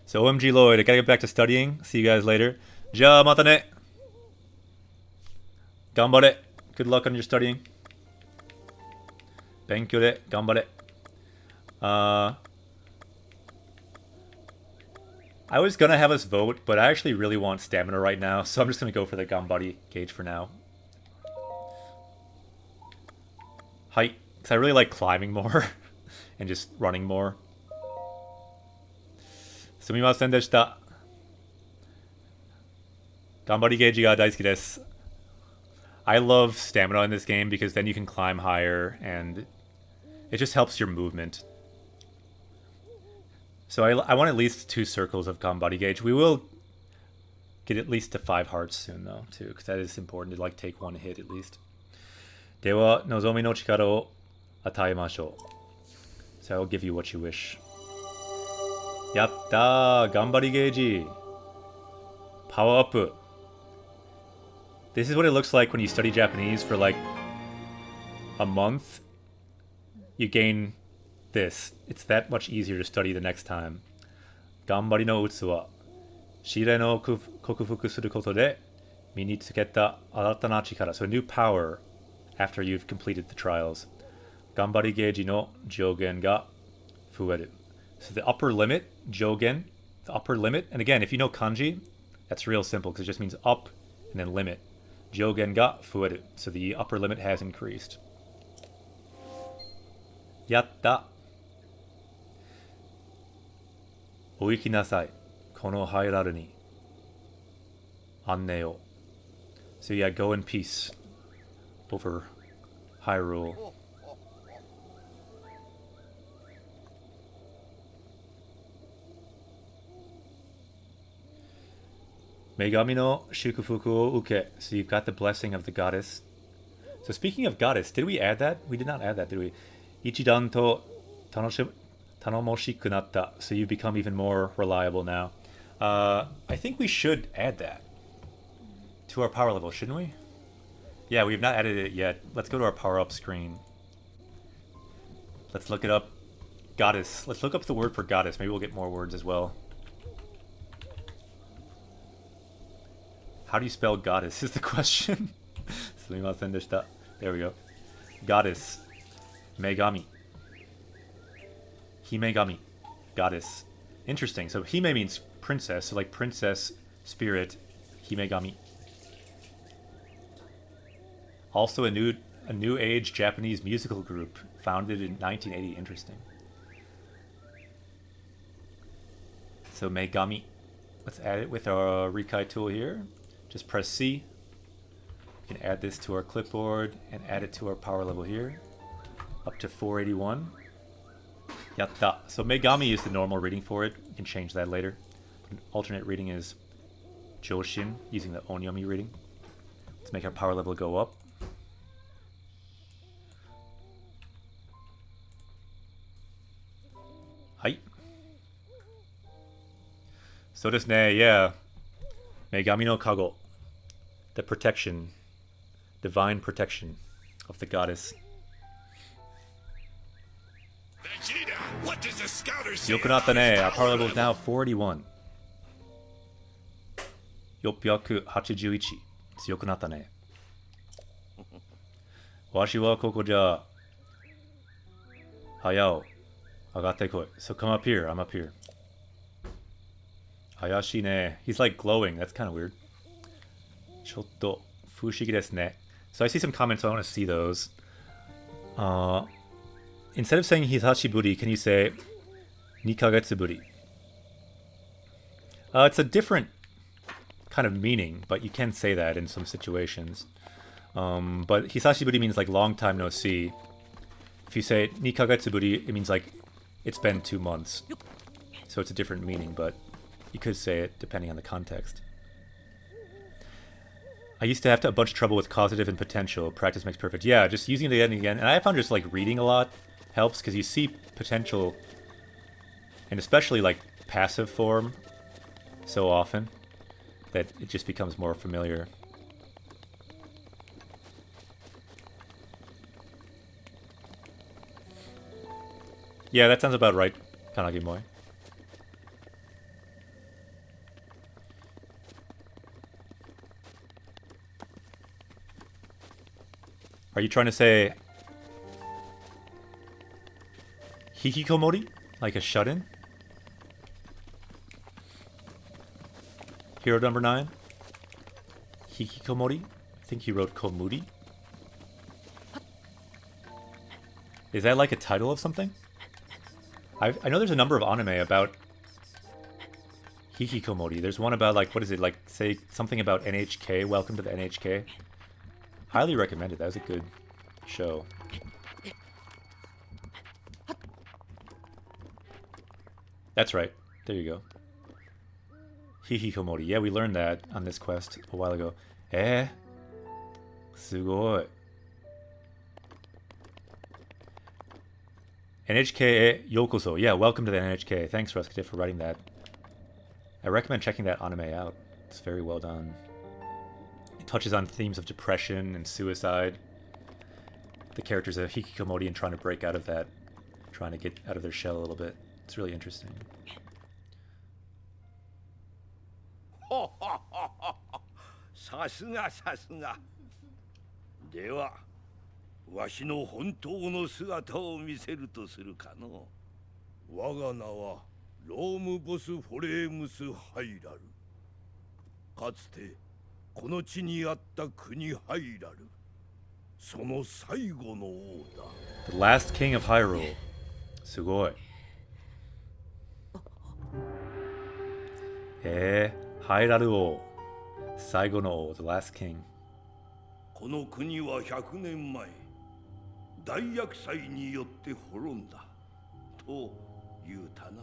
So OMG Lloyd, I gotta get back to studying. See you guys later. Ja mata ne. Gambare. Good luck on your studying. Benkyou de gambare. I was gonna have us vote, but I actually really want stamina right now, so I'm just gonna go for the Gambari gauge for now. Height, because I really like climbing more and just running more. Sumimasen deshita. Gambari gauge ga daisuki desu. I love stamina in this game because then you can climb higher and it just helps your movement. So I want at least 2 circles of Gambari gauge. We will get at least to 5 hearts soon though, too, because that is important to like take 1 hit at least. Dewa nozomi no chikara o ataimashou. So I will give you what you wish. Yatta! Gambari gauge! Power up! This is what it looks like when you study Japanese for like a month. You gain this. It's that much easier to study the next time. Gambari no utsu wa shire no kokufuku suru koto de minitsuketa arata na chikara. So a new power after you've completed the trials. Gambari gauge no jogen ga fueru. So the upper limit, jogen, the upper limit. And again, if you know kanji, that's real simple because it just means up and then limit. Jogen ga fueru. So the upper limit has increased. Yatta! Oiki nasai. Kono hairaru ni. Anne o. So yeah, go in peace over Hyrule. Megami no shukufuku o uke. So you've got the blessing of the goddess. So speaking of goddess, did we add that? We did not add that, did we? Ichidan to tanomoshiku natta. So you become even more reliable now. I think we should add that to our power level, shouldn't we? Yeah, we have not added it yet. Let's go to our power up screen. Let's look it up. Goddess. Let's look up the word for goddess. Maybe we'll get more words as well. How do you spell goddess is the question. There we go. Goddess. Megami. Himegami. Goddess. Interesting. So Hime means princess. So like princess, spirit, Himegami. Also a new age Japanese musical group founded in 1980. Interesting. So Megami. Let's add it with our Rikai tool here. Just press C. We can add this to our clipboard and add it to our power level here. Up to 481. Yatta. So Megami is the normal reading for it. You can change that later. But an alternate reading is Joshin, using the Onyomi reading. Let's make our power level go up. Hai. So desu ne, yeah. Megami no Kago. The protection. Divine protection of the goddess. Vegeta, what does the scouter say? Yokunatta ne. Our power level is now 481. 481. It's yokunatta ne. Washi wa koko ja. Hayao. Agate koi. So come up here. I'm up here. Hayashi ne. He's like glowing. That's kind of weird. Chotto fushigi desu ne. So I see some comments. I want to see those. Instead of saying Hitachiburi, can you say 2ヶ月ぶり. It's a different kind of meaning, but you can say that in some situations. But hisashiburi means like long time no see. If you say 2ヶ月ぶり, it means like it's been 2 months. So it's a different meaning, but you could say it depending on the context. I used to have a bunch of trouble with causative and potential. Practice makes perfect. Yeah, just using it again and again. And I found just like reading a lot helps because you see potential, and especially like passive form, so often that it just becomes more familiar. Yeah, that sounds about right, Kanagi-moi. Are you trying to say hikikomori? Like a shut-in? Hero number 9? Hikikomori? I think he wrote komuri. Is that like a title of something? I know there's a number of anime about hikikomori. There's one about like, what is it, like say something about NHK, Welcome to the NHK. Highly recommended, that was a good show. That's right, there you go. Hikikomori, yeah, we learned that on this quest a while ago. Sugoi. NHK e yokoso. Yeah, welcome to the NHK. Thanks, Ruskate, for writing that. I recommend checking that anime out. It's very well done. It touches on themes of depression and suicide. The characters are hikikomori and trying to break out of that. Trying to get out of their shell a little bit. It's really interesting. さすがさすが。では、わしの本当の姿を見せるとするかの。我が名はロームボス・フォレームス・ハイラル。かつてこの地にあった国ハイラル。その最後の王だ。The last king of Hyrule. すごい。ハイラル王。最後の王。The last king. この国は100年前、大厄災によって滅んだ。と言うたな。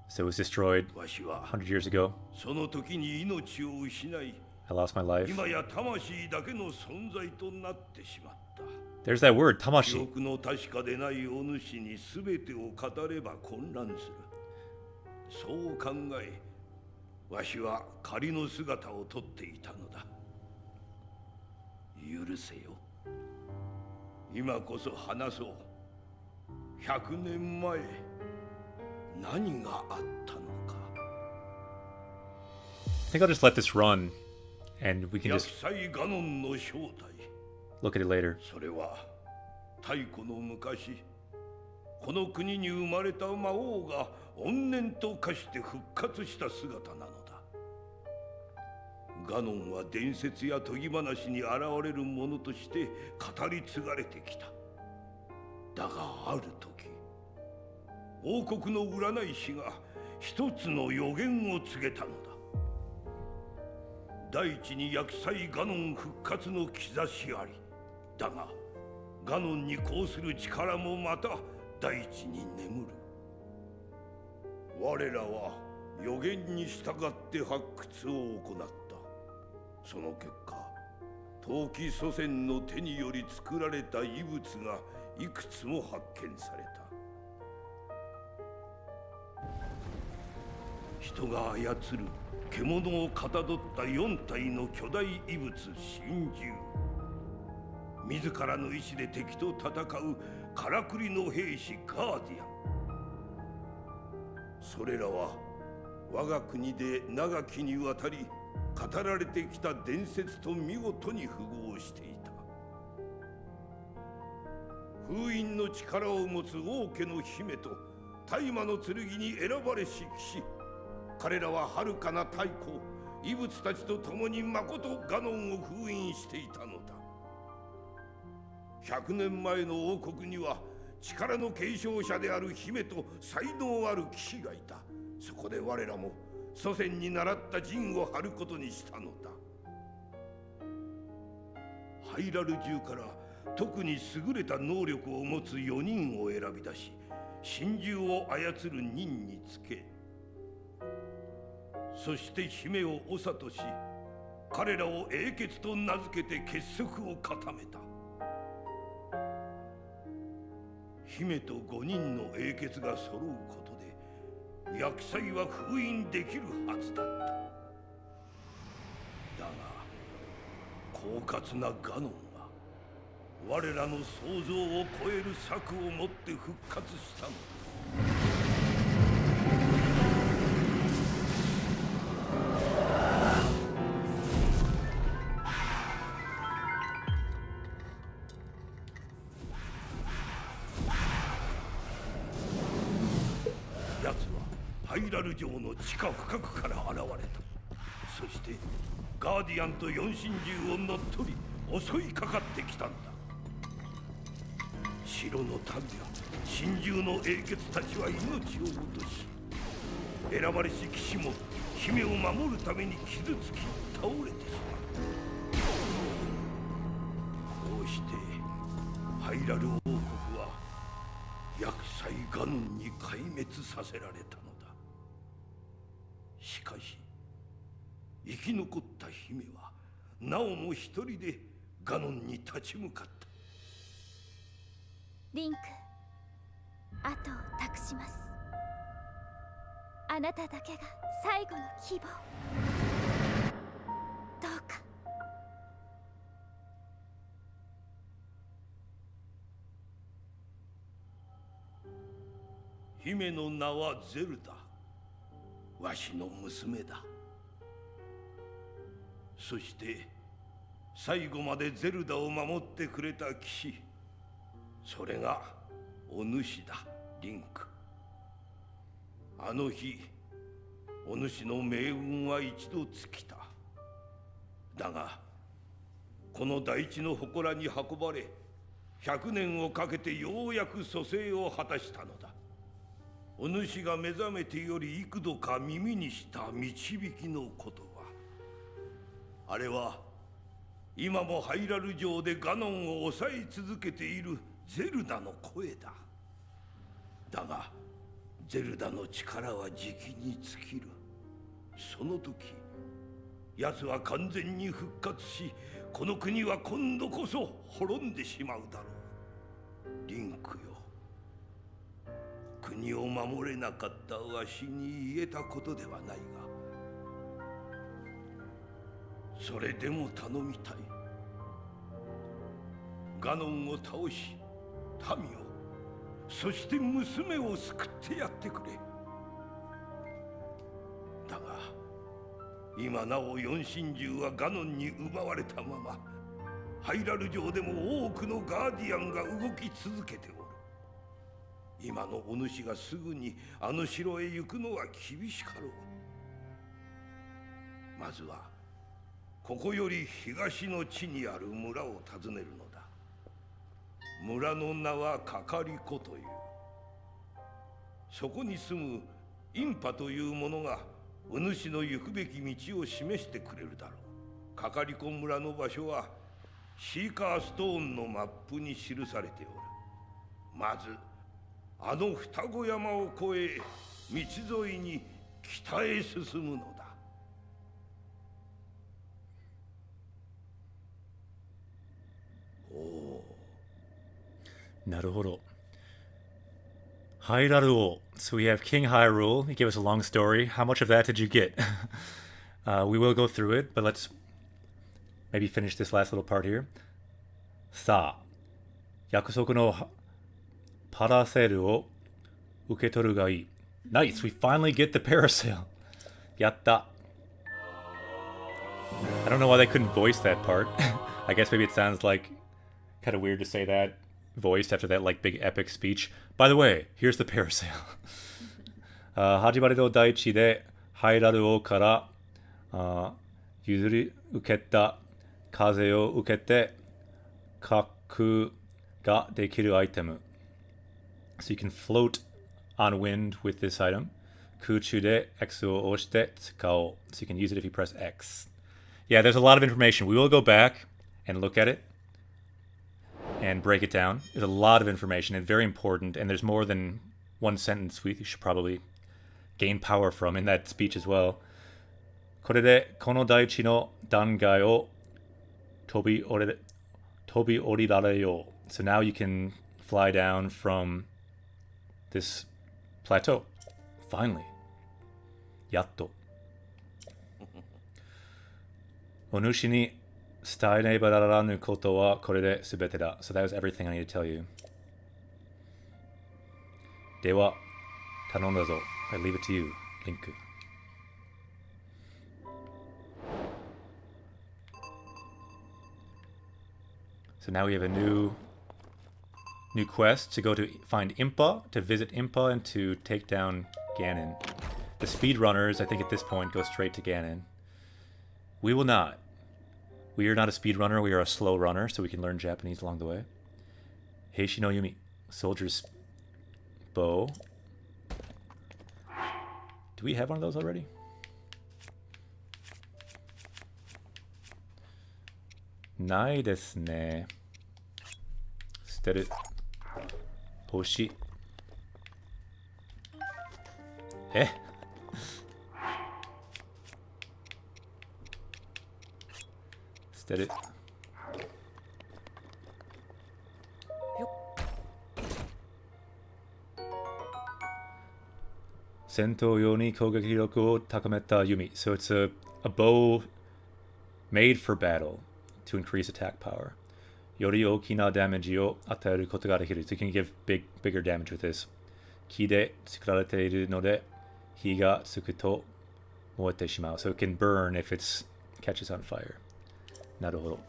So it was destroyed わしは100 years ago. その時に命を失い、 I lost my life. 今や魂だけの存在となってしまった。 There's that word, 記 tamashi. 憶の確かでないお主に全てを語れば混乱する。そう考え、わしは仮の姿をとっていたのだ。許せよ。今こそ話そう。100年前、何があったのか。 I think I'll just let this run, and we can 厄 just 災ガノンの正体。 look at it later. それは太古の昔、この国に生まれた魔王が怨念と化して復活した姿なのだ。ガノンは伝説や研ぎ話に現れるものとして語り継がれてきた。だがある時、王国の占い師が一つの予言を告げたのだ。大地に厄災ガノン復活の兆しあり。だがガノンに抗する力もまた大地に眠る。我らは予言に従って発掘を行った。その結果、陶器祖先の手により作られた遺物がいくつも発見された。人が操る獣をかたどった4体の巨大遺物神獣。自らの意志で敵と戦うからくりの兵士ガーディアン。それらは我が国で長きにわたり語られてきた伝説と見事に符合していた。封印の力を持つ王家の姫と大魔の剣に選ばれし騎士。彼らは遥かな太古、異物たちと共にまことガノンを封印していたのだ。100年前の王国には力の継承者である姫と才能ある騎士がいた。そこで我らも祖先に習った陣を張ることにしたのだ。ハイラル中から特に優れた能力を持つ4人を選び出し、神獣を操る任につけ、そして姫を長とし、彼らを英傑と名付けて結束を固めた。姫と5人の英傑が揃うことで厄災は封印できるはずだった。だが狡猾なガノンは我らの想像を超える策をもって復活したのだ。奴はハイラル城の地下深くから現れた。そしてガーディアンと4神獣を乗っ取り襲いかかってきたんだ。城の民や神獣の英傑たちは命を落とし、選ばれし騎士も姫を守るために傷つき倒れてしまった。こうしてハイラル王国は厄災ガノンに壊滅させられたのだ。しかし生き残った姫はなおも一人でガノンに立ち向かった。リンク、後を託します。あなただけが最後の希望。どうか。姫の名はゼルダ。わしの娘だ。そして最後までゼルダを守ってくれた騎士、それがお主だ、リンク。あの日お主の命運は一度尽きた。だがこの大地の祠に運ばれ、100年をかけてようやく蘇生を果たしたのだ。お主が目覚めてより幾度か耳にした導きの言葉、あれは今もハイラル城でガノンを抑え続けているゼルダの声だ。だがゼルダの力はじきに尽きる。その時奴は完全に復活し、この国は今度こそ滅んでしまうだろう。リンクよ、国を守れなかったわしに言えたことではないが、それでも頼みたい。ガノンを倒し、民を、そして娘を救ってやってくれ。だが今なお4神獣はガノンに奪われたまま、ハイラル城でも多くのガーディアンが動き続けておる。今のお主がすぐにあの城へ行くのは厳しかろう。まずはここより東の地にある村を訪ねるのだ。村の名はカカリコという。そこに住むインパという者がお主の行くべき道を示してくれるだろう。カカリコ村の場所はシーカーストーンのマップに記されておる。まずあの双子山を越え道沿いに北へ進むのだ。おお。なるほど。Hyrule. So we have King Hyrule. He gave us a long story. How much of that did you get? We will go through it, but let's maybe finish this last little part here. さあ、約束のパラセルを受け取るがいい。Nice! We finally get the parasail. やった。I don't know why they couldn't voice that part. I guess maybe it sounds like kind of weird to say that voiced after that like big epic speech. By the way, here's the parasail. 始まりの大地でハイラル王から譲り受けた風を受けて滑空ができるアイテム。So you can float on wind with this item. Kuchu de Xを押して使おう. So you can use it if you press X. Yeah, there's a lot of information. We will go back and look at it and break it down. There's a lot of information and very important, and there's more than one sentence we should probably gain power from in that speech as well. これでこの大地の断崖を飛び降りられよう. So now you can fly down from this plateau. Finally. やっと. お主に伝えねばならぬことはこれで全てだ. So that was everything I need to tell you. では、頼んだぞ. I leave it to you, Link. So now we have a new quest to go to find Impa, to visit Impa, and to take down Ganon. The speedrunners, I think at this point, go straight to Ganon. We will not. We are not a speedrunner, we are a slow runner, so we can learn Japanese along the way. Heishi no Yumi, soldier's bow. Do we have one of those already? Nai desu ne. Steru. Hoshi. Eh? Steru. Sento yo ni kogeki roku o takameta yumi. So it's a bow made for battle to increase attack power. Yori okina damage o ataeru koto ga dekiru. So you can give bigger damage with this. Ki de tsukurarete iru node hi ga tsuku to moete shimau. So it can burn if it catches on fire. Naruhodo.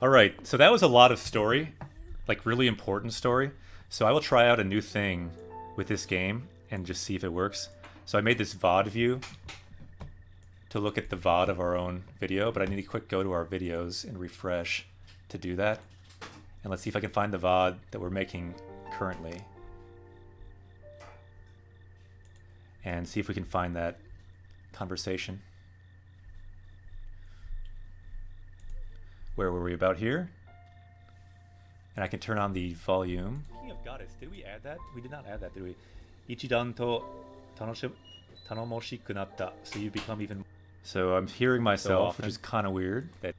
Alright, so that was a lot of story. Like really important story. So I will try out a new thing with this game and just see if it works. So I made this VOD view to look at the VOD of our own video, but I need to quick go to our videos and refresh to do that. And let's see if I can find the VOD that we're making currently. And see if we can find that conversation. Where were we? About here? And I can turn on the volume. Speaking of goddess, did we add that? We did not add that, did we? Ichidan to tanomoshiku natta. So you become even... So I'm hearing myself, which is kind of weird. That...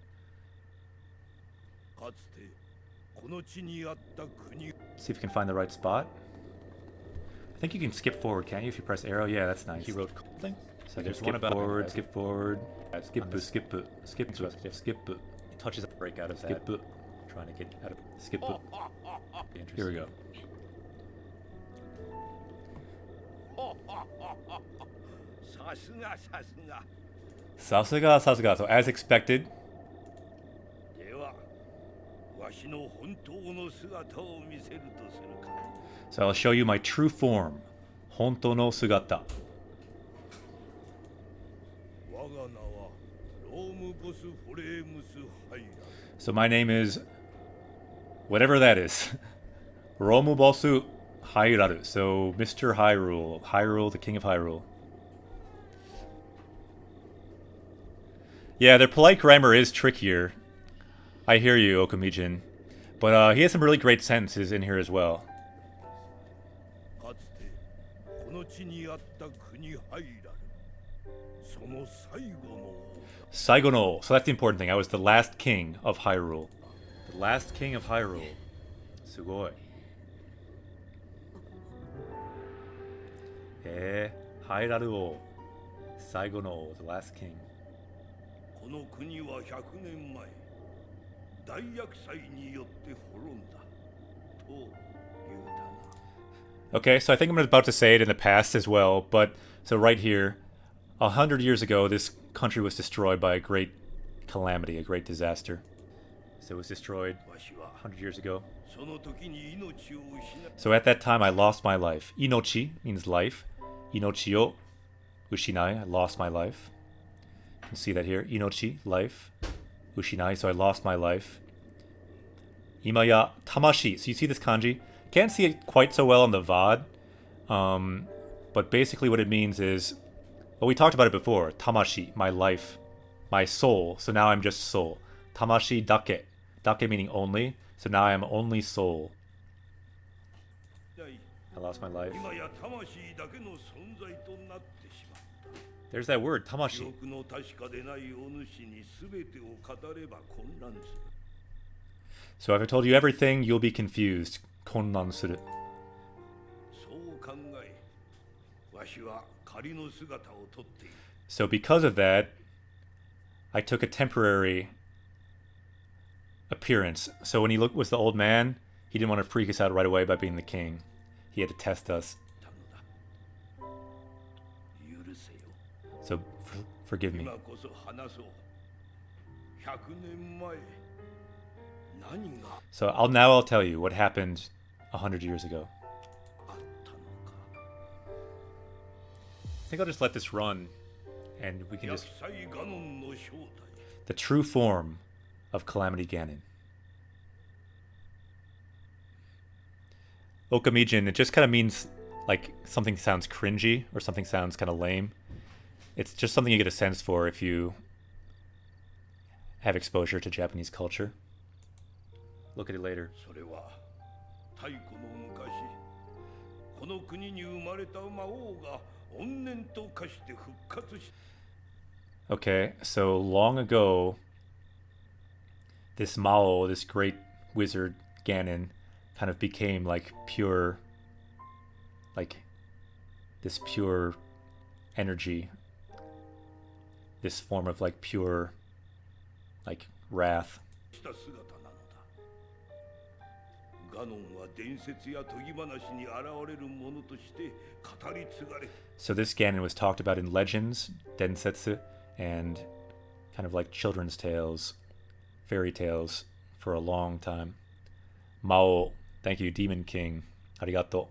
See if we can find the right spot. I think you can skip forward, can't you, if you press arrow? Yeah, that's nice. He wrote thing. So there's one about forward, skip forward, skip. It touches a break out of that. Skip. Trying to get out of skip. Here we go. Sasuga. So as expected. So I'll show you my true form. Honto no sugata. So my name is whatever that is. Romubosu Hairaru. So Mr. Hyrule. Hyrule, the king of Hyrule. Yeah, their polite grammar is trickier. I hear you, Okamijin. But he has some really great sentences in here as well. Saigono. So that's the important thing. I was the last king of Hyrule. The last king of Hyrule. Sugoi. Hairaru o. Saigono, the last king. Okay, so I think I'm about to say it in the past as well, but so right here, 100 years ago, this country was destroyed by a great calamity, a great disaster. So it was destroyed 100 years ago. So at that time, I lost my life. Inochi means life. Inochi o ushinai, I lost my life. You can see that here. Inochi, life. Ushinai, so I lost my life. Imaya tamashi. So you see this kanji. Can't see it quite so well on the VOD. But basically what it means is, well, we talked about it before. Tamashi, my life, my soul. So now I'm just soul. Tamashi dake. Dake meaning only. So now I am only soul. I lost my life. 今や魂だけの存在となってしまった There's that word, 記 tamashi. 憶の確かでないお主に全てを語れば混乱する So if I told you everything, you'll be confused. Konnan suru. そう考えわしは仮の姿をとっている So because of that, I took a temporary appearance. So when he was the old man, he didn't want to freak us out right away by being the king. He had to test us. たのだ許せよ So forgive me. 今こそ話そう100年前何が So I'll tell you what happened 100 years ago. あったのか I think I'll just let this run, and we can 厄 just 災ガノンの正体 the true form of Calamity Ganon. Okamijin, it just kind of means like something sounds cringy or something sounds kind of lame. It's just something you get a sense for if you have exposure to Japanese culture. Look at it later. それは太古の昔この国に生まれた魔王が怨念と化して復活し Okay, so long ago, this Mao, this great wizard Ganon, kind of became like pure, like this pure energy, this form of like pure, like wrath. た姿なのだガノンは伝説や研ぎ話に現れるものとして語り継がれ So this Ganon was talked about in legends, densetsu, and kind of like children's tales, fairy tales for a long time. Mao, thank you, Demon King. Arigato.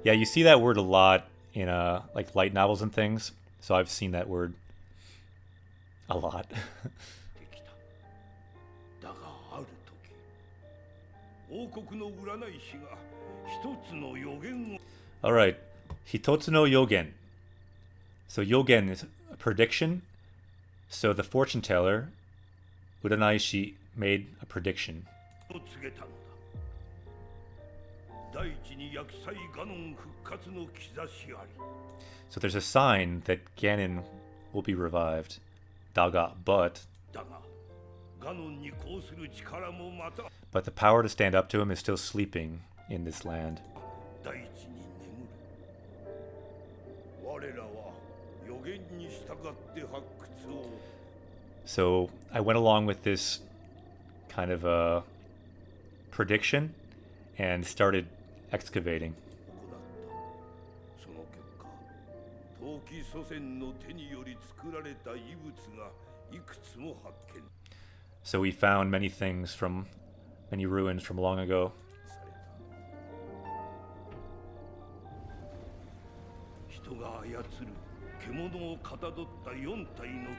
Yeah, you see that word a lot in like light novels and things. So I've seen that word a lot. てきただがある時王国の占い師が一つの予言を All right, Hitotsu no Yogen. So Yogen is a prediction. So the fortune teller, Uranaishi, made a prediction. 告げたのだ大地に厄災ガノン復活の兆しあり So there's a sign that Ganon will be revived. Daga, but だがガノンに抗する力もまた the power to stand up to him is still sleeping in this land. 大地に眠る我らは予言に従って発掘を So I went along with this kind of a prediction and started excavating. 行ったその結果陶器祖先の手により作られた遺物がいくつも発見 So we found many things from many ruins from long ago. された人が操る獣をかたどった4体の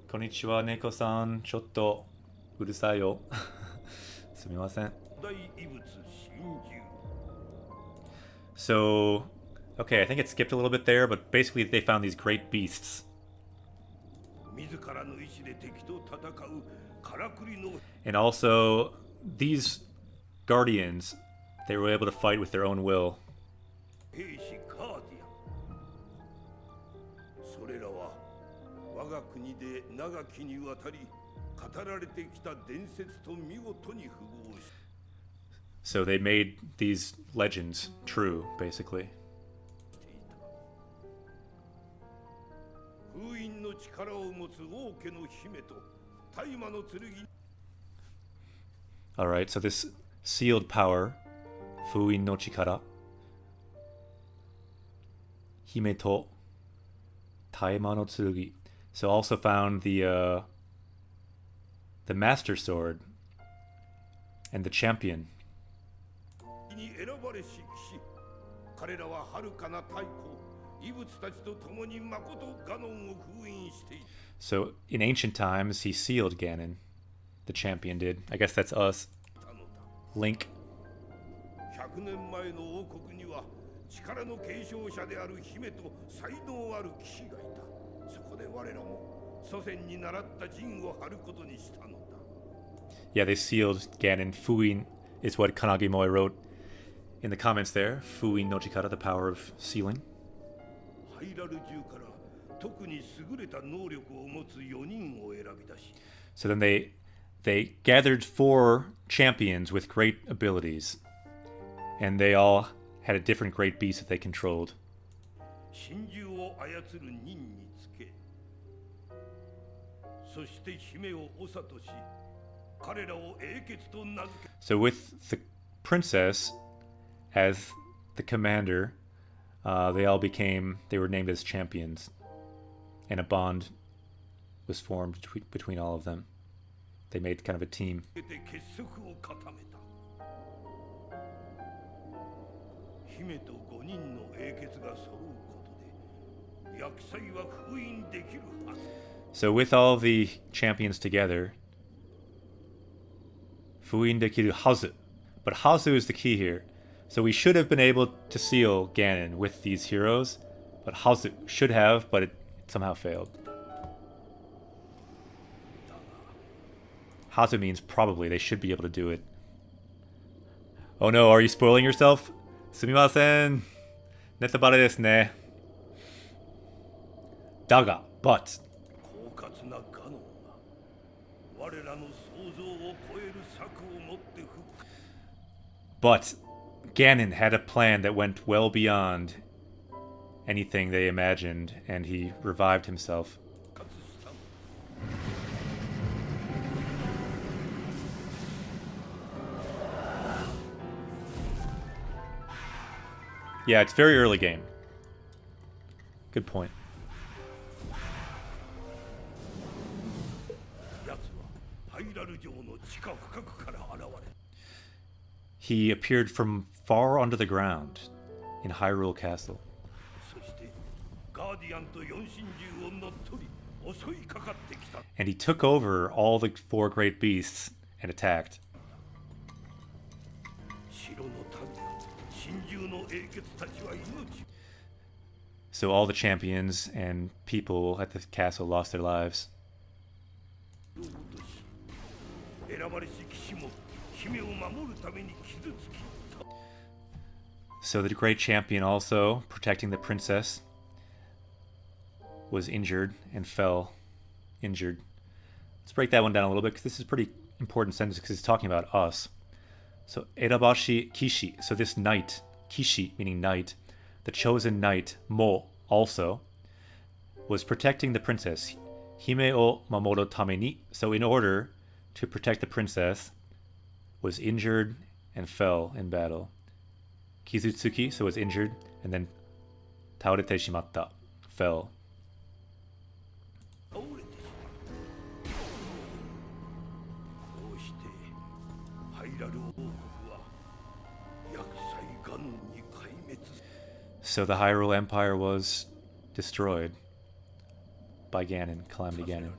Konnichiwa, Neko-san. Chotto urusai yo. Sumimasen. 巨大遺物真珠 So, okay, I think it skipped a little bit there, but basically they found these great beasts. 自らの意志で敵と戦うからくりの And also, these guardians, they were able to fight with their own will. 兵士カーディアンそれらは我が国で長きにわたり語られてきた伝説と見事に符合し So they made these legends true, basically. ていた封印の力を持つ王家の姫と大麻の剣 Alright, so this sealed power, Fuin no Chikara, Hime to Taima no Tsurugi. So also found the Master Sword and the Champion. に選ばれし騎士彼らは遥かな太古異物たちと共に誠ガノンを封印していた So in ancient times, he sealed Ganon the champion did. I guess that's us. Link. 100年前の王国には力の継承者である姫と才能ある騎士がいた。そこで我らも祖先に習った陣を張ることにしたのだ。 Yeah, they sealed Ganon. Fuin is what Kanagimoy wrote in the comments there. Fuin no Chikara, the power of sealing. ハイラル中から特に優れた能力を持つ4人を選び出し。 So then they gathered 4 champions with great abilities. And they all had a different great beast that they controlled. 神獣を操る任につけ、そして姫を長とし、彼らを英傑と名付け。 So with the princess as the commander, they were named as champions. And a bond was formed between all of them. They made kind of a team. 結束を固めた。姫と5人の英傑が揃うことで、厄災は封印できるはず。 So with all the champions together, Fuin dekiru hazu. But hazu is the key here. So we should have been able to seal Ganon with these heroes, but hazu should have, but it somehow failed. Hazu means probably. They should be able to do it. Oh no, are you spoiling yourself? Sumimasen. Netabare desu ne. Daga, but. 狡猾なガノンが我らの想像を超える策を持って復活。 But Ganon had a plan that went well beyond anything they imagined, and he revived himself. Yeah, it's very early game. Good point. 奴はハイラル城の地下深くから現れ。 He appeared from far under the ground in Hyrule Castle. そしてガーディアンと4神獣を乗っ取り襲いかかってきた。 And he took over all the 4 great beasts and attacked. 城の民や神獣の英傑たちは命。 So all the champions and people at the castle lost their lives. を落とし選ばれし騎士も姫を守るために傷つき。 So the great champion also, protecting the princess, was injured and fell injured. Let's break that one down a little bit because this is a pretty important sentence because it's talking about us. So Erabashi Kishi, so this knight, Kishi meaning knight, the chosen knight, Mo also, was protecting the princess. Hime o mamoru tame ni, so in order to protect the princess, was injured and fell in battle. Kizutsuki, so was injured, and then taorete shimatta, fell. 倒れてしまう。こうしてハイラル王国は厄災ガノンに壊滅。 So the Hyrule Empire was destroyed by Ganon, Calamity Ganon.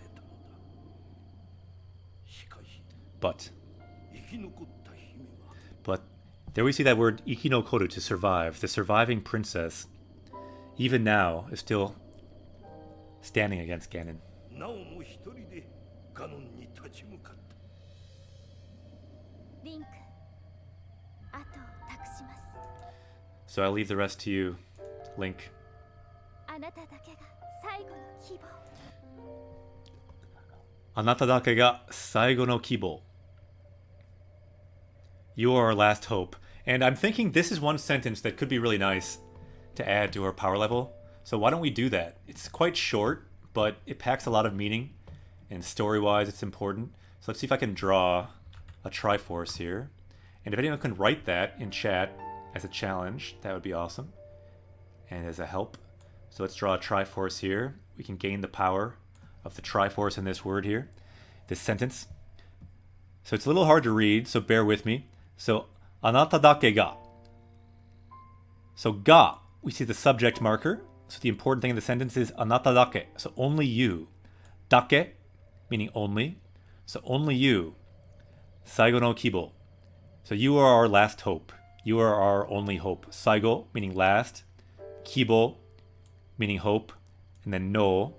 しかし But 生き残った姫は But there we see that word ikinokoru, to survive. The surviving princess, even now, is still standing against Ganon. なおも一人でガノンに立ち向かった。リンク後を託します。 So I'll leave the rest to you, Link. あなただけが最後の希望。 Anatadake ga saigo no kibo. You are our last hope. And I'm thinking this is one sentence that could be really nice to add to our power level. So why don't we do that? It's quite short, but it packs a lot of meaning. And story-wise, it's important. So let's see if I can draw a Triforce here. And if anyone can write that in chat as a challenge, that would be awesome. And as a help. So let's draw a Triforce here. We can gain the power of the Triforce in this word here, this sentence. So it's a little hard to read, so bear with me. So, anata dake ga. So, ga, we see the subject marker. So the important thing in the sentence is anata dake. So only you. Dake, meaning only. So only you. Saigo no kibo. So you are our last hope. You are our only hope. Saigo, meaning last. Kibo, meaning hope. And then no.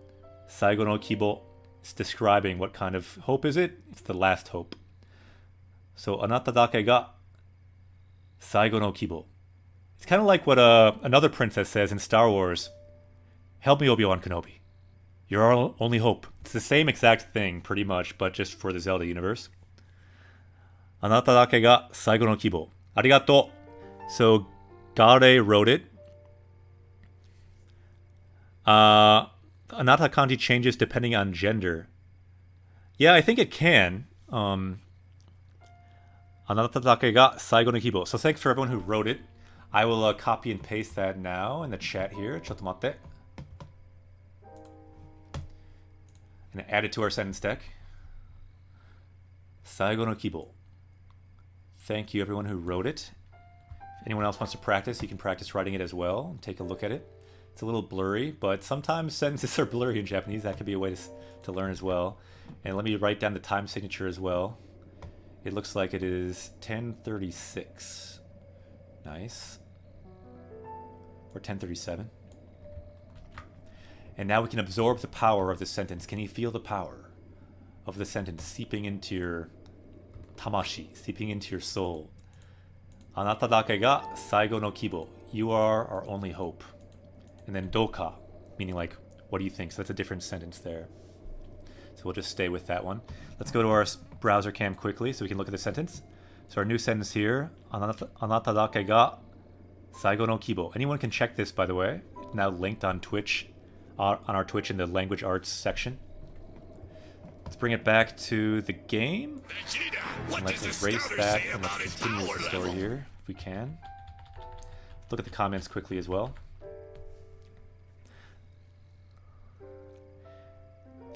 Saigo no kibo. It's describing what kind of hope is it? It's the last hope. So anata dake ga Saigo no kibo. It's kind of like what another princess says in Star Wars. Help me, Obi-Wan Kenobi. You're our only hope. It's the same exact thing, pretty much, but just for the Zelda universe. Anata dake ga Saigo no kibo. Arigato. So Gare wrote it. Anata kanji changes depending on gender. Yeah, I think it can. Anata dake ga Saigo no kibo. So thanks for everyone who wrote it. I will copy and paste that now in the chat here. Chottomatte. And add it to our sentence deck. Saigo no kibo. Thank you everyone who wrote it. If anyone else wants to practice, you can practice writing it as well and take a look at it. It's a little blurry, but sometimes sentences are blurry in Japanese. That could be a way to learn as well. And let me write down the time signature as well. It looks like it is 10:36. Nice. Or 10:37. And now we can absorb the power of the sentence. Can you feel the power of the sentence seeping into your tamashi, seeping into your soul? Anata dake ga saigo no kibo. You are our only hope. And then doka, meaning like, what do you think? So that's a different sentence there. So we'll just stay with that one. Let's go to our browser cam quickly so we can look at the sentence. So our new sentence here, anata dake ga saigo no kibo. Anyone can check this, by the way. It's now linked on Twitch, on our Twitch in the language arts section. Let's bring it back to the game. Vegeta, And what let's does the erase scouter that say and about let's his continue with power the story level? here, if we can. Look at the comments quickly as well.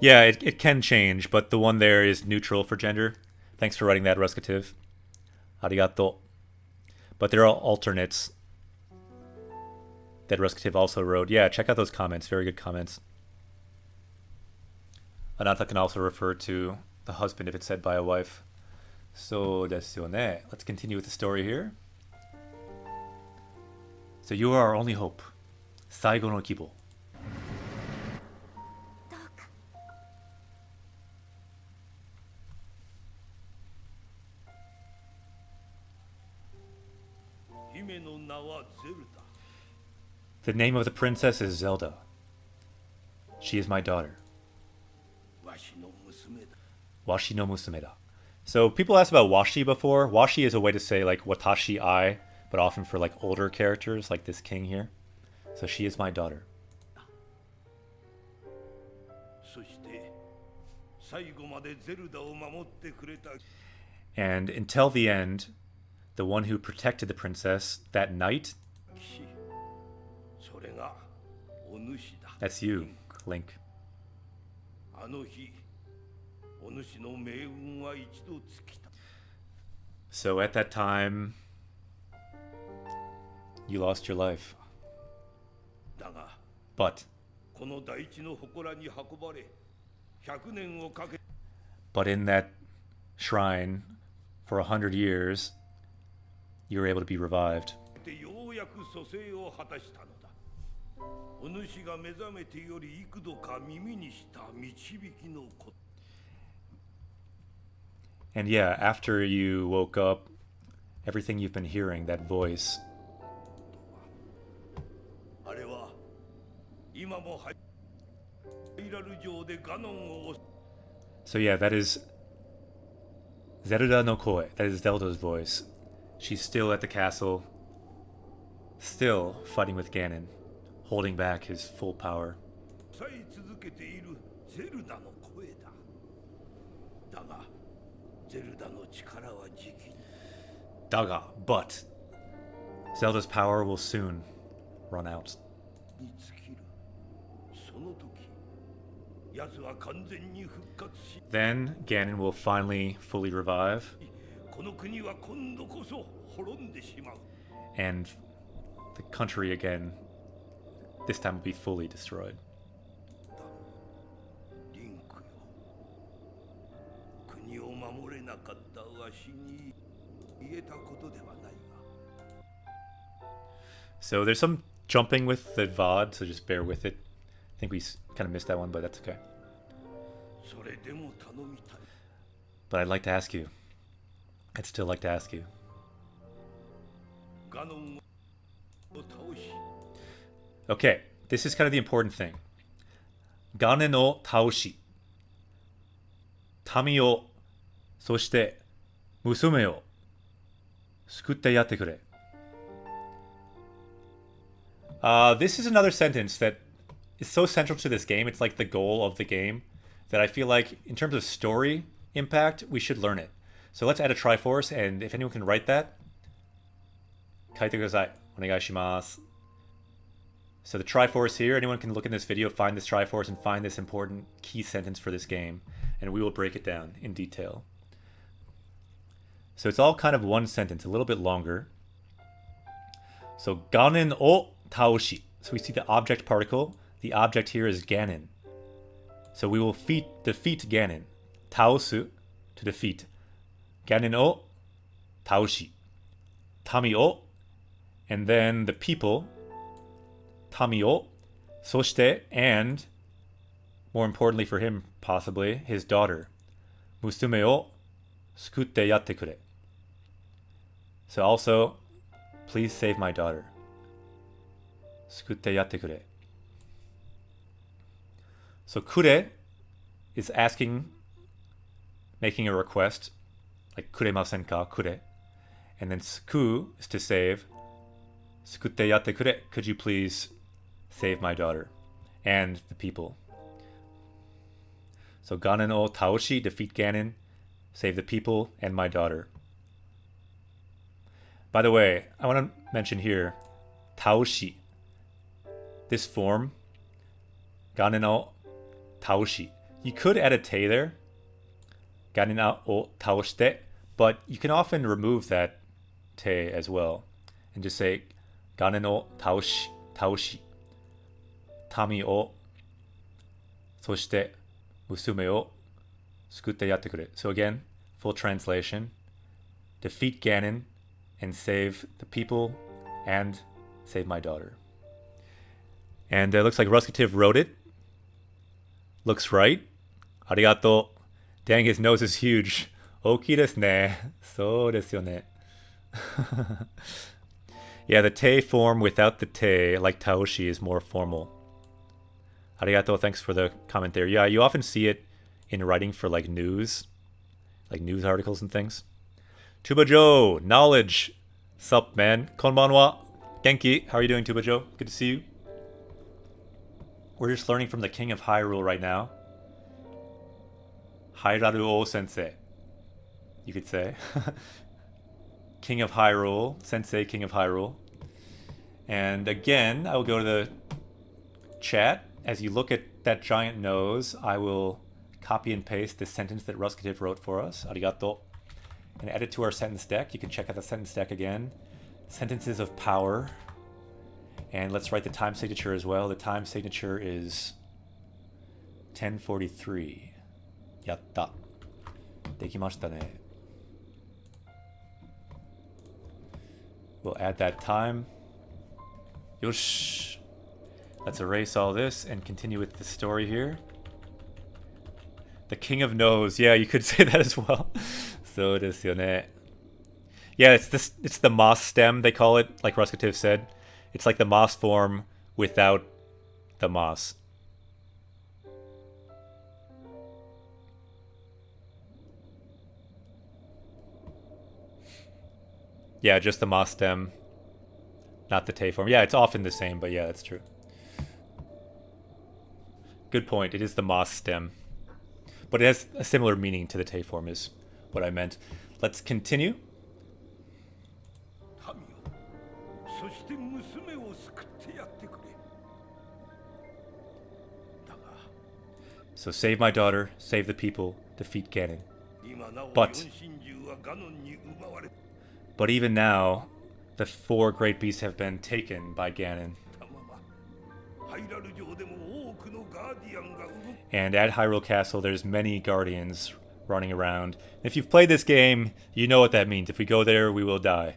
Yeah, it can change, but the one there is neutral for gender. Thanks for writing that, Ruskativ. Arigato. But there are alternates that Ruskativ also wrote. Yeah, check out those comments. Very good comments. Anata can also refer to the husband if it's said by a wife. So desu yo ne. Let's continue with the story here. So you are our only hope. Saigo no kibo. どうか 姫の名はゼルダ。 The name of the princess is Zelda. She is my daughter. わしの娘だ。 Washi no musume da. So people asked about washi before. Washi is a way to say like watashi I, but often for like older characters like this king here. So she is my daughter. そして最後までゼルダを守ってくれた。 And until the end, the one who protected the princess that night, 騎士。それがお主だ。 that's you, Link. あの日、お主の命運は一度尽きた。 So at that time, you lost your life. だが、 But この大地の祠に運ばれ、100年をかけ in that shrine, for 100 years, you were able to be revived. てようやく蘇生を果たしたのだ。お主が目覚めてより幾度か耳にした導きのこと。 And yeah, after you woke up, everything you've been hearing, that voice, あれは今もハイラル城でガノンを so yeah, that is Zelda no Koe. That is Zelda's voice. She's still at the castle, still fighting with Ganon, holding back his full power. 抑え続けているゼルダの声だ。だが、ゼルダの力はじきに Daga, but Zelda's power will soon run out. 尽きる。その時、奴は完全に復活し、 Then Ganon will finally fully revive, この国は今度こそ滅んでしまう。 and the country again, this time will be fully destroyed. リンクよ。国守れなかったわしに言えたことではないが。 So there's some jumping with the VOD, so just bear with it. I think we kind of missed that one, but that's okay. それでも頼みたい。 But I'd like to ask you. I'd still like to ask you. ガノンを倒し、 Okay, this is kind of the important thing. Ganen o taoshi. Tami o, そして娘を救ってやってくれ. This is another sentence that is so central to this game. It's like the goal of the game that I feel like in terms of story impact, we should learn it. So let's add a Triforce, and if anyone can write that, 書いてください。お願いします。 So the Triforce here, anyone can look in this video, find this Triforce, and find this important key sentence for this game, and we will break it down in detail. So it's all kind of one sentence, a little bit longer. So Ganen o taoshi. So we see the object particle. The object here is Ganon. So we will defeat Ganon. Taosu, to defeat. Ganon o taoshi. Tami o, and then the people. Tami o, そして and, more importantly for him possibly, his daughter. Musume o 救ってやってくれ. So also, please save my daughter. 救ってやってくれ. So kure is asking, making a request, like kuremasen ka, kure. And then suku is to save. 救ってやってくれ. Could you please save my daughter and the people? So Ganon o taoshi, defeat Ganon, save the people and my daughter. By the way, I want to mention here, taoshi. This form, Ganon o taoshi. You could add a te there, Ganon o taoshite, but you can often remove that te as well and just say Ganon o taoshi. Tami o そして娘を救ってやってくれ. So again, full translation. Defeat Ganon and save the people and save my daughter. And it looks like Ruskativ wrote it. Looks right. Arigato. Dang, his nose is huge. Oki desu ne. So desu yo ne. Yeah, the te form without the te, like taoshi, is more formal. Arigato, thanks for the comment there. Yeah, you often see it in writing for like news articles and things. Tuba Joe, knowledge. Sup, man? Konbanwa. Genki, how are you doing, Tuba Joe? Good to see you. We're just learning from the King of Hyrule right now. Hairaru o Sensei, you could say. King of Hyrule, Sensei King of Hyrule. And again, I will go to the chat. As you look at that giant nose, I will copy and paste the sentence that Ruskativ wrote for us. Arigato. And add it to our sentence deck. You can check out the sentence deck again. Sentences of power. And let's write the time signature as well. The time signature is 10:43. Yatta. Dekimashita ne. We'll add that time. Yosh. Let's erase all this and continue with the story here. The King of Nose. Yeah, you could say that as well. So desu yo ne. Yeah, it's the moss stem, they call it, like Ruskativ said. It's like the moss form without the moss. Yeah, just the moss stem, not the te form. Yeah, it's often the same, but yeah, that's true. Good point. It is the moss stem. But it has a similar meaning to the te form is what I meant. Let's continue. 民よ、そして娘を救ってやってくれ。だが、 So save my daughter, save the people, defeat Ganon. 今なお But- 四神獣はガノンに奪われ、 But even now, the 4 great beasts have been taken by Ganon. たまま、ハイラル城でも多くのガーディアンが動く。 And at Hyrule Castle, there's many guardians running around. If you've played this game, you know what that means. If we go there, we will die.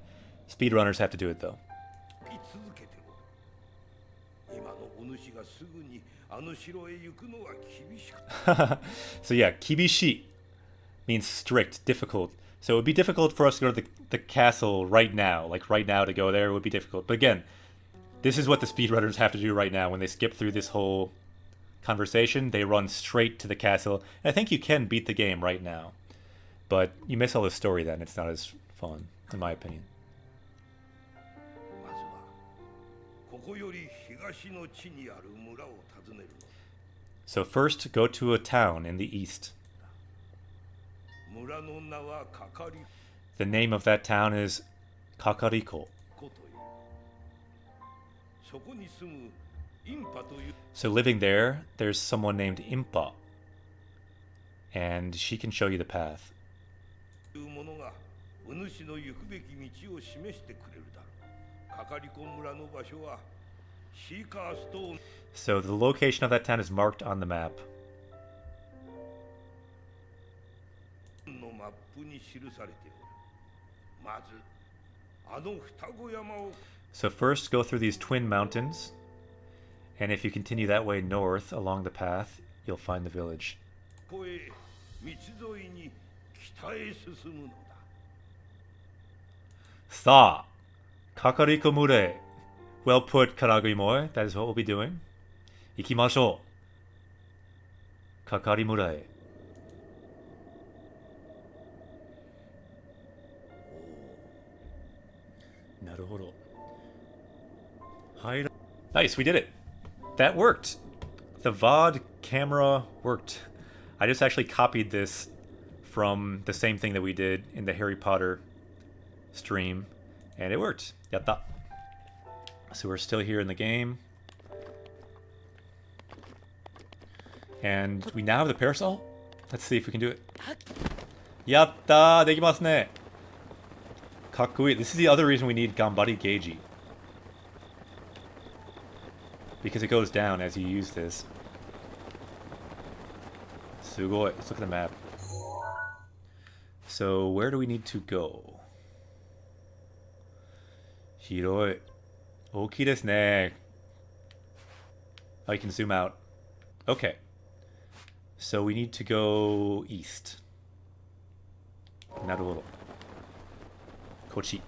Speedrunners have to do it though. 生き続けておる今のお主がすぐにあの城へ行くのは厳しく So yeah, kibishi means strict, difficult. So it would be difficult for us to go to the castle right now. Like right now to go there would be difficult. But again, this is what the speedrunners have to do right now. When they skip through this whole conversation, they run straight to the castle. And I think you can beat the game right now. But you miss all the story then. It's not as fun, in my opinion. まずはここより東の地にある村を訪ねるの So first, go to a town in the east. 村の名はかかり The name of that town is Kakariko. こというそこに住むインパという So living there, there's someone named Impa. And she can show you the path. ものがお主の行くべき道を示してくれるだろうかかりこ村の場所はシーカーストーン So the location of that town is marked on the map. のマップに記されておるまずあの双子山を So first, go through these twin mountains. And if you continue that way north along the path, you'll find the village. 越え道沿いに北へ進むのだ Sa! Kakariko mure. Well put, Karagui-moe. That is what we'll be doing. Ikimashou. Kakarimura e. Naruhodo. Nice, we did it. That worked. The VOD camera worked. I just actually copied this from the same thing that we did in the Harry Potter stream, and it worked. Yatta. So we're still here in the game. And we now have the parasol? Let's see if we can do it. Yatta! Dekimasu ne! Kakkui. This is the other reason we need Gambari Geiji. Because it goes down as you use this. Sugoi. Let's look at the map. So, where do we need to go? Hiroi. Oki desu ne. Oh, you can zoom out. Okay. So we need to go east. Naruhodo. Kochi.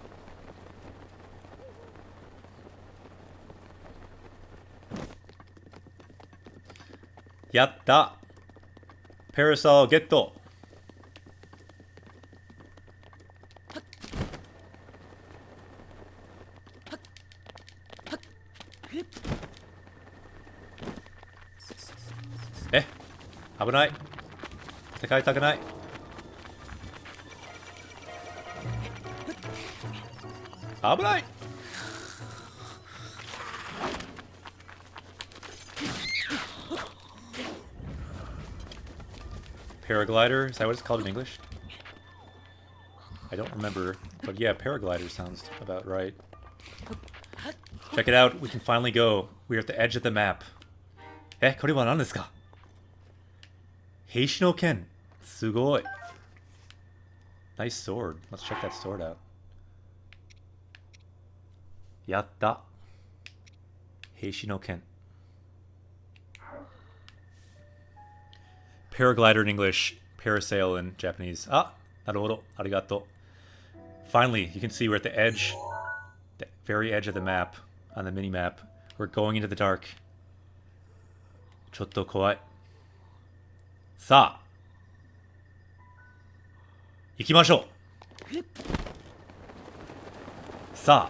Yatta! Parasol getto! Eh! 危ない戦いたくない危ない Paraglider? Is that what it's called in English? I don't remember, but yeah, paraglider sounds about right. Check it out, we can finally go. We're at the edge of the map. Eh, これは何ですか? Heishi no Ken. Sugoi. Nice sword. Let's check that sword out. Yatta. Heishi no Ken. Paraglider in English, parasail in Japanese. Ah, naruhodo. Arigato. Finally, you can see we're at the edge, the very edge of the map, on the mini-map. We're going into the dark. Chotto kowai. Sa. Ikimashou. Sa.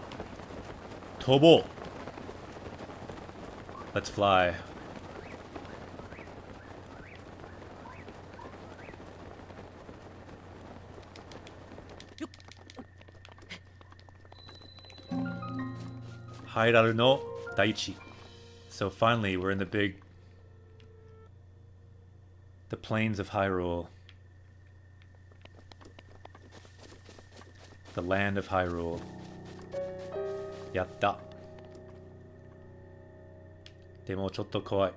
Tobo. Let's fly. Hairaru no Daichi. So finally, we're in the plains of Hyrule. The land of Hyrule. Yatta. Demo chotto kowai.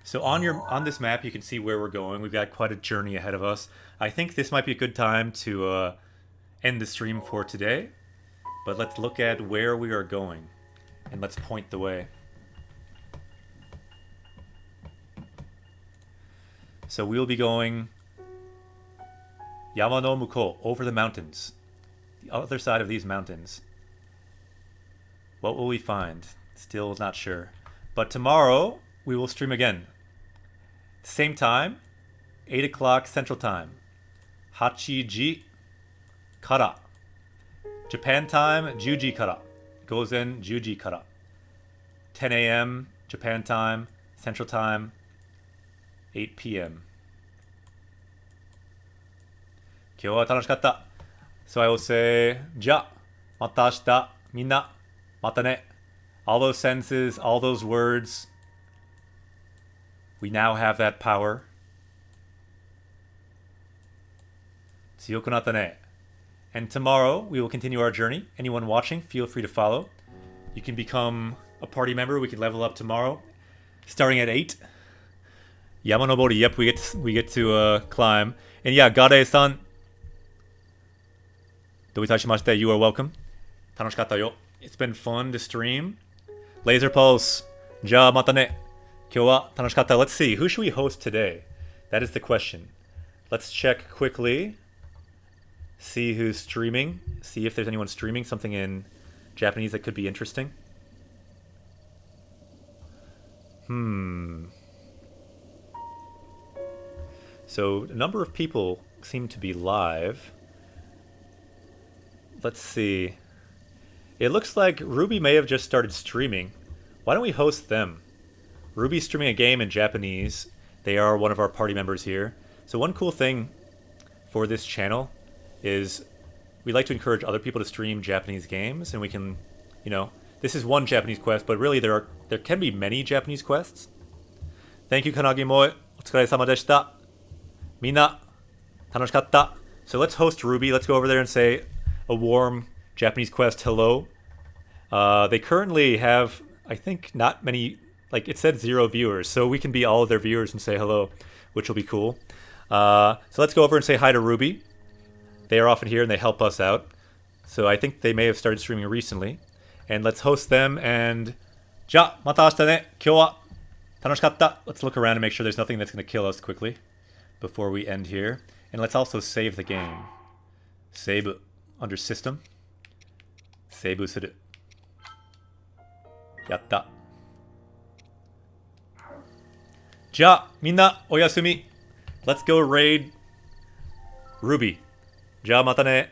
So on this map, you can see where we're going. We've got quite a journey ahead of us. I think this might be a good time to end the stream for today. But let's look at where we are going, and let's point the way. So we'll be going Yama no Muko, over the mountains. The other side of these mountains. What will we find? Still not sure. But tomorrow, we will stream again. Same time, 8 o'clock Central Time. Hachiji kara. Japan time, Juji kara. Gozen Juji kara. 10 a.m. Japan time, Central Time, 8 p.m. 今日は楽しかった。So I will say, じゃあ、また明日、みんな、またね。All those sentences, all those words. We now have that power. 強くなったね。And tomorrow, we will continue our journey. Anyone watching, feel free to follow. You can become a party member. We can level up tomorrow, starting at 8. Yamanobori, yep, we get to climb. And yeah, Gade-san, どういたしまして you are welcome. 楽しかったよ. It's been fun to stream. Laser Pulse, じゃあまたね. 今日は楽しかった. Let's see, who should we host today? That is the question. Let's check quickly. See who's streaming. See if there's anyone streaming something in Japanese that could be interesting. So a number of people seem to be live. Let's see. It looks like Ruby may have just started streaming. Why don't we host them? Ruby's streaming a game in Japanese. They are one of our party members here. So one cool thing for this channel is we like to encourage other people to stream Japanese games, and we can, you know, this is one Japanese quest, but really there can be many Japanese quests. Thank you, Kanagi-moe. お疲れ様でした. みんな楽しかった. So let's host Ruby. Let's go over there and say a warm Japanese quest hello. They currently have, I think, not many, like it said 0 viewers, so we can be all of their viewers and say hello, which will be cool. So let's go over and say hi to Ruby. They are often here and they help us out. So I think they may have started streaming recently. And let's host them and じゃあまた明日ね. 今日は楽しかった. Let's look around and make sure there's nothing that's going to kill us quickly before we end here. And let's also save the game. Save under system. Save する. やった. じゃあみんなおやすみ. Let's go raid Ruby. じゃあまたね.